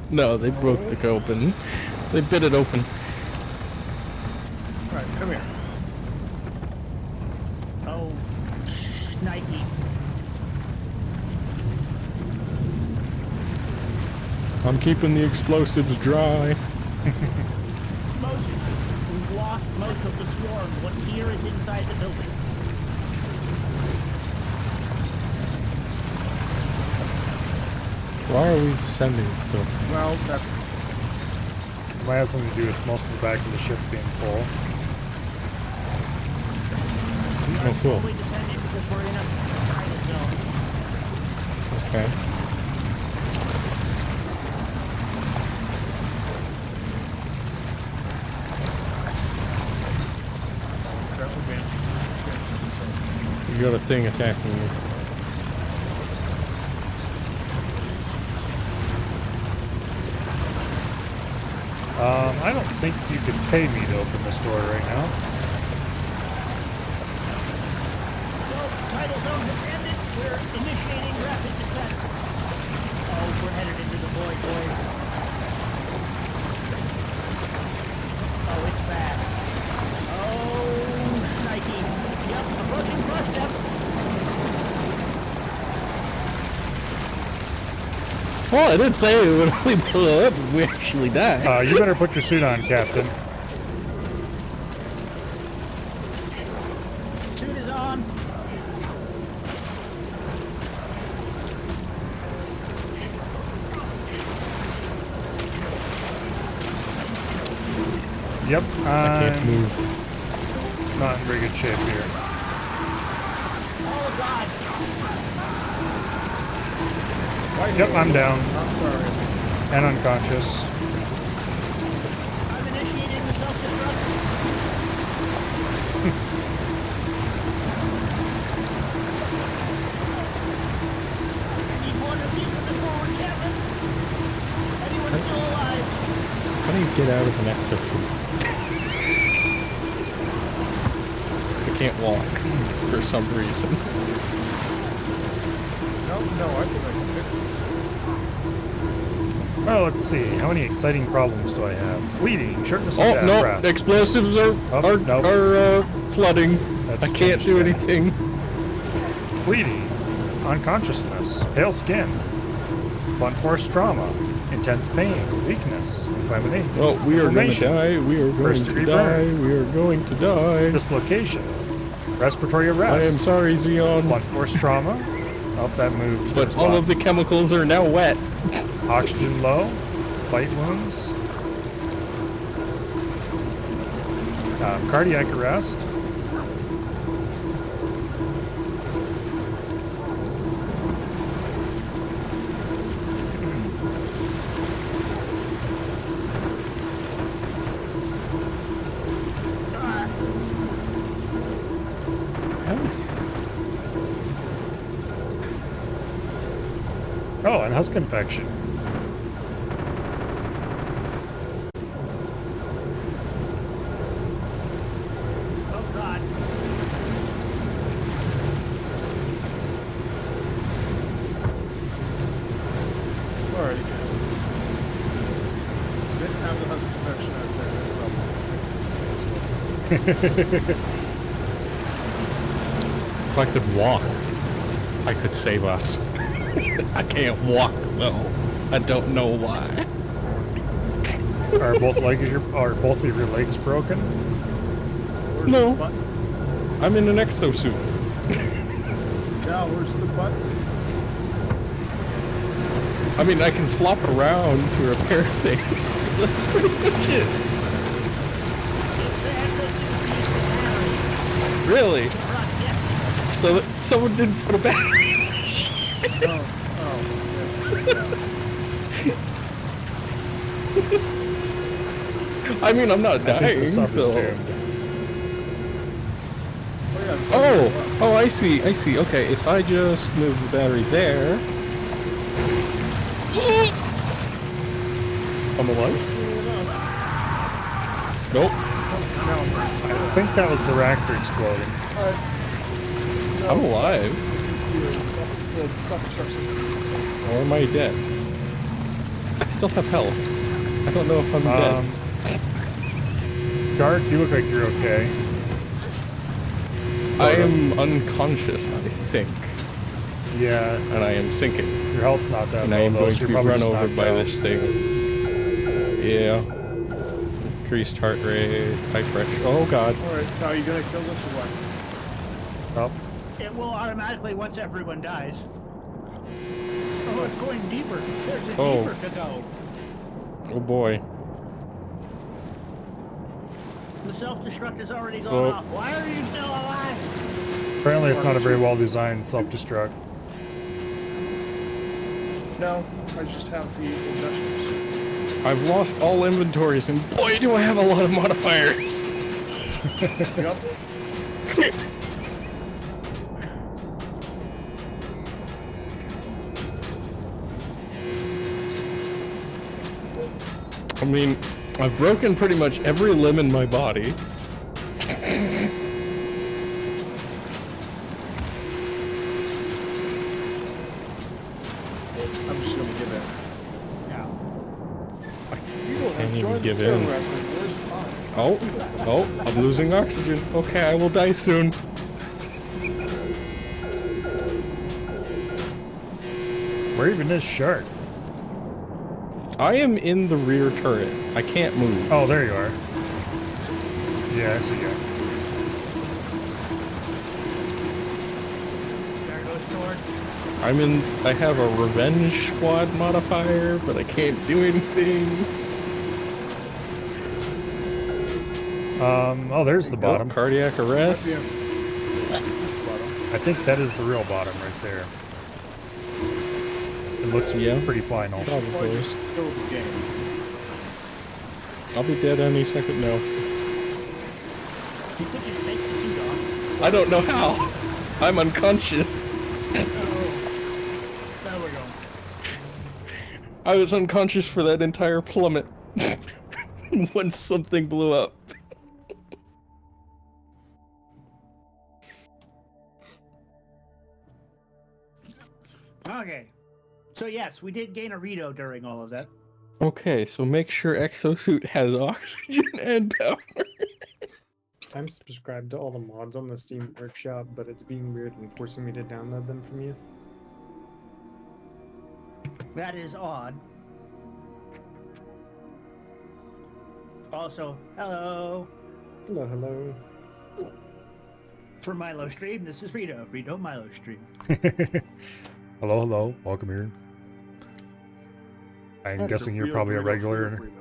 No, they broke it open. They bit it open. alright, come here. Oh, Nike. I'm keeping the explosives dry. We've lost most of the swarm. What's here is inside the building. Why are we sending stuff? Well, that's It might have something to do with most of the back of the ship being full. We are Oh, cool. slowly descending because we're in a pilot zone. Okay. got a thing attacking me. I don't think you can pay me to open this door right now. So, tidal zone has ended. We're initiating rapid descent. Oh, we're headed into the void, boys. Oh, it's fast. Oh, Nike. Yep, approaching first step. Well, I didn't say it would only blow up if we actually die. You better put your suit on, Captain. Suit is on. Yep, I can't move. not in very good shape here. Oh, God. Yep, I'm down I'm sorry. and unconscious. I'm initiating the self-destruct. Need one of these in the forward cabin. Anyone still alive? How do you get out of an exosuit? I can't walk for some reason. No, I think I can fix this. Well, let's see. How many exciting problems do I have? Bleeding, shortness of Oh no! breath. Explosives are nope. flooding. That's I can't changed do that. anything. Bleeding, unconsciousness, pale skin, blunt force trauma, intense pain, weakness, inflammation. Well, we are going to inflammation, die. We are going First to degree die. burn. We are going to die. dislocation, respiratory I am arrest, sorry, Xeon, blunt force trauma. Oh, that moved. but all of the chemicals are now wet. Oxygen low, bite wounds, cardiac arrest. Oh, and husk infection. Oh, God. Alrighty. Didn't have the husk infection out there. If I could walk, I could save us. I can't walk though. I don't know why. Are both of your legs broken? Where's No. the button? I'm in an exosuit. Cal, where's the button? I mean, I can flop around to repair things. That's pretty much it. The exosuit needs a battery. Really? Right, yes. So someone didn't put a battery. I mean, I'm not I think dying, the sub is so... doomed. Oh, I see. Okay, if I just move the battery there... I'm alive? Nope. I think that was the reactor exploding. I'm alive. It's the self-destruct system. Or am I dead? I still have health. I don't know if I'm dead. Shark, you look like you're okay. I am unconscious, I think. Yeah, And I am sinking. your health's not that And low, I am though, going so to you're be probably run just over knocked by out. this thing. Yeah. Increased heart rate, high pressure. Oh god. Alright, now are you gonna kill this or what? Oh, It will automatically once everyone dies. Oh, it's going deeper. There's a Oh. deeper to go. Oh boy. The self-destruct has already gone Oh. off. Why are you still alive? apparently it's not a very well-designed self-destruct. No, I just have the investors. I've lost all inventories and boy do I have a lot of modifiers. Yup. I mean, I've broken pretty much every limb in my body. I'm just gonna give in. Yeah. People have Can't even joined the give server in. after the first time. Oh, I'm losing oxygen. Okay, I will die soon. Where even is Shark? I am in the rear turret. I can't move. Oh, there you are. Yeah, I see you. There goes George. I have a revenge squad modifier, but I can't do anything. Oh, there's the bottom. Oh, cardiac arrest. Yeah. I think that is the real bottom right there. It looks pretty final. Or Probably. just kill the game. I'll be dead any second now. You could just take the suit off. I don't know how. I'm unconscious. There we go. I was unconscious for that entire plummet. When something blew up. Okay. So yes, we did gain a Rito during all of that. Okay, so make sure exosuit has oxygen and power. I'm subscribed to all the mods on the Steam Workshop, but it's being weird and forcing me to download them from you. That is odd. Also, hello. Hello, hello. For Milo Stream, this is Rito. Rito Milo Stream. Hello, hello. Welcome here. I'm That is guessing you're real probably a burrito regular. for a burrito.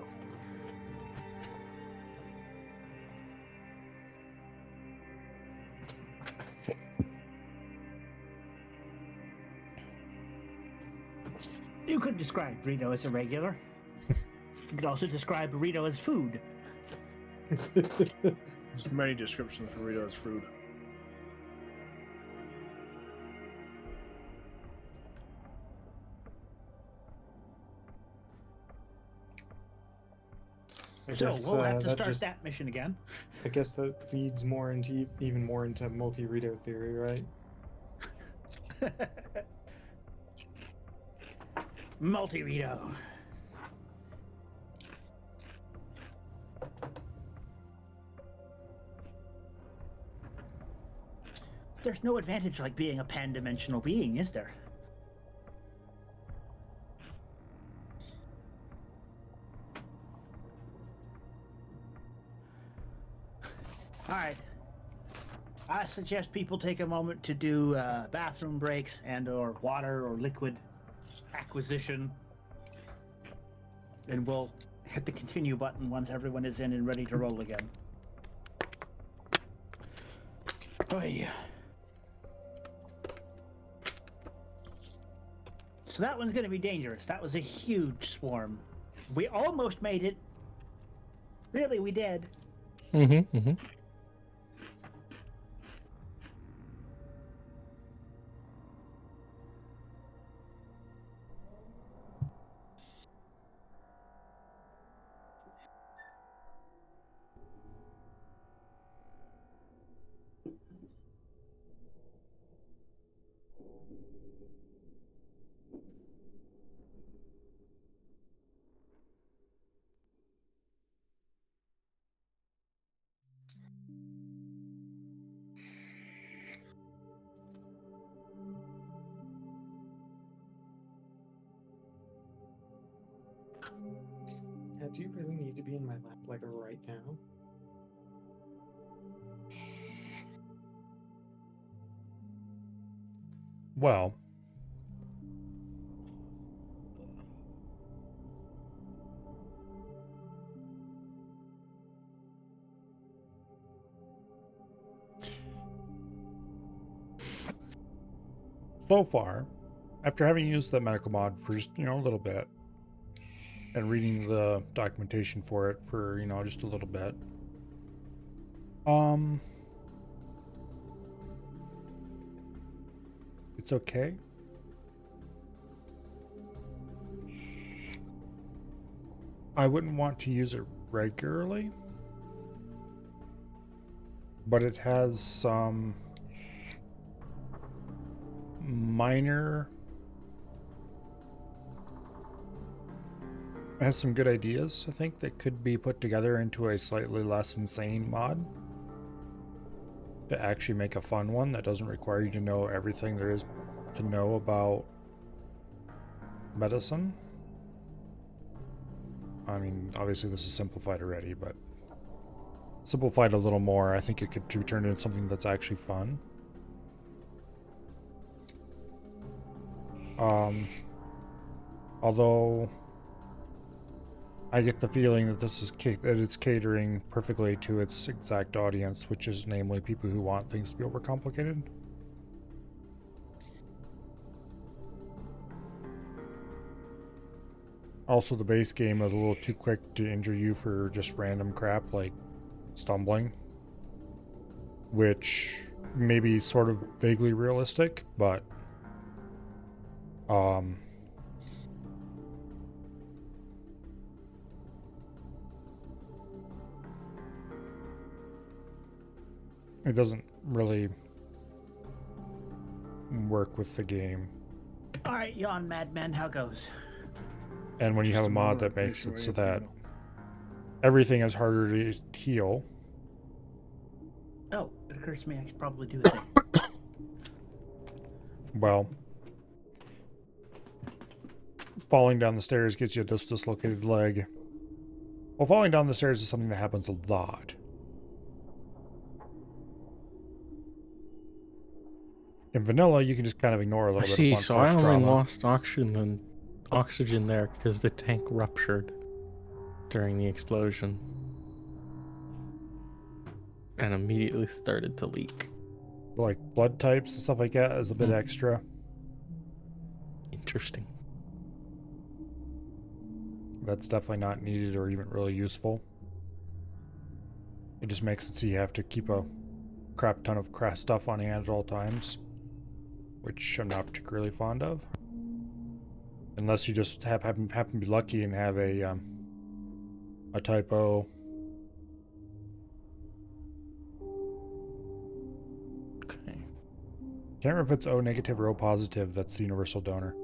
You could describe burrito as a regular. You could also describe burrito as food. There's many descriptions for burrito as food. I So guess, we'll have to that start just- that mission again. I guess that feeds more into even more into multi-Rito theory, right? Multi-Rito. There's no advantage like being a pan-dimensional being, is there? Alright. I suggest people take a moment to do bathroom breaks and or water or liquid acquisition. And we'll hit the continue button once everyone is in and ready to roll again. Oh yeah. So that one's going to be dangerous. That was a huge swarm. We almost made it. Really, we did. Mm-hmm, mm-hmm. Yeah, do you really need to be in my lap like right now? Well, so far, after having used the medical mod for just, a little bit, and reading the documentation for it for, just a little bit, it's okay. I wouldn't want to use it regularly, but it has some minor... It has some good ideas, I think, that could be put together into a slightly less insane mod to actually make a fun one that doesn't require you to know everything there is to know about medicine. I mean, obviously this is simplified already, but simplified a little more, I think it could be turned into something that's actually fun. Although I get the feeling that this is that it's catering perfectly to its exact audience, which is namely people who want things to be overcomplicated. Also, the base game is a little too quick to injure you for just random crap like stumbling, which may be sort of vaguely realistic, but it doesn't really work with the game. All right, yawn, madman. How goes? And when you have a mod that makes it so that everything is harder to heal. Oh, it occurs to me I could probably do the same. Well, falling down the stairs gets you a dislocated leg. Well, falling down the stairs is something that happens a lot. In vanilla, you can just kind of ignore a I little bit see, of so blunt I force only trauma. lost oxygen there because the tank ruptured during the explosion. And immediately started to leak. Like blood types and stuff like that is a bit extra. Interesting. That's definitely not needed or even really useful. It just makes it so you have to keep a crap ton of crass stuff on hand at all times, which I'm not particularly fond of. Unless you just happen to be lucky and have a typo. Okay. Can't remember if it's O negative or O positive. That's the universal donor.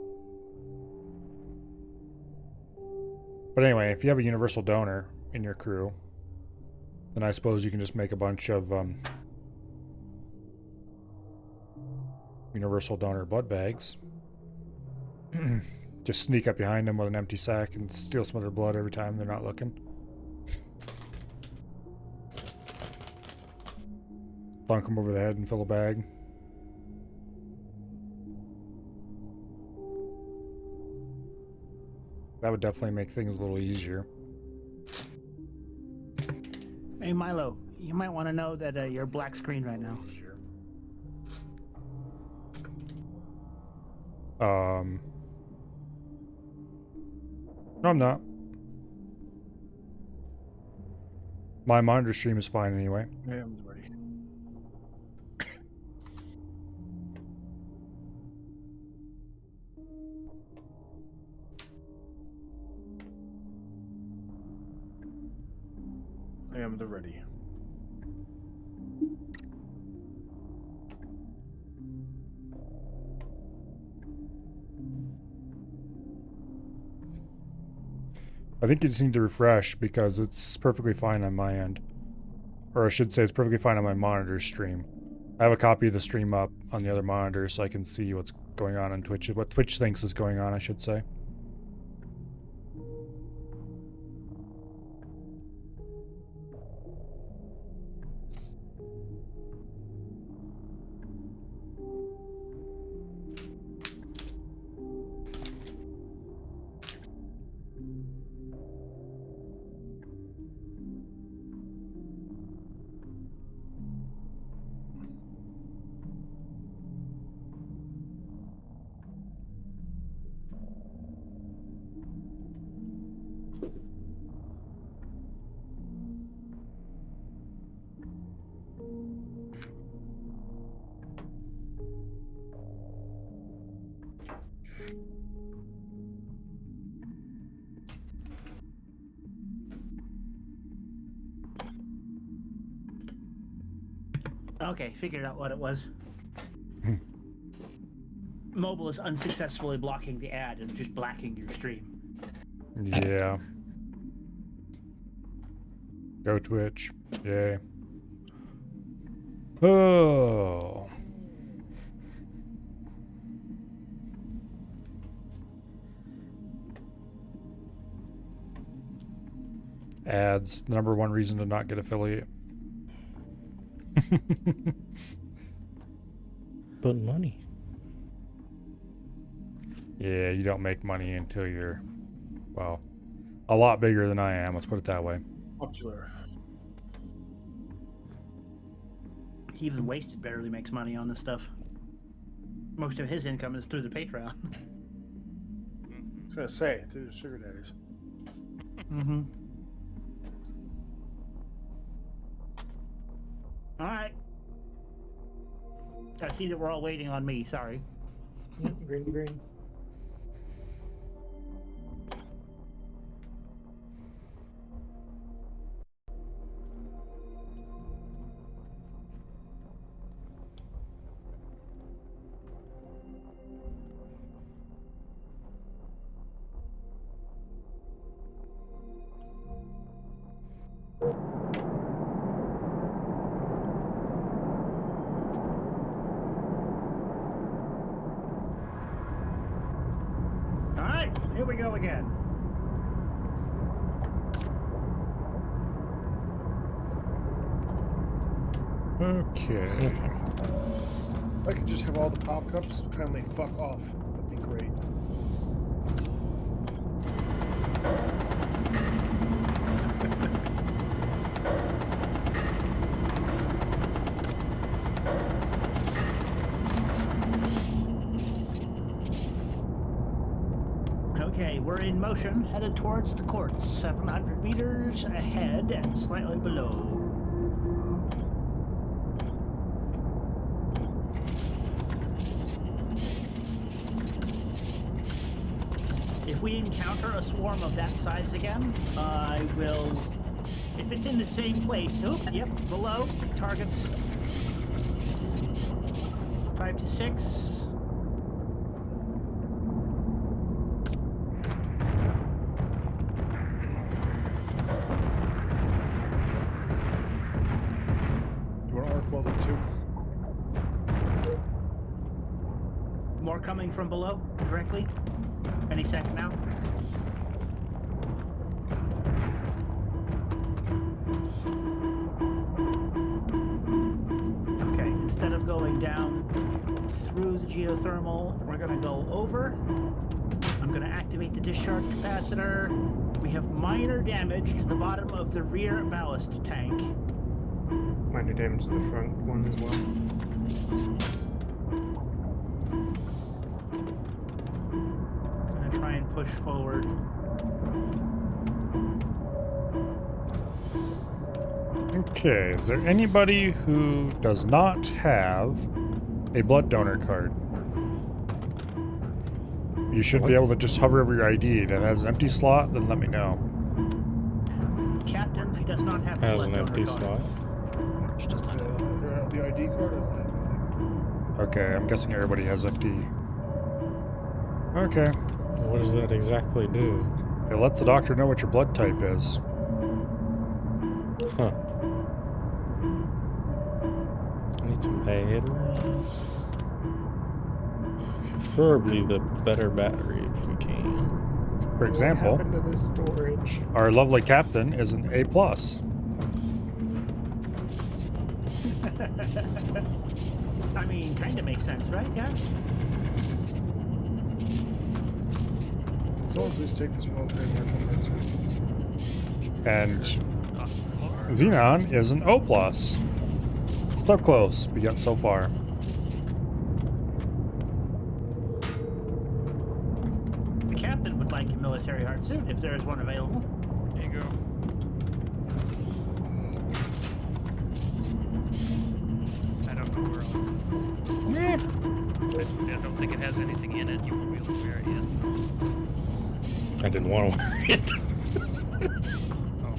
But anyway, if you have a universal donor in your crew, then I suppose you can just make a bunch of universal donor blood bags. Just sneak up behind them with an empty sack and steal some of their blood every time they're not looking. Thunk them over the head and fill a bag. That would definitely make things a little easier. Hey, Milo, you might want to know that you're black screen right now. No, I'm not. My monitor stream is fine anyway. I am ready. I am the ready. I think you just need to refresh because it's perfectly fine on my end. Or I should say it's perfectly fine on my monitor stream. I have a copy of the stream up on the other monitor so I can see what's going on Twitch. What Twitch thinks is going on, I should say. Okay, figured out what it was. Mobile is unsuccessfully blocking the ad and just blacking your stream. Yeah. Go Twitch. Yay. Oh. Ads, the number one reason to not get affiliate. But money. Yeah, you don't make money until you're, well, a lot bigger than I am. Let's put it that way. Popular. Even Wasted barely makes money on this stuff. Most of his income is through the Patreon. I was gonna say, through the sugar daddies. Mm-hmm. All right. I see that we're all waiting on me. Sorry. Green. All right, here we go again. Okay. I could just have all the pop cups kindly fuck off. That'd be great. Okay, we're in motion, headed towards the courts. 700 meters ahead and slightly below. If we encounter a swarm of that size again, I will... If it's in the same place... Oh, yep, below. Targets 5 to 6. You want to arc welder too? More coming from below, directly. Any second now. Okay, instead of going down through the geothermal, we're gonna go over. I'm gonna activate the discharge capacitor. We have minor damage to the bottom of the rear ballast tank. Minor damage to the front one as well. Gonna try and push forward. Okay, is there anybody who does not have a blood donor card? You should be able to just hover over your ID. If it has an empty slot, then let me know. Captain does not have a Has blood an empty donor slot. card. Which does not have The ID card or not? Okay, I'm guessing everybody has empty. Okay. What does that exactly do? It lets the doctor know what your blood type is. Huh. I need some batteries. Preferably the better battery if we can. For example, What happened to this storage? our lovely captain is an A+. I mean, kind of makes sense, right? Yeah. Someone please take this military mark. And Xenon is an O+. So close, but yet so far. The captain would like a military heart suit if there is one available. There you go. I don't know where I don't think it has anything in it. You won't be able to wear it yet. I didn't want to wear it. Oh.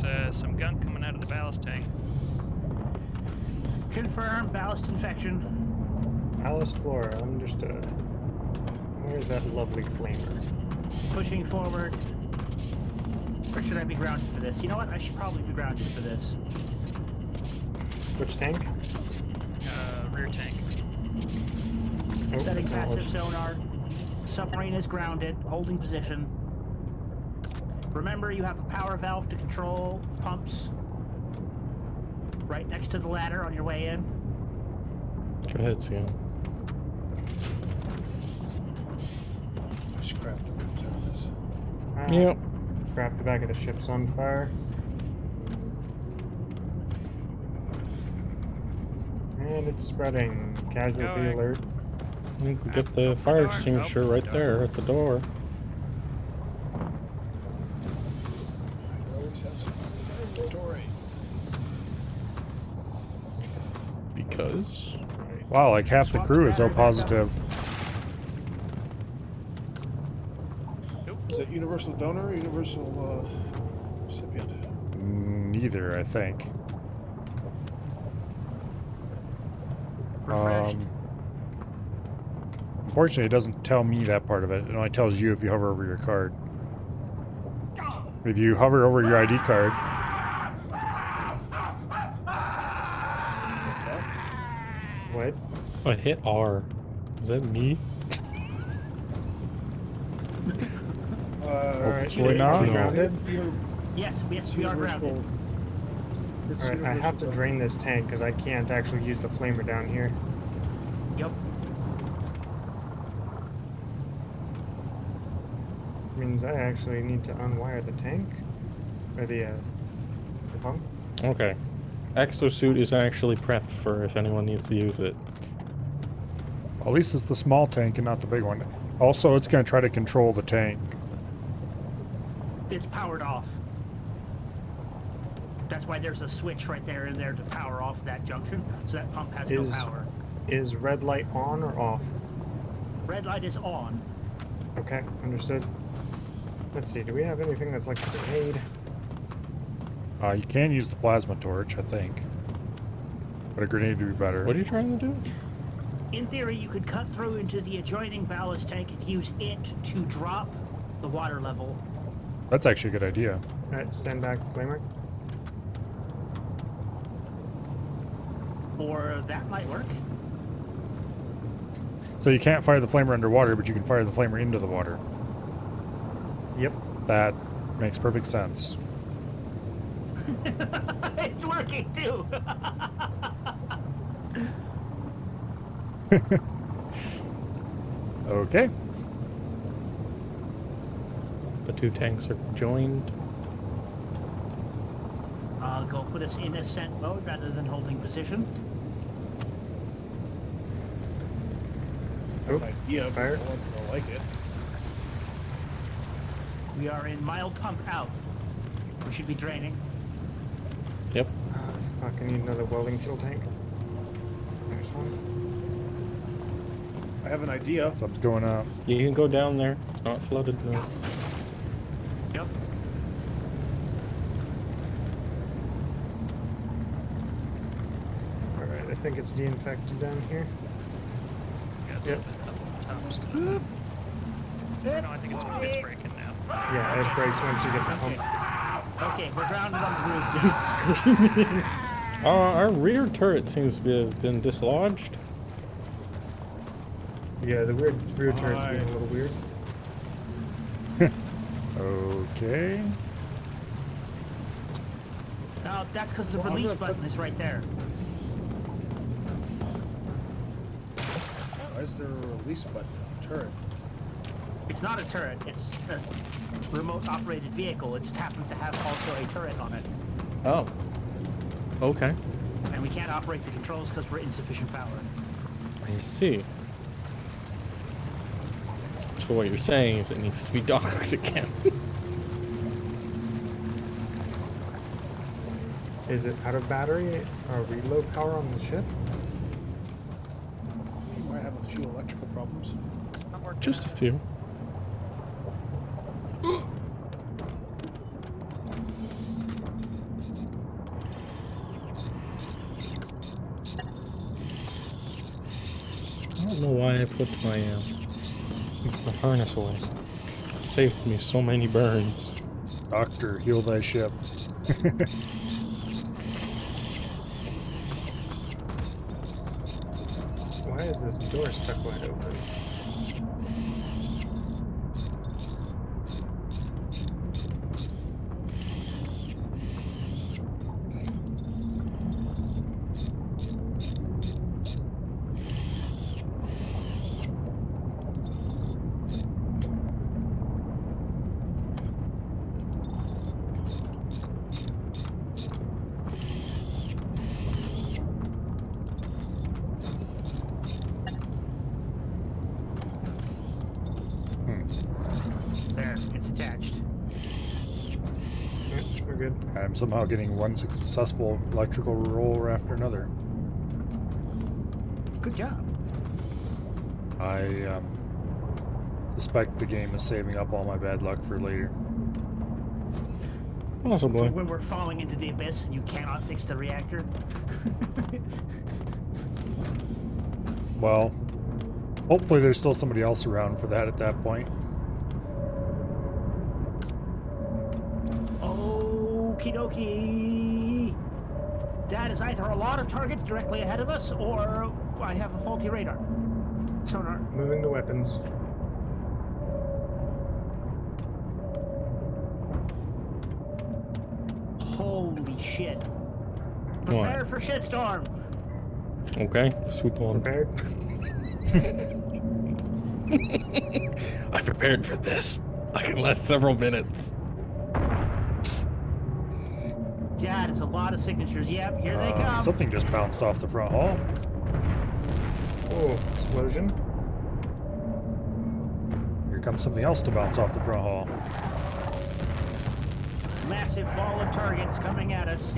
There's some gunk coming out of the ballast tank. Confirm ballast infection. Ballast flora, understood. Where's that lovely flamer? Pushing forward. Or should I be grounded for this? You know what? I should probably be grounded for this. Which tank? Rear tank. Oh, Setting passive acknowledged. sonar. Submarine is grounded, holding position. Remember, you have a power valve to control pumps. Right next to the ladder on your way in. Go ahead, Sam. Scrap the roots out of this. Ah, Yep. crap, the back of the ship's on fire. And it's spreading. Casualty Going. alert. You can get the fire door. extinguisher Nope, right door. there at the door. Always have some inventory. Because. Wow, like half the Swap crew is O battery back up. positive. Is it universal donor or universal recipient? Neither, I think. Refreshed. Unfortunately, it doesn't tell me that part of it. It only tells you if you hover over your card. If you hover over your ID card, What? I hit R. Is that me? Alright, Hopefully should not. we be grounded? Yes, we are grounded. Alright, I have to drain this tank because I can't actually use the flamer down here. Yep. Means I actually need to unwire the tank. Or the pump. Okay. Exosuit is actually prepped for if anyone needs to use it. at least it's the small tank and not the big one. Also, it's going to try to control the tank. It's powered off. That's why there's a switch right there in there to power off that junction, so that pump has no power. Is red light on or off? Red light is on. Okay, understood. Let's see, do we have anything that's like a grenade? You can use the plasma torch, I think. But a grenade would be better. What are you trying to do? In theory, you could cut through into the adjoining ballast tank and use it to drop the water level. That's actually a good idea. Alright, stand back, flamer. Or that might work. So you can't fire the flamer underwater, but you can fire the flamer into the water. Yep. That makes perfect sense. It's working too. Okay. The two tanks are joined. I'll go put us in ascent mode rather than holding position. Oh, Yeah, fire. I like it. We are in mild pump out. We should be draining. Yep. Fuck, I need another welding fuel tank. There's one. I have an idea. Something's going up. You can go down there. It's not flooded now. Yep. Alright, I think it's de-infected down here. Got Yep. the tops. No, I think it's breaking now. Yeah, it breaks once you get the Okay. pump. Okay, we're grounded on the roof now. He's screaming. Our rear turret seems to have been dislodged. Yeah, the rear turret's being a little weird. Okay. No, that's because the Well, I'm release gonna put- button is right there. Why is there a release button on the turret? It's not a turret. It's a remote operated vehicle. It just happens to have also a turret on it. Oh. Okay. And we can't operate the controls because we're insufficient power. I see. So what you're saying is it needs to be docked again. Is it out of battery or reload power on the ship? You might have a few electrical problems. Not working. Just a few. don't know why I put the harness away. It saved me so many burns. Doctor, heal thy ship. Why is this door stuck wide open? There, it's attached. Yeah, we're good. I'm somehow getting one successful electrical roll after another. Good job. I suspect the game is saving up all my bad luck for later. Possibly. When we're falling into the abyss and you cannot fix the reactor. Well, hopefully there's still somebody else around for that at that point. Okie dokie. That is either a lot of targets directly ahead of us, or I have a faulty radar. Sonar. Moving the weapons. Holy shit. Prepare for shitstorm. Okay, sweet one. Prepared? I prepared for this. I can last several minutes. Yeah, there's a lot of signatures. Yep, here they come. Something just bounced off the front hall. Oh, explosion. Here comes something else to bounce off the front hall. Massive ball of targets coming at us.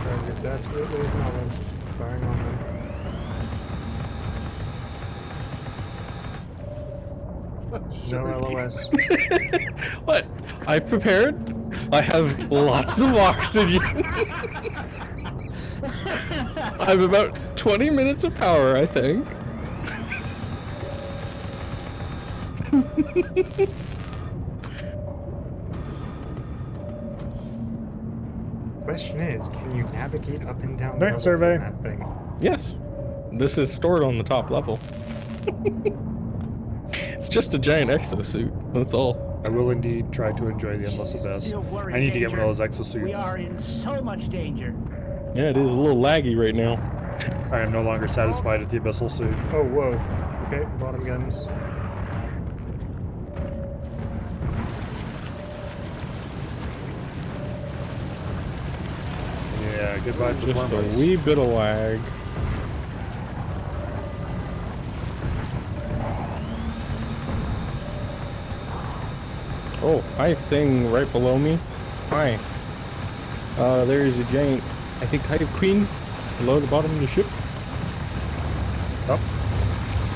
Targets absolutely acknowledged. Firing on them. No LOS. What? I prepared? I have lots of oxygen. I have about 20 minutes of power, I think. Question is, can you navigate up and down Night levels survey. in that thing? Yes. This is stored on the top level. It's just a giant exosuit. That's all. I will indeed try to enjoy the endless abyss. Still worried I need to get one of those danger. We exosuits. are in so much danger. Yeah, it is a little laggy right now. I am no longer satisfied with the abyssal suit. Oh, whoa. Okay, bottom guns. Yeah, goodbye Just performance. a wee bit of lag. Oh, hi thing right below me. Hi. There's a giant, I think, Hive Queen below the bottom of the ship. Oh.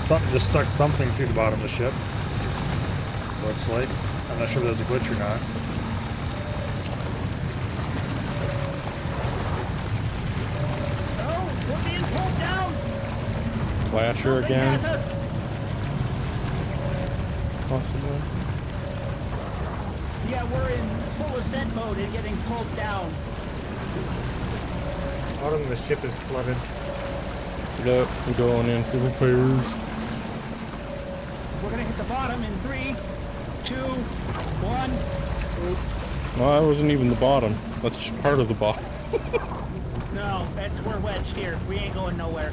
Something just stuck something through the bottom of the ship. Looks like. I'm not sure if there's a glitch or not. Oh, we're being pulled down. Flasher Something again. has us. Possibly. Yeah, we're in full ascent mode and getting pulled down. Bottom of the ship is flooded. Yep, we're going in for repairs. We're gonna hit the bottom in 3, 2, 1. Well, that wasn't even the bottom. That's just part of the bottom. No, we're wedged here. We ain't going nowhere.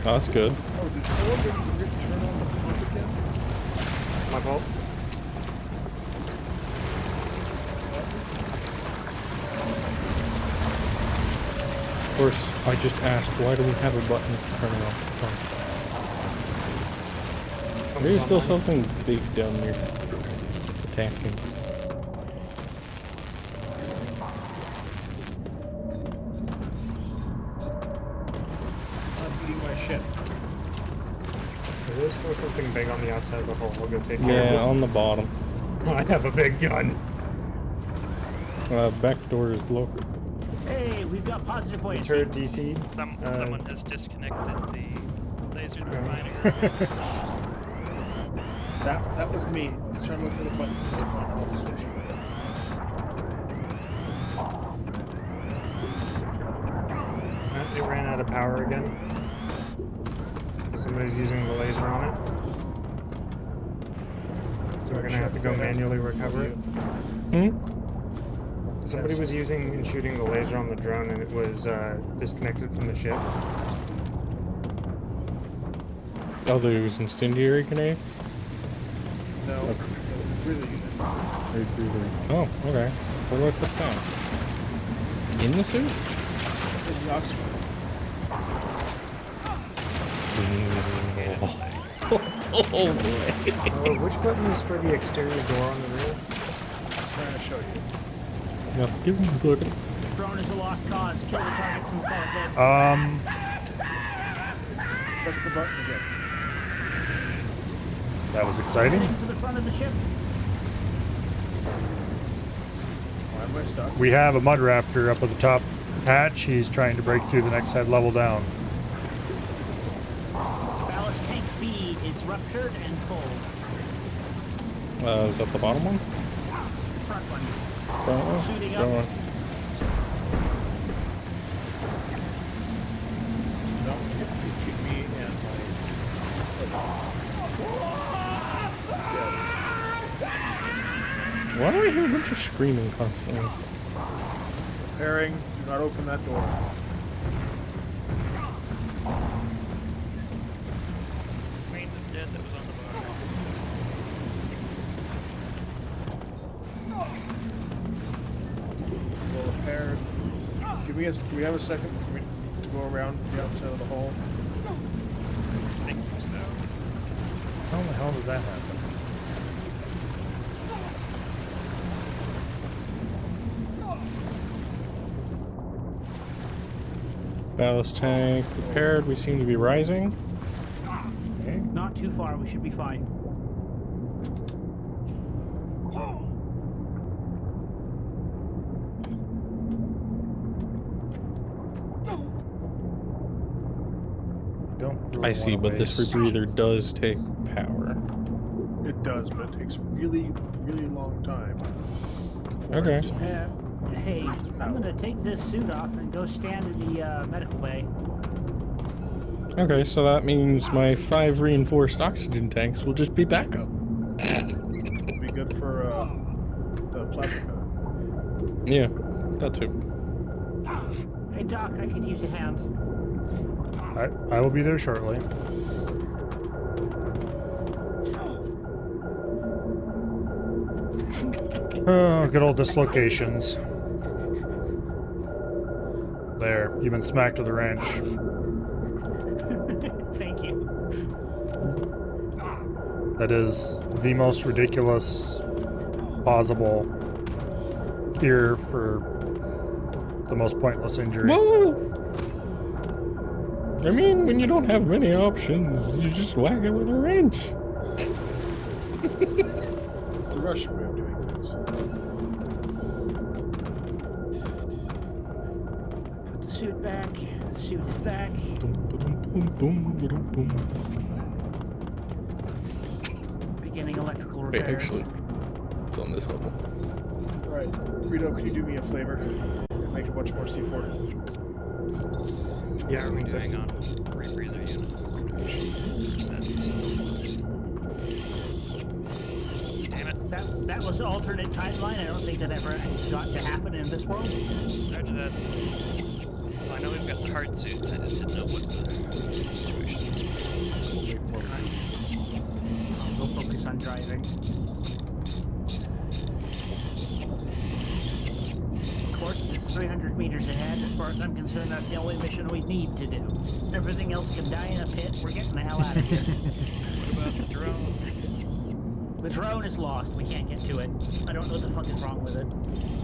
Oh, that's good. Oh, did someone maybe forget to turn on the pump again? My fault. Of course, I just asked, why do we have a button turning off the pump? There's still something big down there attacking. I'm eating my shit. There's still something big on the outside of the hole. We'll go take care Yeah, of on the bottom. it. I have a big gun. Back door is blocked. Hey, we've got positive buoyancy. Turret DC. Someone has disconnected the laser the refinery. That was me. I was trying to look for the button for the on-off switch for it. It ran out of power again. Somebody's using the laser on it. So we're gonna have to go manually recover it. Somebody was using and shooting the laser on the drone and it was disconnected from the ship. Oh, those incendiary grenades? No, really unit. Oh, okay. Where do I put that? In the suit? In the oxygen. Oh boy. Which button is for the exterior door on the rear? I'm trying to show you. Now, give me a second. Drone is a lost cause. Kill the targets and call it dead. Press the button again. That was exciting. Heading to the front of the ship. Why am I stuck? We have a mud raptor up at the top hatch. He's trying to break through the next head level down. Ballast tank B is ruptured and full. Is that the bottom one? Front one. Front one? Shooting Front up. one. No, keep me and Why do I hear a bunch of screaming constantly? my preparing. Do not open that door. Queen was dead that was on the Well repaired. Give me do we have a second for me to go around the outside of the hall? bar. I think so. How the hell did that happen? Ballast tank repaired. We seem to be rising. Okay. Not too far. We should be fine. Don't really I see, wanna but this waste- rebreather does take power. It does, but it takes really, really long time. for Okay. it. Hey, I'm gonna take this suit off and go stand in the medical bay. Okay, so that means my 5 reinforced oxygen tanks will just be backup. It'll be good for the plasma cutter. Yeah, that too. Hey Doc, I could use a hand. I will be there shortly. Oh, good old dislocations. There, you've been smacked with a wrench. Thank you. That is the most ridiculous possible cure for the most pointless injury. Whoa! I mean, when you don't have many options, you just whack it with a wrench. It's the Russian way of doing things. Put the suit back. The suit is back. Beginning electrical Wait, repairs. actually, it's on this level. Alright, Rito, could you do me a favor? And make a bunch more C4. Yeah, What are we we doing on rebreather unit? Damn it. That was alternate timeline. I don't think that ever got to happen in this world. Roger that. Well, I know we've got the hard suits, I just didn't know what the situation was. I'll go focus on driving. Of course, it's 300 meters ahead. As far as I'm concerned, that's the only mission we need to do. Everything else can die in a pit. We're getting the hell out of here. What about the drone? The drone is lost. We can't get to it. I don't know what the fuck is wrong with it.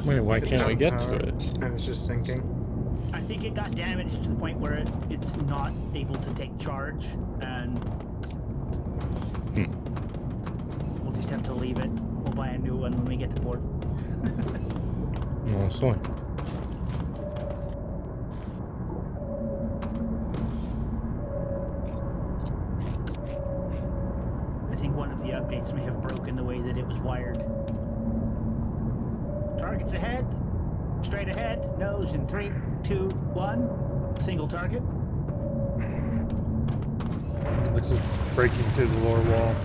Wait, why It's can't we on get power, to it? And it's just sinking. I think it got damaged to the point where it's not able to take charge, and we'll just have to leave it. We'll buy a new one when we get to port. No, sorry. updates may have broken the way that it was wired. Targets ahead. Straight ahead. Nose in 3, 2, 1. Single target. Looks like breaking through the lower wall.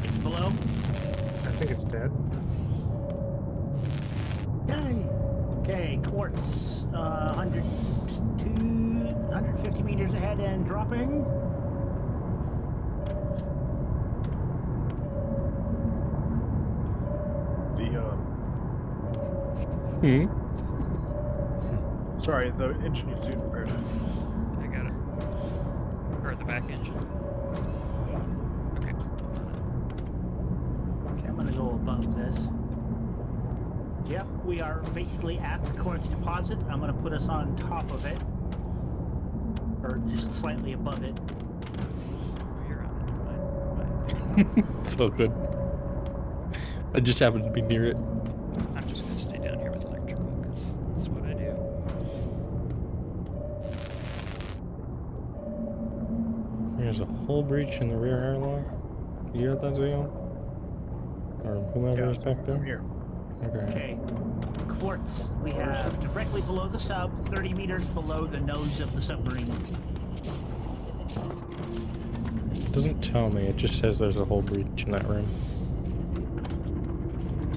It's below. I think it's dead. Yay! Okay, quartz. 150 meters ahead and dropping. The sorry, the engine needs to be repaired. I got it. Or the back engine. Okay. Okay, I'm gonna go above this. Yep, we are basically at the quartz deposit. I'm gonna put us on top of it. Or just slightly above it. Oh, you're on it. Fine. So good. I just happened to be near it. I'm just gonna stay down here with electrical, because that's what I do. There's a hull breach in the rear airlock. You got that, Zion? Or whomever is back there? I'm here. Okay. Okay. Quartz, we have directly below the sub, 30 meters below the nose of the submarine. It doesn't tell me, it just says there's a hull breach in that room.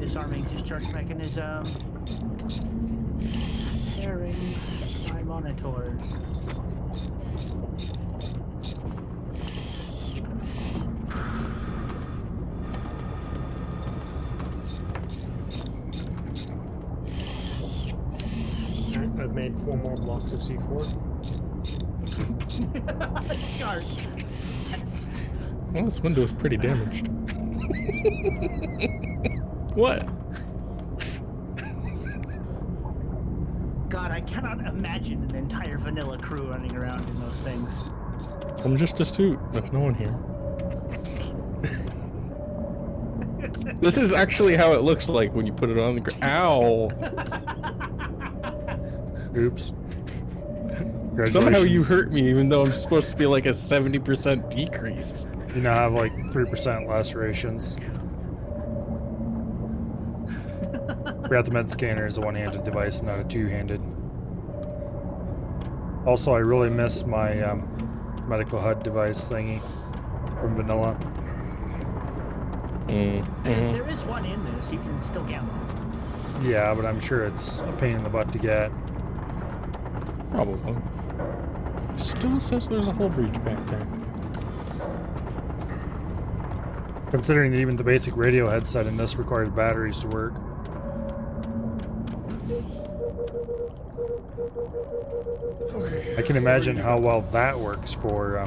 Disarming discharge mechanism. Pairing my monitors. Alright, I've made 4 more blocks of C4. Shark. Well, this window is pretty damaged. What? God, I cannot imagine an entire vanilla crew running around in those things. I'm just a suit. There's no one here. This is actually how it looks like when you put it on the ground. Ow! Oops. Somehow you Congratulations. hurt me, even though I'm supposed to be like a 70% decrease. You now have like 3% lacerations. Forgot the med scanner is a one-handed device, not a two-handed. Also, I really miss my medical HUD device thingy from vanilla. There is one in this, you can still get one. Yeah, but I'm sure it's a pain in the butt to get. Probably. Still says there's a hull breach back there. Considering that even the basic radio headset in this requires batteries to work. I can imagine how well that works for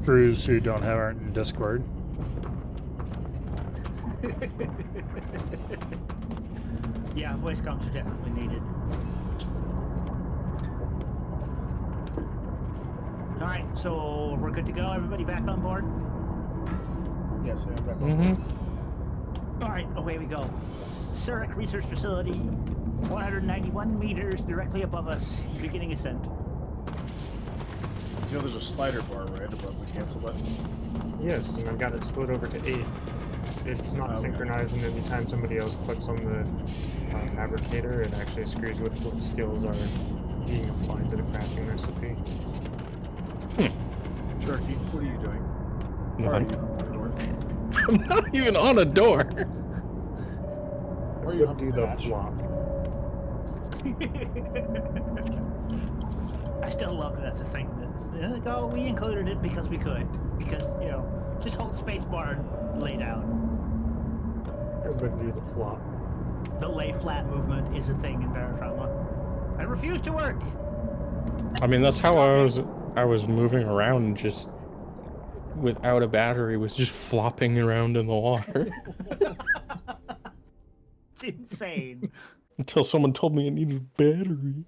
crews who aren't in Discord. Yeah, voice comms are definitely needed. Alright, so we're good to go? Everybody back on board? Yes, I am back on. Alright, away we go. Zurich Research Facility, 191 meters directly above us, beginning ascent. You know there's a slider bar right above the cancel button? Yes, and I've got it slid over to 8. It's not synchronized, and anytime somebody else clicks on the fabricator, it actually screws with what skills are being applied to the crafting recipe. Sharky, what are you doing? No, Where are I'm- you? The door? I'm not even on a door. Where are you? Do the Hatch? flop. I still love that that's a thing. Like, oh, we included it because we could. Because, you know, just hold space bar and lay down. Everybody do the flop. The lay flat movement is a thing in Barotrauma. I refuse to work! I mean, that's how I was moving around, just without a battery, was just flopping around in the water. It's insane. Until someone told me I needed a battery.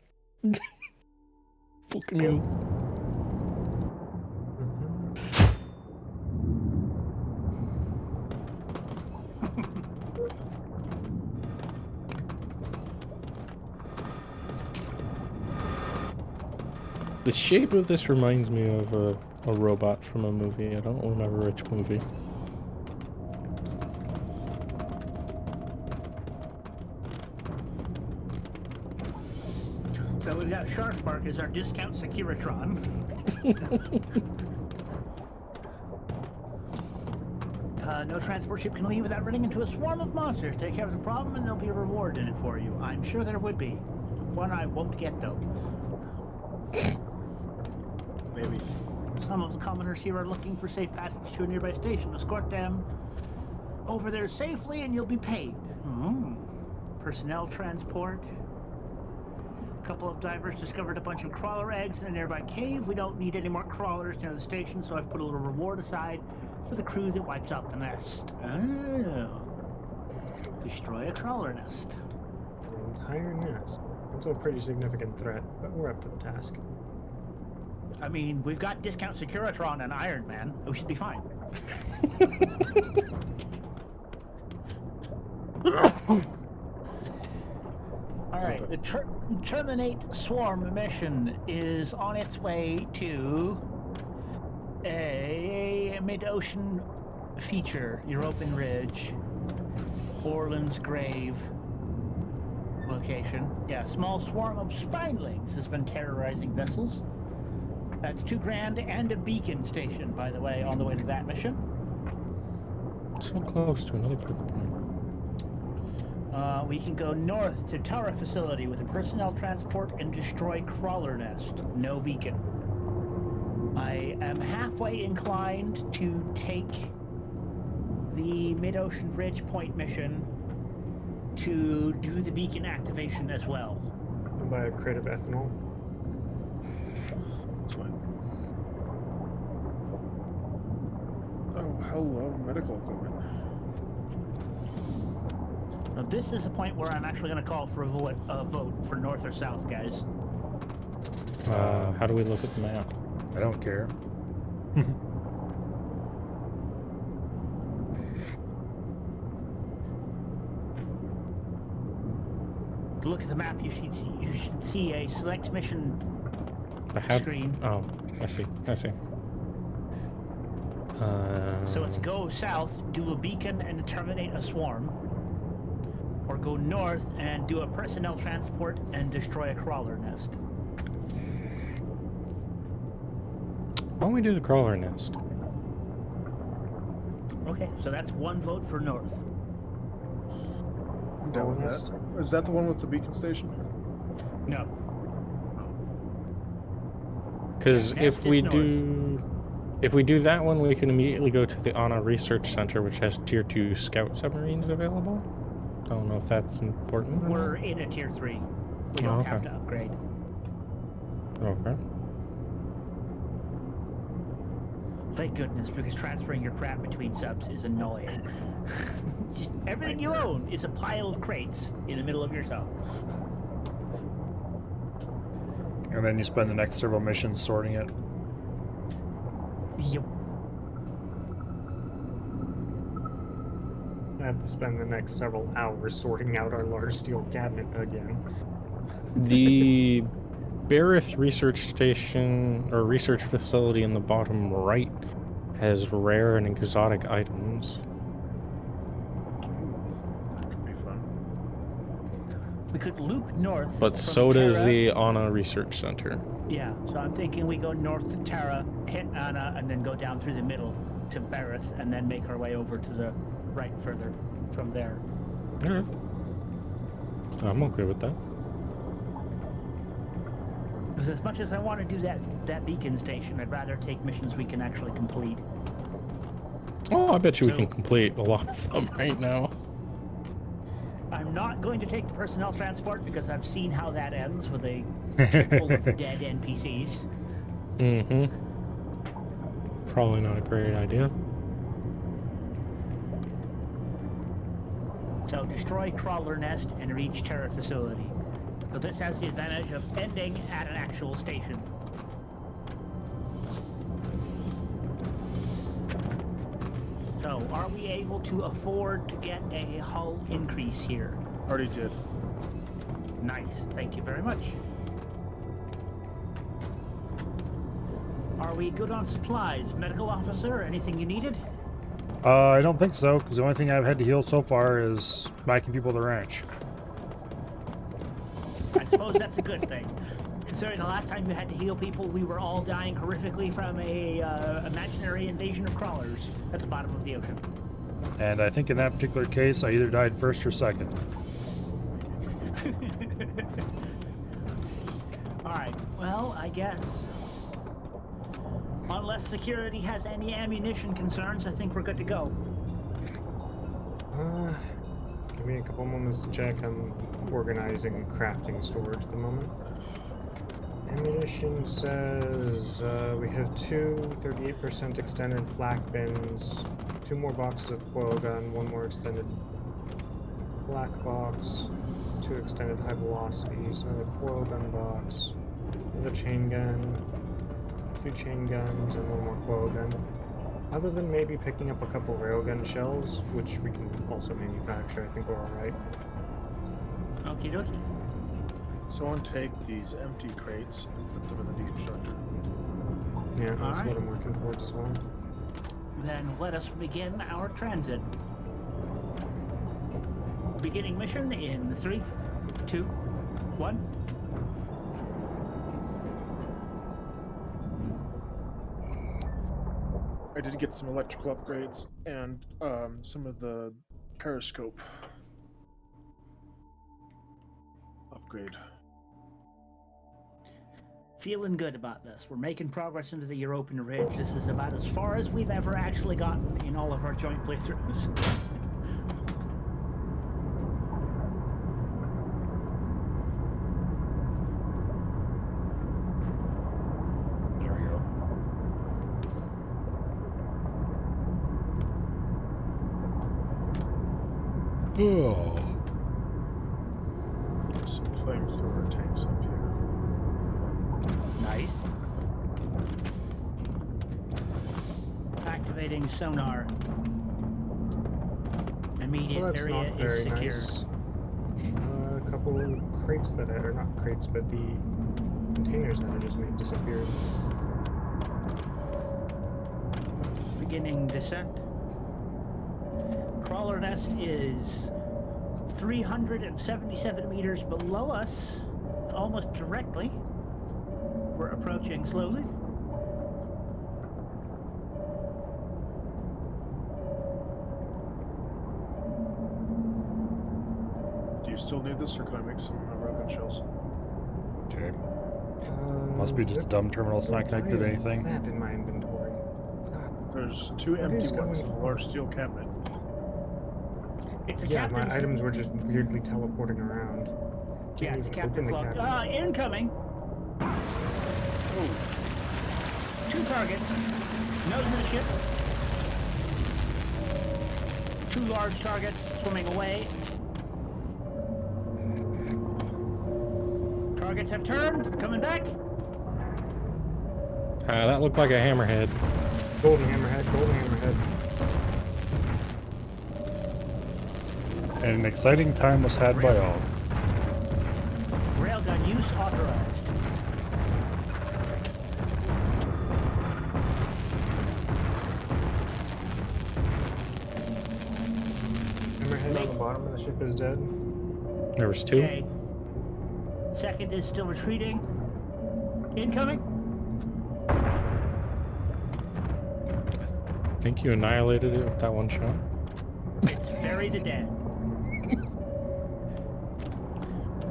Fucking hell. The shape of this reminds me of a robot from a movie. I don't remember which movie. So we've got Sharkbark as our discount Securitron. No transport ship can leave without running into a swarm of monsters. Take care of the problem and there'll be a reward in it for you. I'm sure there would be. One I won't get though. Maybe. Some of the commoners here are looking for safe passage to a nearby station. Escort them over there safely and you'll be paid. Personnel transport. A couple of divers discovered a bunch of crawler eggs in a nearby cave. We don't need any more crawlers near the station, so I've put a little reward aside for the crew that wipes out the nest. Oh. Destroy a crawler nest. An entire nest. That's a pretty significant threat, but we're up to the task. I mean, we've got discount Securitron and Iron Man. We should be fine. Alright, the Terminate Swarm mission is on its way to a mid-ocean feature, European Ridge, Orland's Grave location. Yeah, small swarm of spinelings has been terrorizing vessels. That's $2,000 and a beacon station, by the way, on the way to that mission. So close to another perk point. We can go north to Tara facility with a personnel transport and destroy crawler nest. No beacon. I am halfway inclined to take the Mid-Ocean Ridge Point mission to do the beacon activation as well. And buy a crate of ethanol. That's fine. Oh, hello, medical equipment. Now this is a point where I'm actually going to call for a vote for north or south, guys. How do we look at the map? I don't care. To look at the map, you should see a select mission screen. Oh, I see. So it's go south, do a beacon, and terminate a swarm. Or go north and do a personnel transport and destroy a crawler nest. Why don't we do the crawler nest? Okay, so that's one vote for north. I'm down with Nest. that. Is that the one with the beacon station? No. Because Yeah, if nest is we do that one, we can immediately go to the Anna Research Center, which has Tier 2 scout submarines available. I don't know if that's important. or We're not. in a tier 3. We Oh, don't okay. have to upgrade. Okay. Thank goodness, because transferring your crap between subs is annoying. Just everything you own is a pile of crates in the middle of your sub. And then you spend the next several missions sorting it. Yep. I have to spend the next several hours sorting out our large steel cabinet again. The Barith Research Station or research facility in the bottom right has rare and exotic items. That could be fun. We could loop north. But from so does Terra. the Anna Research Center. Yeah, so I'm thinking we go north to Terra, hit Anna, and then go down through the middle to Barith, and then make our way over to the right further from there. Alright. I'm okay with that. Because as much as I want to do that beacon station, I'd rather take missions we can actually complete. Oh, I bet you we So- can complete a lot of them right now. I'm not going to take the personnel transport because I've seen how that ends with a ship full of dead NPCs. Mm-hmm. Probably not a great idea. So destroy crawler nest and reach Terra facility. So this has the advantage of ending at an actual station. So are we able to afford to get a hull increase here? Already did. Nice, thank you very much. Are we good on supplies? Medical officer, anything you needed? I don't think so, because the only thing I've had to heal so far is smacking people at the ranch. I suppose that's a good thing. Considering the last time you had to heal people, we were all dying horrifically from a imaginary invasion of crawlers at the bottom of the ocean. And I think in that particular case, I either died first or second. Alright, well, I guess. Unless security has any ammunition concerns, I think we're good to go. Give me a couple moments to check. I'm organizing crafting storage at the moment. Ammunition says we have 38% extended flak bins, 2 more boxes of coil gun, 1 more extended flak box, 2 extended high velocities, another coil gun box, another chain gun, 2 chain guns, and 1 more coil gun. Other than maybe picking up a couple railgun shells, which we can also manufacture, I think we're alright. Okie dokie. Someone take these empty crates and put them in the deconstructor. Yeah, that's Alright. what I'm working towards as well. Then let us begin our transit. Beginning mission in 3, 2, 1. I did get some electrical upgrades and some of the periscope upgrade. Feeling good about this. We're making progress into the European Ridge. This is about as far as we've ever actually gotten in all of our joint playthroughs. There we go. Oh. Some flamethrower tanks up here. Nice. Activating sonar. Immediate Well, that's area not is very secure. nice. A couple crates that are not crates, but the containers that I just made disappeared. Beginning descent. Crawler nest is 377 meters below us, almost directly. We're approaching slowly. Do you still need this, or can I make some railgun shells? Okay. Must be just a dumb terminal. It's not connected to anything. That in my inventory. God. There's 2 What empty is ones going in a on? large steel cabinet. It's a Yeah, my captain's... items were just weirdly teleporting around. Yeah, Can't it's a even open captain's the log. cabinet. Incoming! Oh, 2 targets. Nose of the ship. 2 large targets swimming away. Targets have turned, coming back. That looked like a hammerhead. Golden hammerhead, golden hammerhead. And an exciting time was had by all. Railgun use authorized. Hammerhead on the bottom of the ship is dead. There was 2. Okay. Second is still retreating. Incoming. I think you annihilated it with that one shot. It's very the dead.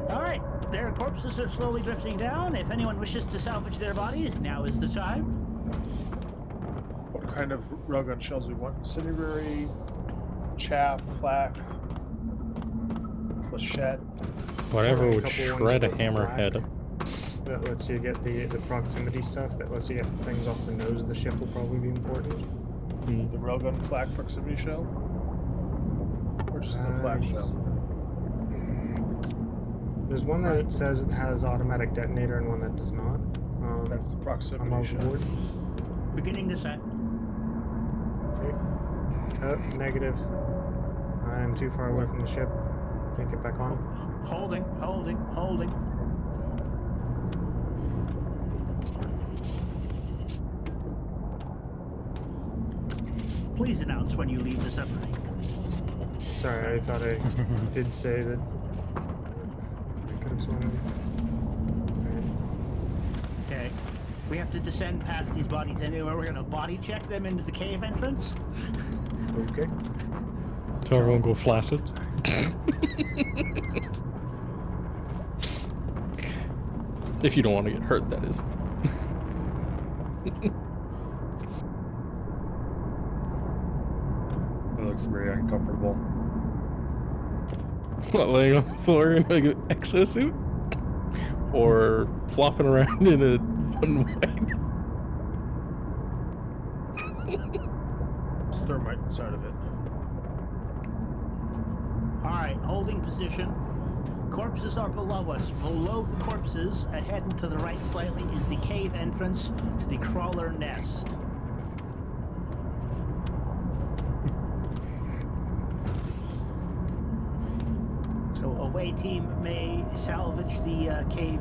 Alright, their corpses are slowly drifting down. If anyone wishes to salvage their bodies, now is the time. what kind of railgun shells we want? Incendiary, chaff, flak, flechette. Whatever A would couple ones shred a with hammerhead. That lets you get the proximity stuff, that lets you get things off the nose of the ship will probably be important. The railgun flak proximity shell? Or just the flak shell? There's one that it says it has automatic detonator and one that does not. That's the I'm proximity on shell. board. Beginning descent. Okay. Negative. I'm too far away from the ship. Can't get back on. Holding, holding, holding. Please announce when you leave the submarine. Sorry, I thought I did say that. I could have sworn. Okay. We have to descend past these bodies anyway. We're gonna body check them into the cave entrance. Okay. So everyone go flaccid. If you don't want to get hurt, that is. It looks very uncomfortable. What, laying on the floor in like an exosuit? Or flopping around in a one wide? It's thermite inside of it. Alright, holding position. Corpses are below us. Below the corpses, ahead and to the right slightly, is the cave entrance to the crawler nest. So away team may salvage the cave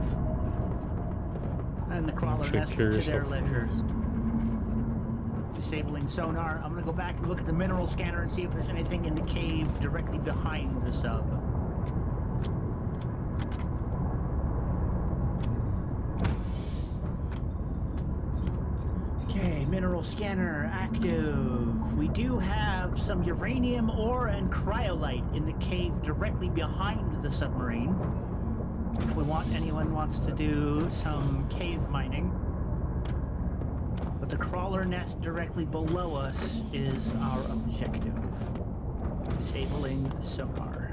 and the crawler Actually nest to curious their how leisure. Disabling sonar. I'm gonna go back and look at the mineral scanner and see if there's anything in the cave directly behind the sub. Okay, mineral scanner active. We do have some uranium ore and cryolite in the cave directly behind the submarine. If anyone wants to do some cave mining. But the crawler nest directly below us is our objective. Disabling sonar.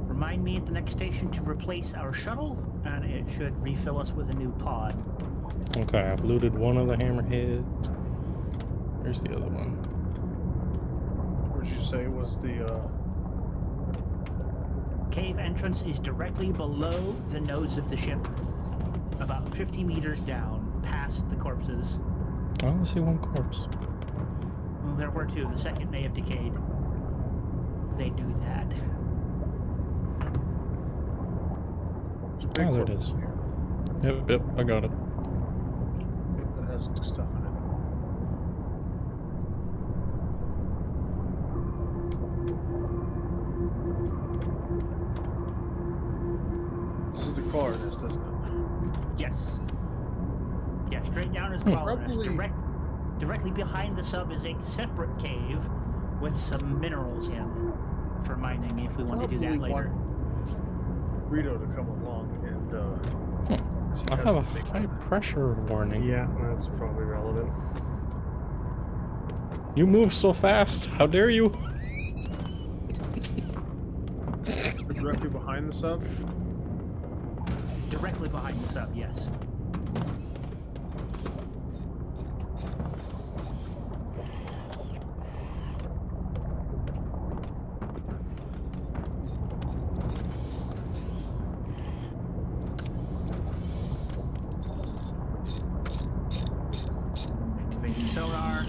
Remind me at the next station to replace our shuttle, and it should refill us with a new pod. Okay, I've looted one of the hammerheads. Where's the other one? What did you say was the, Cave entrance is directly below the nose of the ship, about 50 meters down, past the corpses. I only see one corpse. Well, there were two. The second may have decayed. They do that. Oh, there it is. Yep, I got it. It has stuff in it. This is the car nest, isn't it? Yes. Yeah, straight down is crawler nest. Probably- Directly behind the sub is a separate cave with some minerals in for mining if we want to do that Probably later. want Rito to come along and see I if have a has the big high pressure warning. Yeah, that's probably relevant. You move so fast. How dare you? directly behind the sub. Directly behind the sub, yes. Activating sonar.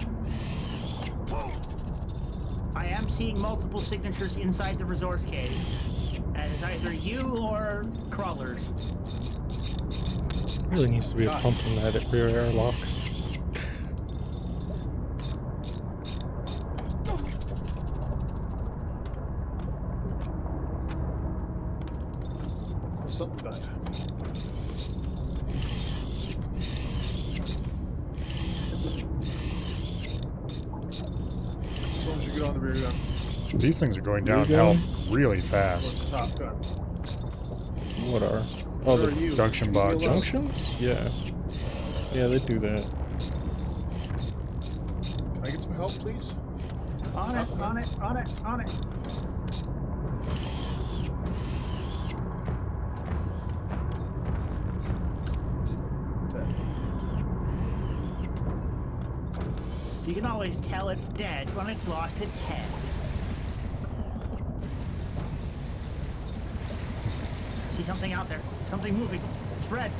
I am seeing multiple signatures inside the resource cave. And it's either you or crawlers. Really needs to be a pump in that rear airlock. Something died. As soon as you get on the rear gun. These things are going Rear downhill gun? really fast. Top gun. What are? Oh, Where the are you? junction Leave me boxes. alone. junctions? Yeah. Yeah, they do that. Can I get some help, please? On it, on it, on it, on it. Dead. You can always tell it's dead when it's lost its head. See something out there. Something moving. It's red.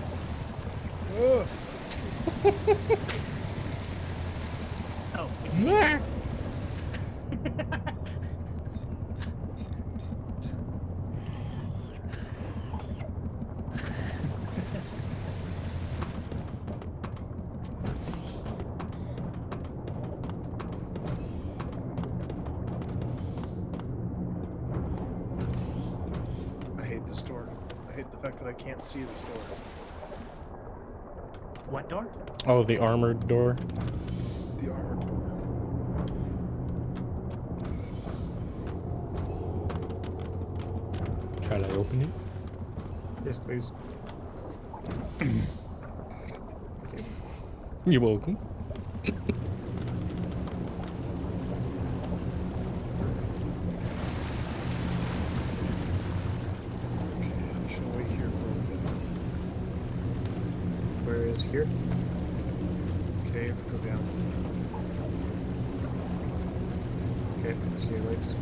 Ugh. Oh, it's I hate the fact that I can't see this door. What door? Oh, the armored door. The armored door. Shall I open it? Yes, please. You're welcome. Okay, I'm just gonna wait here for a bit. Where is here? Okay, go down. Okay, see your lights.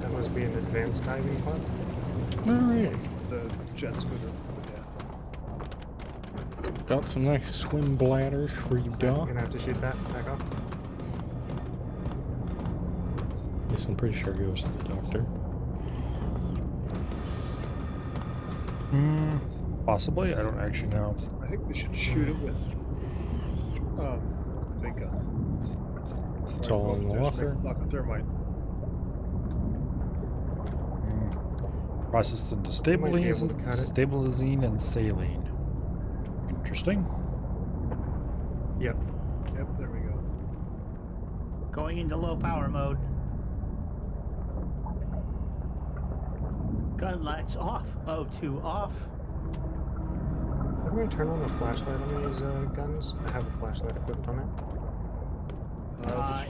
That must be an advanced diving pod. Alright. The jet scooter. Yeah. Got some nice swim bladders for you, I'm Doc. gonna have to shoot that back off. Yes, I'm pretty sure it goes to the doctor. Possibly. I don't actually know. I think they should shoot it with the big gun. It's Or all go in the up there, locker. Lock a thermite. Processed into might be able to cut it. stabilizine and saline. Interesting. Yep. Yep, there we go. Going into low power mode. Gun lights off. O2 off. How do I turn on the flashlight on these guns? I have a flashlight equipped on it.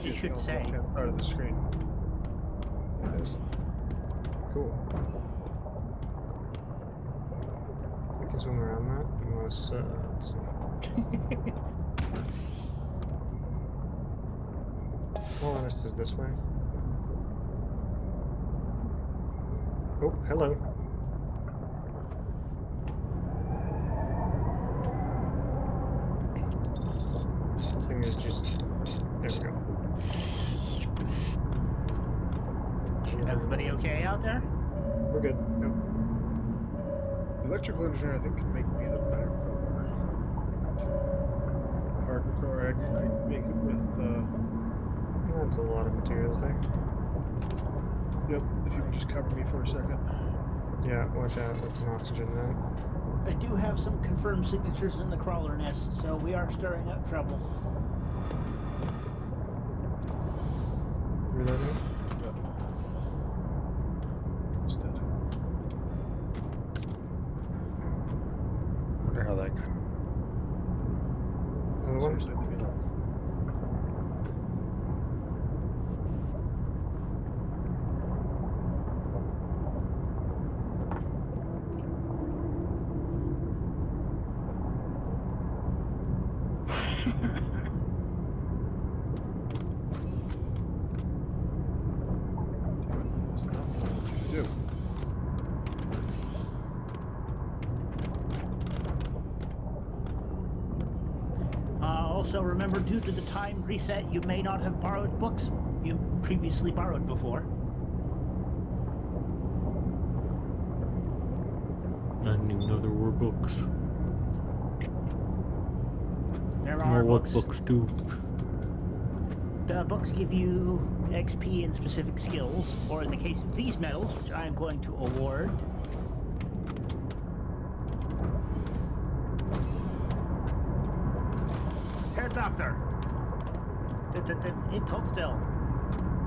This it should on the say. left-hand side of the screen. It is. Cool. We can swim around that unless, let's see. Colonist is this way. Oh, hello. Thing is just... There we go. Everybody okay out there? We're good. Yep. The electrical engineer, I think, can make me the better crawler. Hard crawler, I make it with, That's a lot of materials there. yep, if you would just cover me for a second. Yeah, watch out. That's an oxygen vent. I do have some confirmed signatures in the crawler nest, so we are stirring up trouble. Reloading. Yep. It's dead. Wonder how that got. Another one. Seriously, leave me alone. It's not what I want you to do. Also, remember, due to the time reset, you may not have borrowed books you previously borrowed before. I didn't even know there were books. There Or are what books. books do. The books give you XP in specific skills, or in the case of these medals, which I am going to award. Herr Doctor, hold still.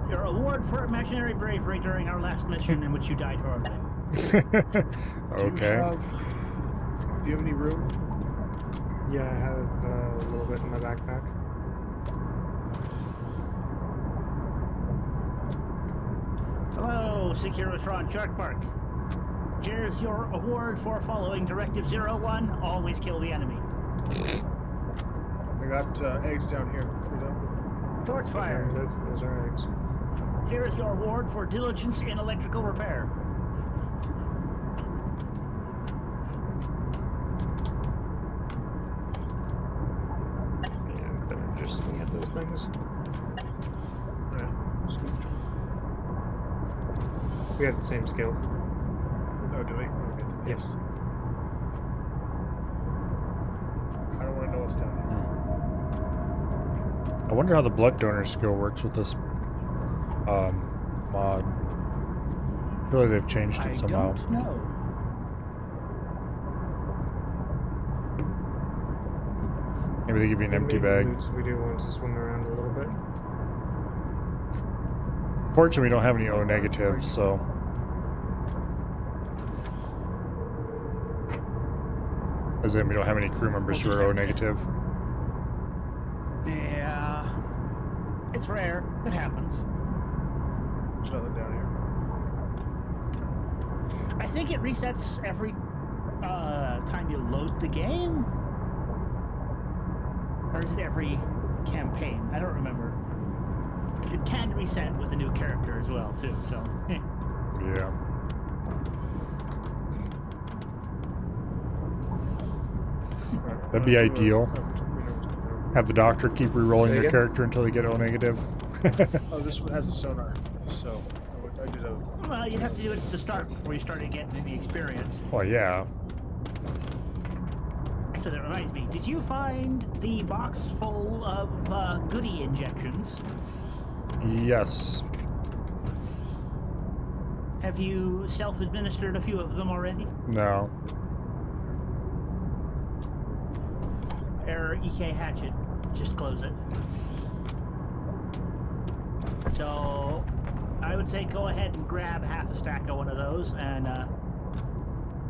Your award for imaginary bravery during our last mission in which you died horribly. Okay. Do you have any room? Yeah, I have a little bit in my backpack. Hello, Securotron Shark Park. Here's your award for following Directive 01, always kill the enemy. I got eggs down here. Torch fire. Affirmative. Those are eggs. Here is your award for diligence in electrical repair. Yeah, better just swing at those things. Alright. We have the same skill. Oh, do we? Okay. Yes. I don't want to know what's down here. I wonder how the blood donor skill works with this mod. Surely they've changed I it somehow. don't know. Maybe they give you an empty Maybe bag. loots we do want to swim around a little bit. Fortunately, we don't have any O negatives, so. As in, we don't have any crew members who are O negative. Yeah. It's rare. It happens. There's nothing down here. I think it resets every time you load the game. Or is it every campaign? I don't remember. It can reset with a new character as well, too, so. Yeah. That'd be ideal. Have the doctor keep re-rolling Say their again? character until they get O negative. Oh, this one has a sonar, so I did a. Well, you'd have to do it at the start before you started getting any experience. Well, yeah. Actually, that reminds me. Did you find the box full of goodie injections? Yes. Have you self-administered a few of them already? No. Error EK Hatchet. Just close it. So, I would say go ahead and grab half a stack of one of those and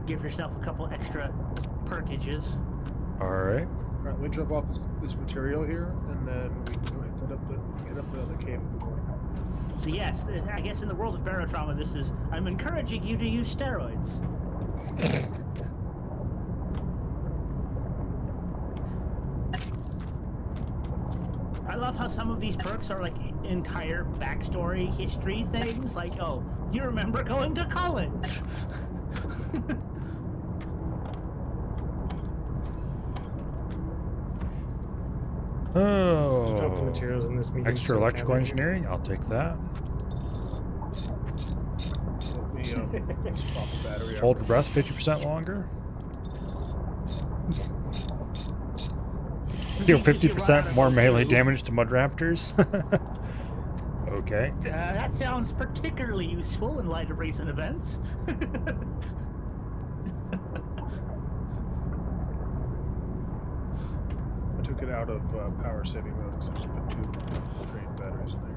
give yourself a couple extra perkages. Alright. Alright, let me drop off this material here, and then we can go hit up the other cave. So yes, I guess in the world of barotrauma, this is, I'm encouraging you to use steroids. I love how some of these perks are like entire backstory history things, like, oh, you remember going to college? Oh. Drop the materials in this medium. Extra electrical engineering? I'll take that. Let me swap the battery out. Hold your breath 50% longer. Deal 50% more melee damage to mud raptors. Okay. That sounds particularly useful in light of recent events. I took it out of power saving mode because I just put 2 drained batteries in there.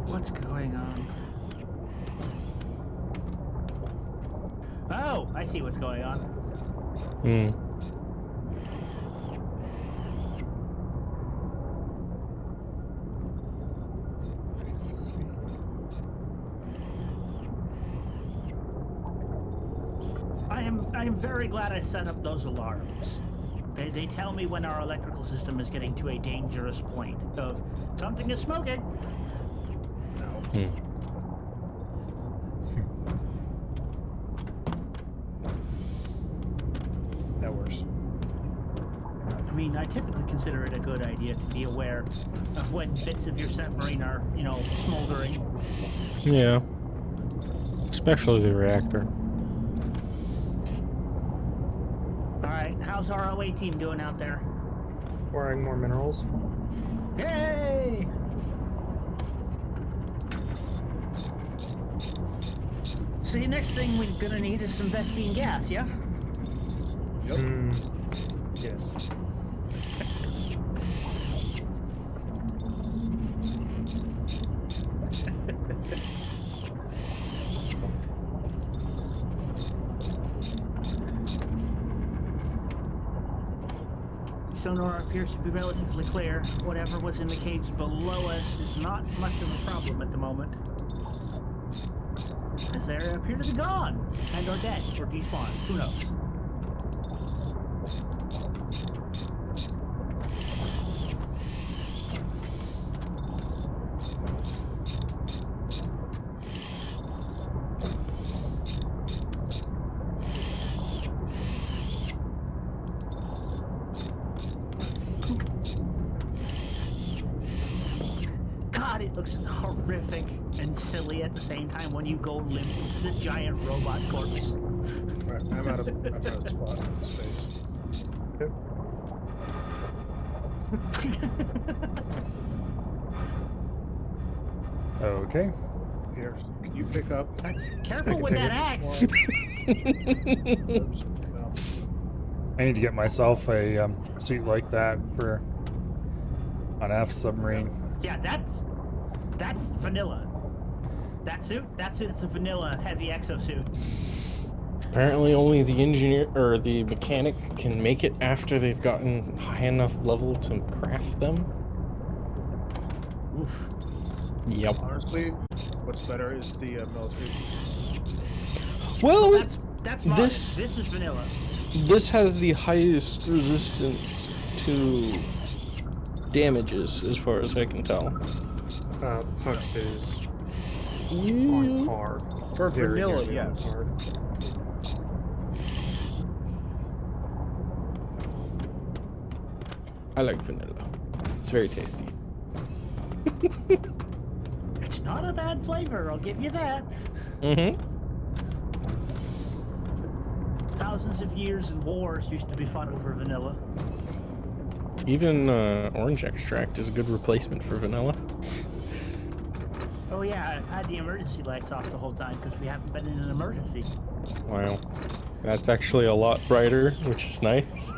What's going on? Oh, I see what's going on. Hmm. I am very glad I set up those alarms. They tell me when our electrical system is getting to a dangerous point of something is smoking. Now, that works. I mean, I typically consider it a good idea to be aware of when bits of your submarine are, you know, smoldering. Yeah. Especially the reactor. Alright, how's our OA team doing out there? Acquiring more minerals. Yay! See, next thing we're gonna need is some Vespine gas, yeah? Yep. Yes. Sonar appears to be relatively clear. Whatever was in the caves below us is not much of a problem at the moment. As they appear to be gone, and are dead, or despawned. Who knows? God, it looks horrific and silly at the same time when you go limp into the giant robot corpse. Alright, I'm out of spot in space. Okay. Here, can you pick up? Careful with that axe. I need to get myself a suit like that for an F submarine. Yeah, that's vanilla. That's a vanilla heavy exosuit. Apparently, only the engineer or the mechanic can make it after they've gotten high enough level to craft them. Oof. Yep. Honestly, what's better is the military. Well, That's modest. This is vanilla. this has the highest resistance to damages, as far as I can tell. Hux is Yeah. on par. For Very vanilla, nearly on yes. par. I like vanilla. It's very tasty. It's not a bad flavor, I'll give you that. Mm-hmm. Thousands of years in wars used to be fun over vanilla. Even orange extract is a good replacement for vanilla. Oh yeah, I've had the emergency lights off the whole time because we haven't been in an emergency. Wow. That's actually a lot brighter, which is nice.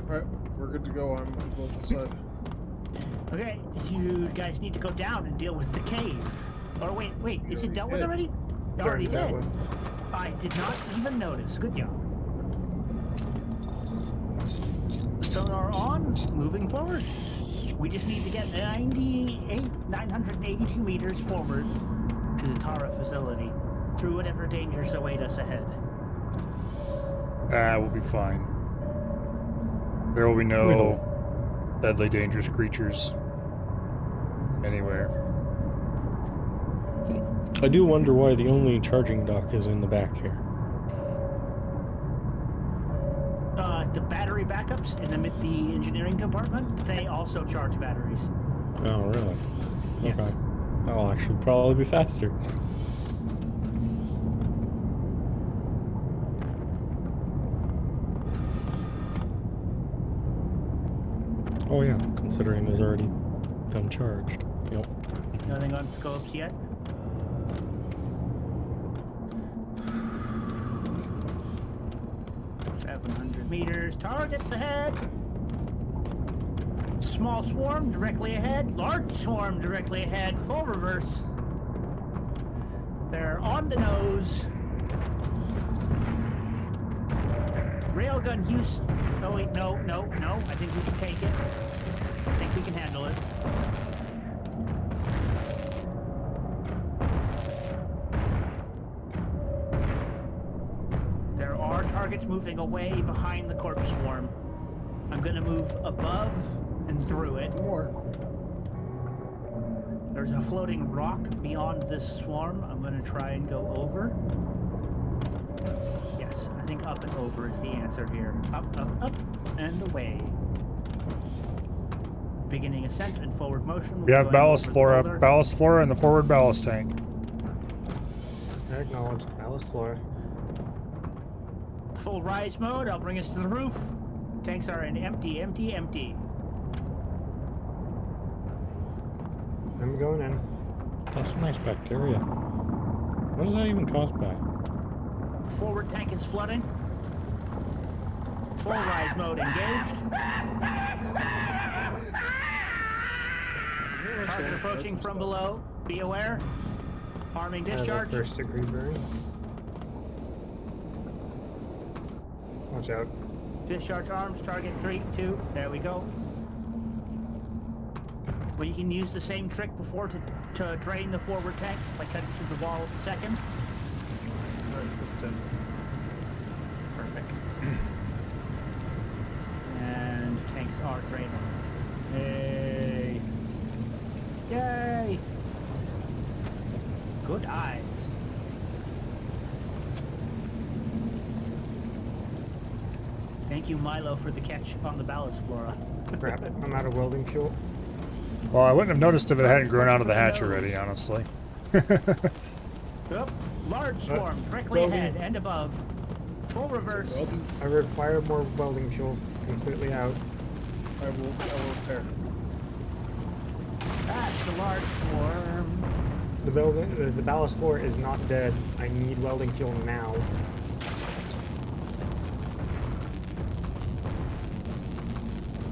Alright, we're good to go. I'm both inside. Okay, you guys need to go down and deal with the cave. Or wait, is it dealt with already? You already dealt did. with. I did not even notice. Good job. Sonar on, moving forward. We just need to get 982 meters forward to the Tara facility through whatever dangers await us ahead. We'll be fine. There will be no deadly dangerous creatures anywhere. I do wonder why the only charging dock is in the back here. The battery backups in the engineering compartment, they also charge batteries. Oh, really? Yes. Okay. That'll actually probably be faster. Oh yeah, considering there's already them charged. Yep. Nothing on scopes yet. Meters, targets ahead. Small swarm directly ahead, large swarm directly ahead, full reverse. They're on the nose. Railgun use. Oh wait, no. I think we can take it. I think we can handle it. Targets moving away behind the corpse swarm. I'm gonna move above and through it. More. There's a floating rock beyond this swarm. I'm gonna try and go over. Yes, I think up and over is the answer here. Up, and away. Beginning ascent and forward motion. We have ballast flora in the forward ballast tank. Acknowledged. Ballast flora. Full rise mode, I'll bring us to the roof. Tanks are in empty. I'm going in. That's a nice bacteria. What is that even caused by? Forward tank is flooding. Full rise mode engaged. Target approaching from below. Be aware. Arming discharge. I have a first degree burn. Watch out. Discharge arms, target 3, 2, there we go. Well, you can use the same trick before to drain the forward tank by cutting through the wall at the second. Perfect. And tanks are draining. Yay! Yay! Good eyes. Thank you, Milo, for the catch on the ballast flora. Crap, I'm out of welding fuel. Well, I wouldn't have noticed if it hadn't grown out of the hatch already, honestly. Yep. Large swarm directly welding. ahead and above. Full reverse. I require more welding fuel. Completely out. I will repair. That's a large swarm. The ballast 4 is not dead. I need welding fuel now.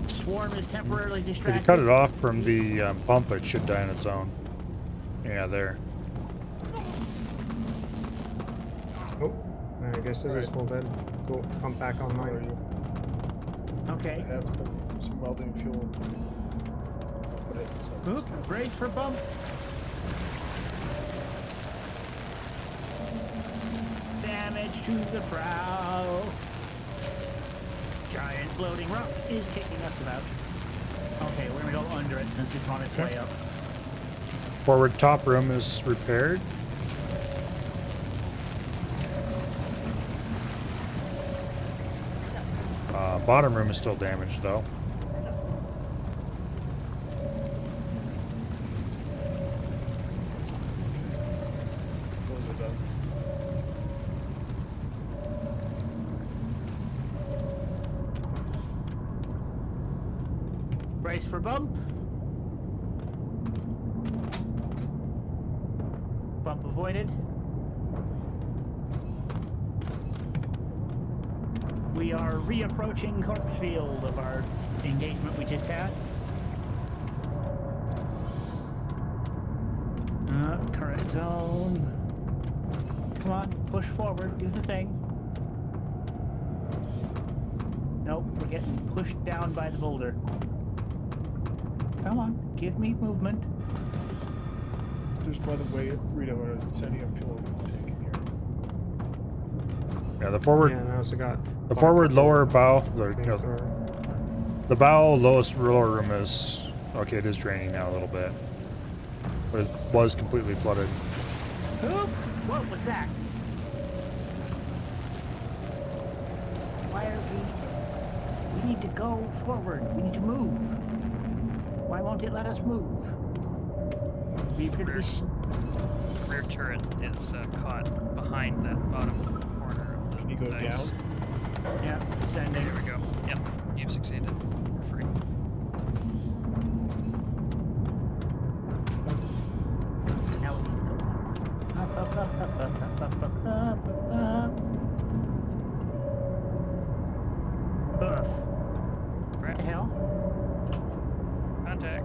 Swarm is temporarily If distracted. you cut it off from the pump, it should die on its own. Yeah, there. Oh, I guess it is full dead. Cool. Pump back Where are online. you? Okay. I have some welding fuel. I'll put it inside this Oop, brace for bump. Damage to the prow. Giant floating rock is kicking us about. Okay, we're gonna go under it since it's on its way up. Forward top room is repaired. Bottom room is still damaged though. Those are done. Brace for bump. Bump avoided. We are reapproaching corpse field of our engagement we just had. Current zone. Come on, push forward, do the thing. Nope, we're getting pushed down by the boulder. Come on, give me movement. There's, by the way, Rita, what a sodium fuel tank in here. Yeah, the forward, Yeah, and I also got the forward lower bow, the flamethrower. the bow lowest lower room is okay. It is draining now a little bit, but it was completely flooded. Oop, what was that? Why are we need to go forward. We need to move. Why won't it let us move? We appear to be Rear turret is caught behind that bottom corner of the Can you go dice. down? yeah, descending. There we go. Yep, you've succeeded. You're free. Now we need to go up, up, up, up, up, up, up, up, up. Ugh. What the hell? Contact.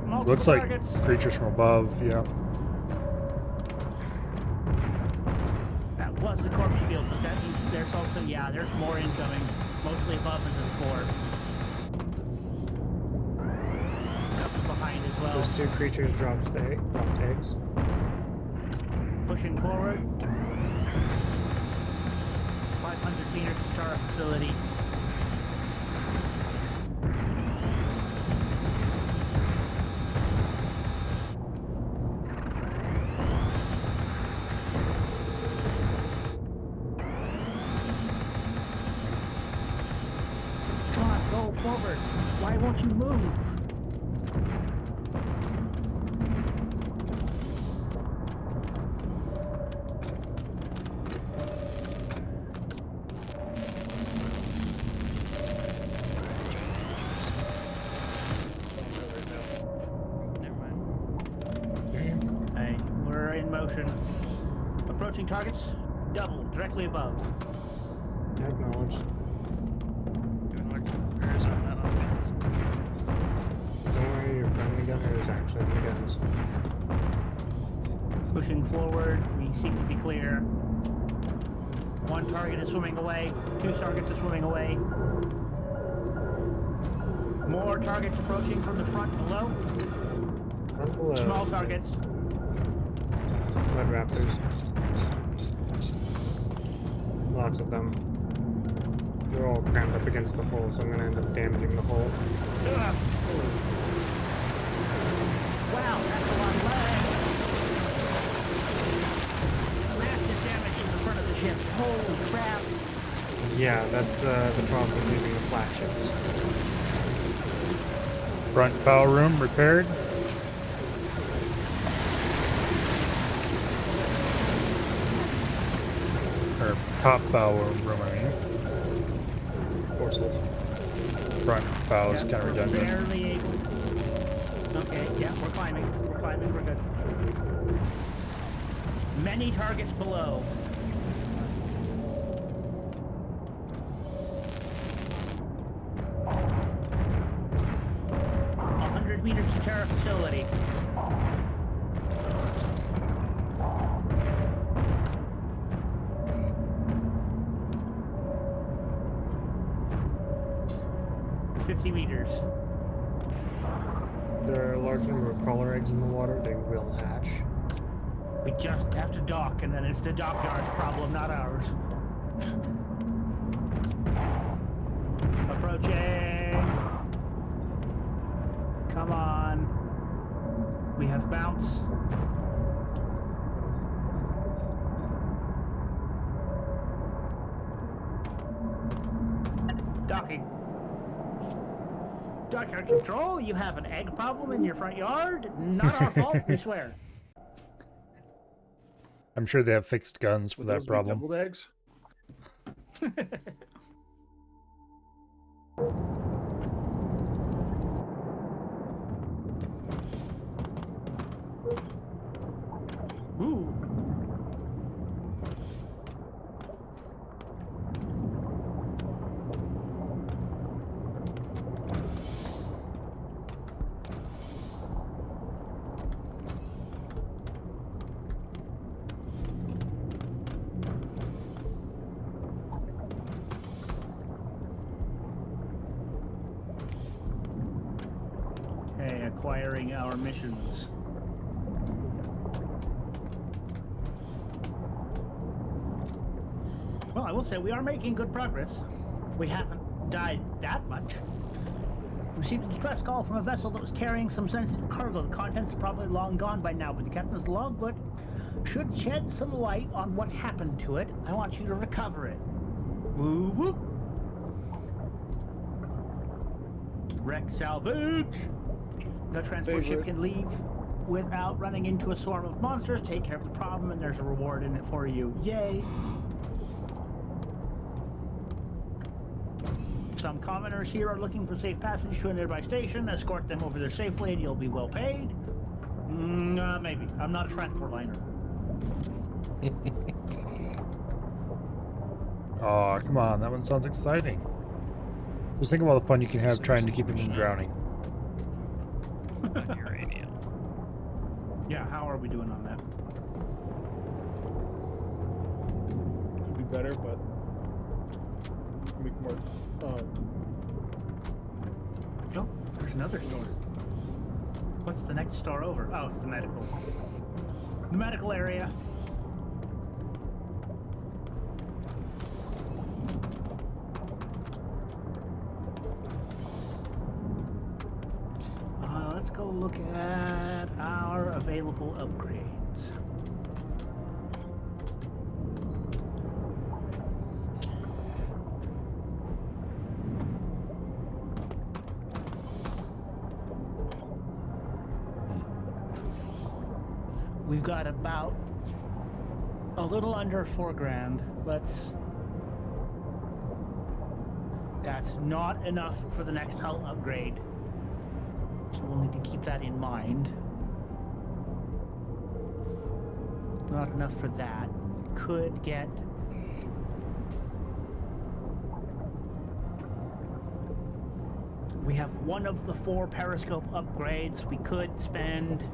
Multiple Looks like targets. creatures from above. Yeah. That was the corpse field, but that means there's also, yeah, there's more incoming. Mostly above into the floor. Couple behind as well. Those two creatures dropped eggs. Pushing forward. 500 meters to our facility. Come on, go forward. Why won't you move? Never mind. Hey, we're in motion. Approaching targets. Double, directly above. Acknowledged. Doing electrical repairs on that offense. Don't worry, your friendly gunner is actually in the guns. Pushing forward, we seem to be clear. One target is swimming away. Two targets are swimming away. More targets approaching from the front below. Front below. Small targets. Mud raptors. Lots of them. They're all crammed up against the hole, so I'm gonna end up damaging the hole. Ugh. Wow, that's a lot of lag. Massive damage to the front of the ship. Holy crap. Yeah, that's the problem with using the flat ships. Front bow room repaired. Or top bow room, I mean. Forces. front bow is kind of redundant. Barely able. Okay, yeah, we're climbing. We're climbing, we're good. Many targets below. Meters to Terra facility. $50 meters. There are a large number of crawler eggs in the water. They will hatch. We just have to dock, and then it's the dockyard's problem, not ours. Approaching. Come on. We have bounce. Docking. Dockyard control, you have an egg problem in your front yard? Not our fault, we swear. I'm sure they have fixed guns for Would that those be problem. Deviled eggs? Ooh. Okay, acquiring our missions. Well, I will say we are making good progress. We haven't died that much. Received a distress call from a vessel that was carrying some sensitive cargo. The contents are probably long gone by now, but the captain's logbook should shed some light on what happened to it. I want you to recover it. Woo whoop. Wreck salvage. The transport ship can leave without running into a swarm of monsters. Take care of the problem, and there's a reward in it for you. Yay. Some commoners here are looking for safe passage to a nearby station. Escort them over there safely and you'll be well paid. Maybe. I'm not a transport liner. Aw, come on, that one sounds exciting. Just think of all the fun you can have trying to keep him from drowning. On uranium. Yeah, how are we doing on that? Could be better, but make more. Oh, there's another store. What's the next store over? Oh, it's the medical. The medical area. Let's go look at our available upgrades. We've got about a little under $4,000. That's not enough for the next hull upgrade. So we'll need to keep that in mind. Not enough for that. Could get... We have one of the 4 periscope upgrades. We could spend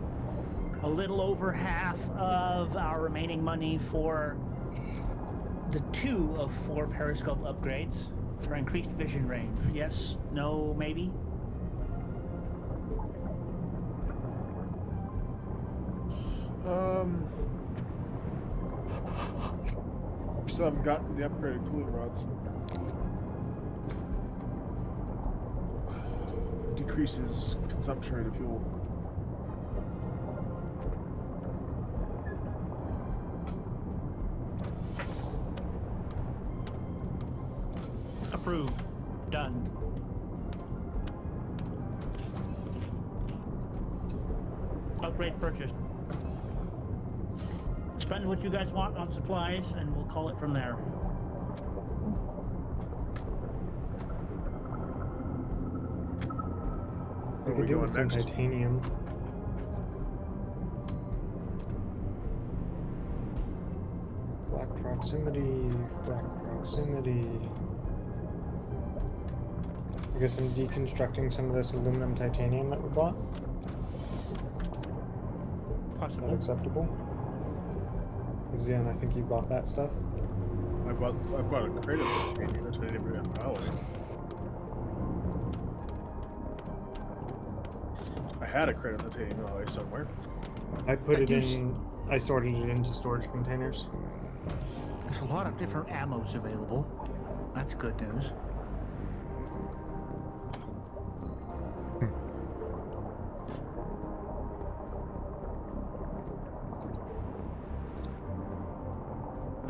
a little over half of our remaining money for the 2 of 4 periscope upgrades for increased vision range. Yes, no, maybe? Still haven't gotten the upgraded cooling rods. Decreases consumption rate of fuel. Approved. Done. Upgrade purchased. Spend what you guys want on supplies, and we'll call it from there. We Where are could we do going with some next? titanium. Black proximity, black proximity. I guess I'm deconstructing some of this aluminum titanium that we bought. Is that Possible. acceptable? Zion, I think you bought that stuff. I bought a crate of titanium. That's what I didn't bring up alloy. I had a crate of titanium alloy somewhere. I put I it do in. I sorted it into storage containers. There's a lot of different ammos available. That's good news.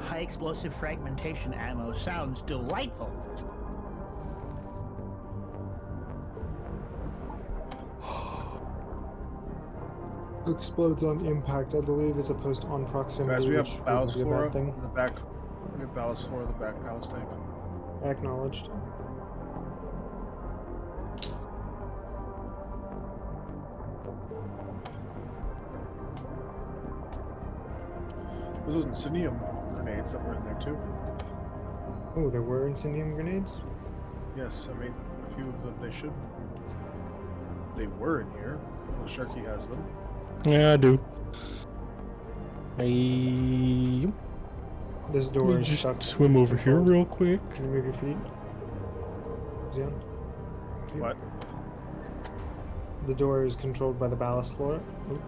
High explosive fragmentation ammo sounds delightful. Explodes on impact, I believe, as opposed to on proximity. Guys, we have which ballast wouldn't be a flora bad thing. in the back. We have ballast flora in the back ballast tank. Acknowledged. There's those incendium grenades that were in there too. Oh, there were incendium grenades? Yes, I made a few of them. They were in here. Well, Sharky has them. Yeah, I do. I This door Let me is just stuck. swim It's over here controlled. real quick. Can you move your feet? Zion? What? The door is controlled by the ballast floor. Oop.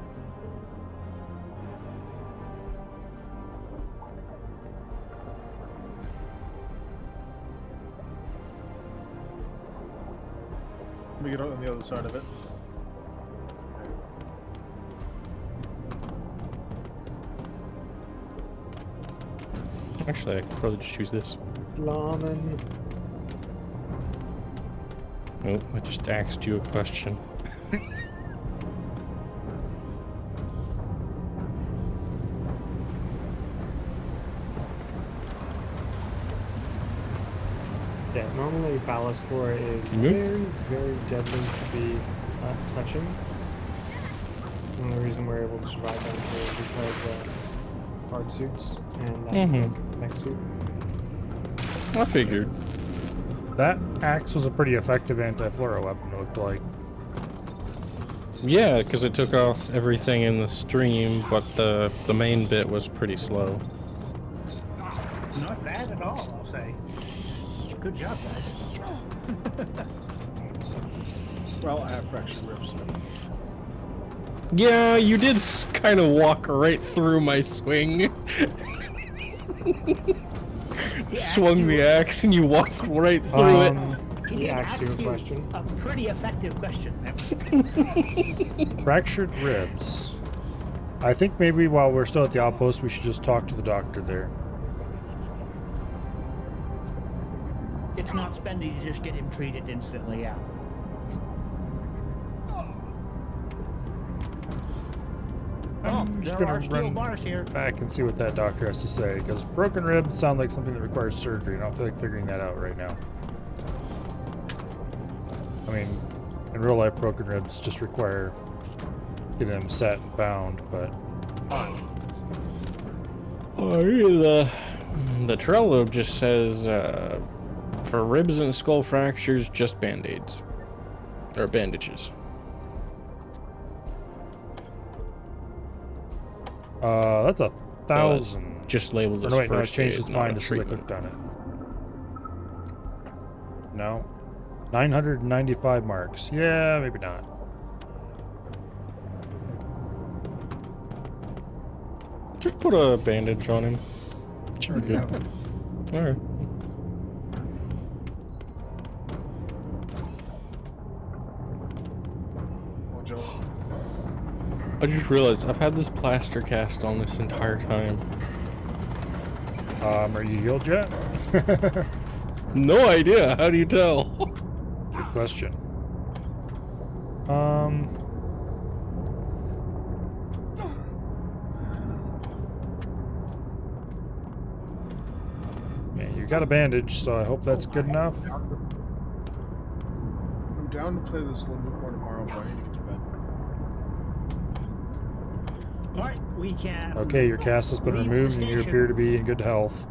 Let me get on the other side of it. Actually, I could probably just use this. Lamen. Oh, I just asked you a question. Yeah, normally ballast floor is Can you very, very deadly to be touching. And the reason we're able to survive down here is because hard suits and that like, mech suit. I figured. That axe was a pretty effective anti-fluoro weapon, it looked like. Yeah, because it took off everything in the stream, but the main bit was pretty slow. Not bad at all, I'll say. Good job, guys. Well, I have fractured ribs. Yeah, you did kind of walk right through my swing. Swung the axe and you walked right through it. He He did asked you a ask question. A pretty effective question. Fractured ribs. I think maybe while we're still at the outpost, we should just talk to the doctor there. It's not spendy to just get him treated instantly, yeah. I'm just there gonna are steel run bars here. back and see what that doctor has to say, because broken ribs sound like something that requires surgery, and I don't feel like figuring that out right now. I mean, in real life, broken ribs just require getting them set and bound, but The Trello just says for ribs and skull fractures, just band-aids. Or bandages. that's 1,000. Just labeled Or as no, wait, no, I first changed aid, its not mind a as soon as I treatment. clicked on it. No. 995 marks. Yeah, maybe not. Just put a bandage on him. Should be good. Alright. Oh, Joe. I just realized I've had this plaster cast on this entire time. Are you healed yet? No idea. How do you tell? Good question. Yeah, you got a bandage, so I hope that's good enough. I'm down to play this a little bit more tomorrow, but I need to get to bed. All right, we can. Okay, your cast has been leave the removed and you station. appear to be in good health.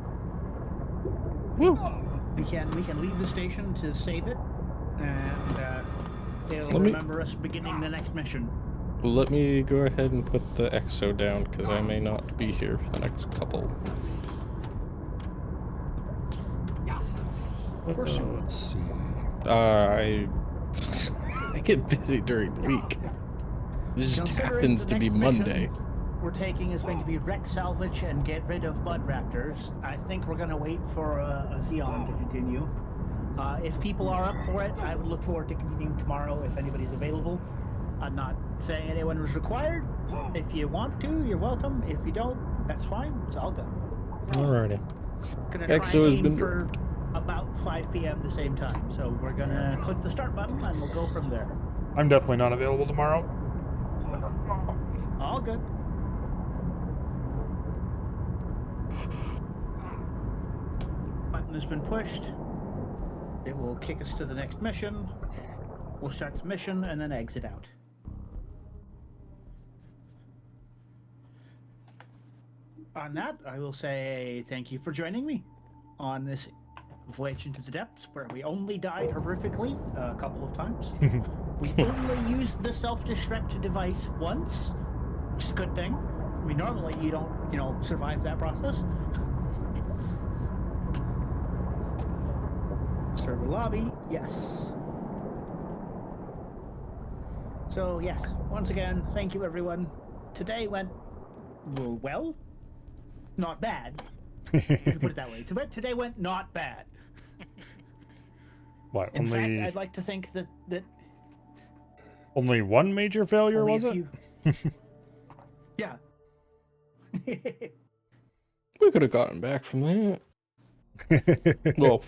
Woo! We can leave the station to save it, and it'll Let me- remember us beginning the next mission. Let me go ahead and put the EXO down, because I may not be here for the next couple. Let's see. I get busy during the week. This just Considering happens the to be next mission Monday. We're taking is going to be wreck salvage and get rid of mud raptors. I think we're going to wait for a Xeon to continue. If people are up for it, I would look forward to continuing tomorrow if anybody's available. I'm not saying anyone was required. If you want to, you're welcome. If you don't, that's fine. It's all good. Alrighty. Gonna try EXO has and aim been- for about 5 p.m. the same time. So we're gonna click the start button and we'll go from there. I'm definitely not available tomorrow. All good. Button has been pushed. It will kick us to the next mission. We'll start the mission and then exit out. On that, I will say thank you for joining me on this voyage into the depths where we only died horrifically a couple of times. We only used the self-destruct device once, which is a good thing. I mean, normally you don't, survive that process. Server lobby, yes. So, yes, once again, thank you everyone. Today went, well, not bad. If you put it that way. Today went not bad. What, In fact, only I'd like to think that only one major failure, only was a it? few- Yeah. We could have gotten back from that. Well,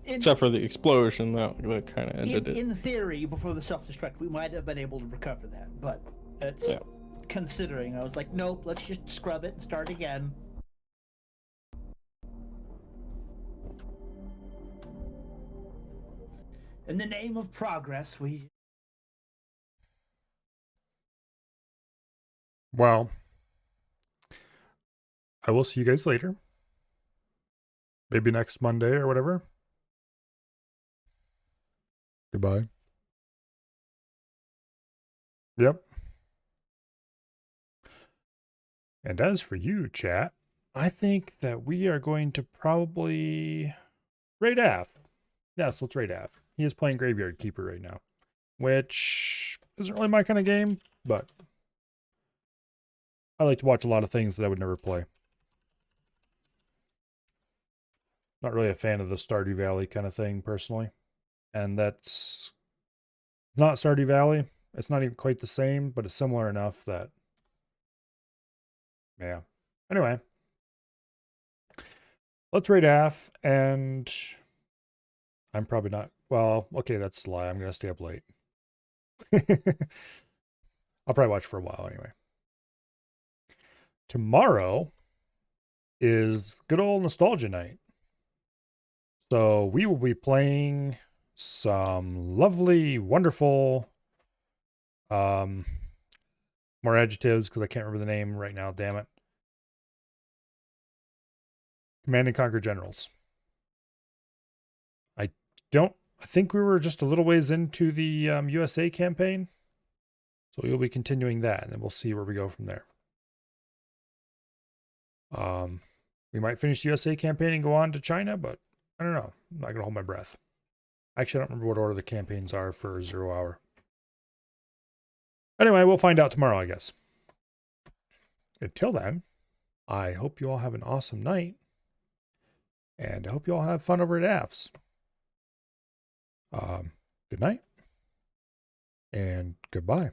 except for the explosion, that kind of ended it. In theory, before the self-destruct, we might have been able to recover that, but it's Yeah. considering. I was like, nope, let's just scrub it and start again. In the name of progress, we Well, I will see you guys later. Maybe next Monday or whatever. Goodbye. Yep. And as for you, chat, I think that we are going to probably raid Av. Yes, let's raid Av. He is playing Graveyard Keeper right now, which isn't really my kind of game, but I like to watch a lot of things that I would never play. Not really a fan of the Stardew Valley kind of thing, personally. And that's not Stardew Valley. It's not even quite the same, but it's similar enough that... Yeah. Anyway. Let's raid Af, and... I'm probably not... Well, okay, that's a lie. I'm going to stay up late. I'll probably watch for a while anyway. Tomorrow is good old nostalgia night. So we will be playing some lovely, wonderful, more adjectives because I can't remember the name right now, damn it. Command and Conquer Generals. I think we were just a little ways into the USA campaign. So we'll be continuing that, and then we'll see where we go from there. We might finish the USA campaign and go on to China, but I don't know. I'm not going to hold my breath. Actually, I don't remember what order the campaigns are for 0 Hour. Anyway, we'll find out tomorrow, I guess. Until then, I hope you all have an awesome night. And I hope you all have fun over at AFS. Good night. And goodbye.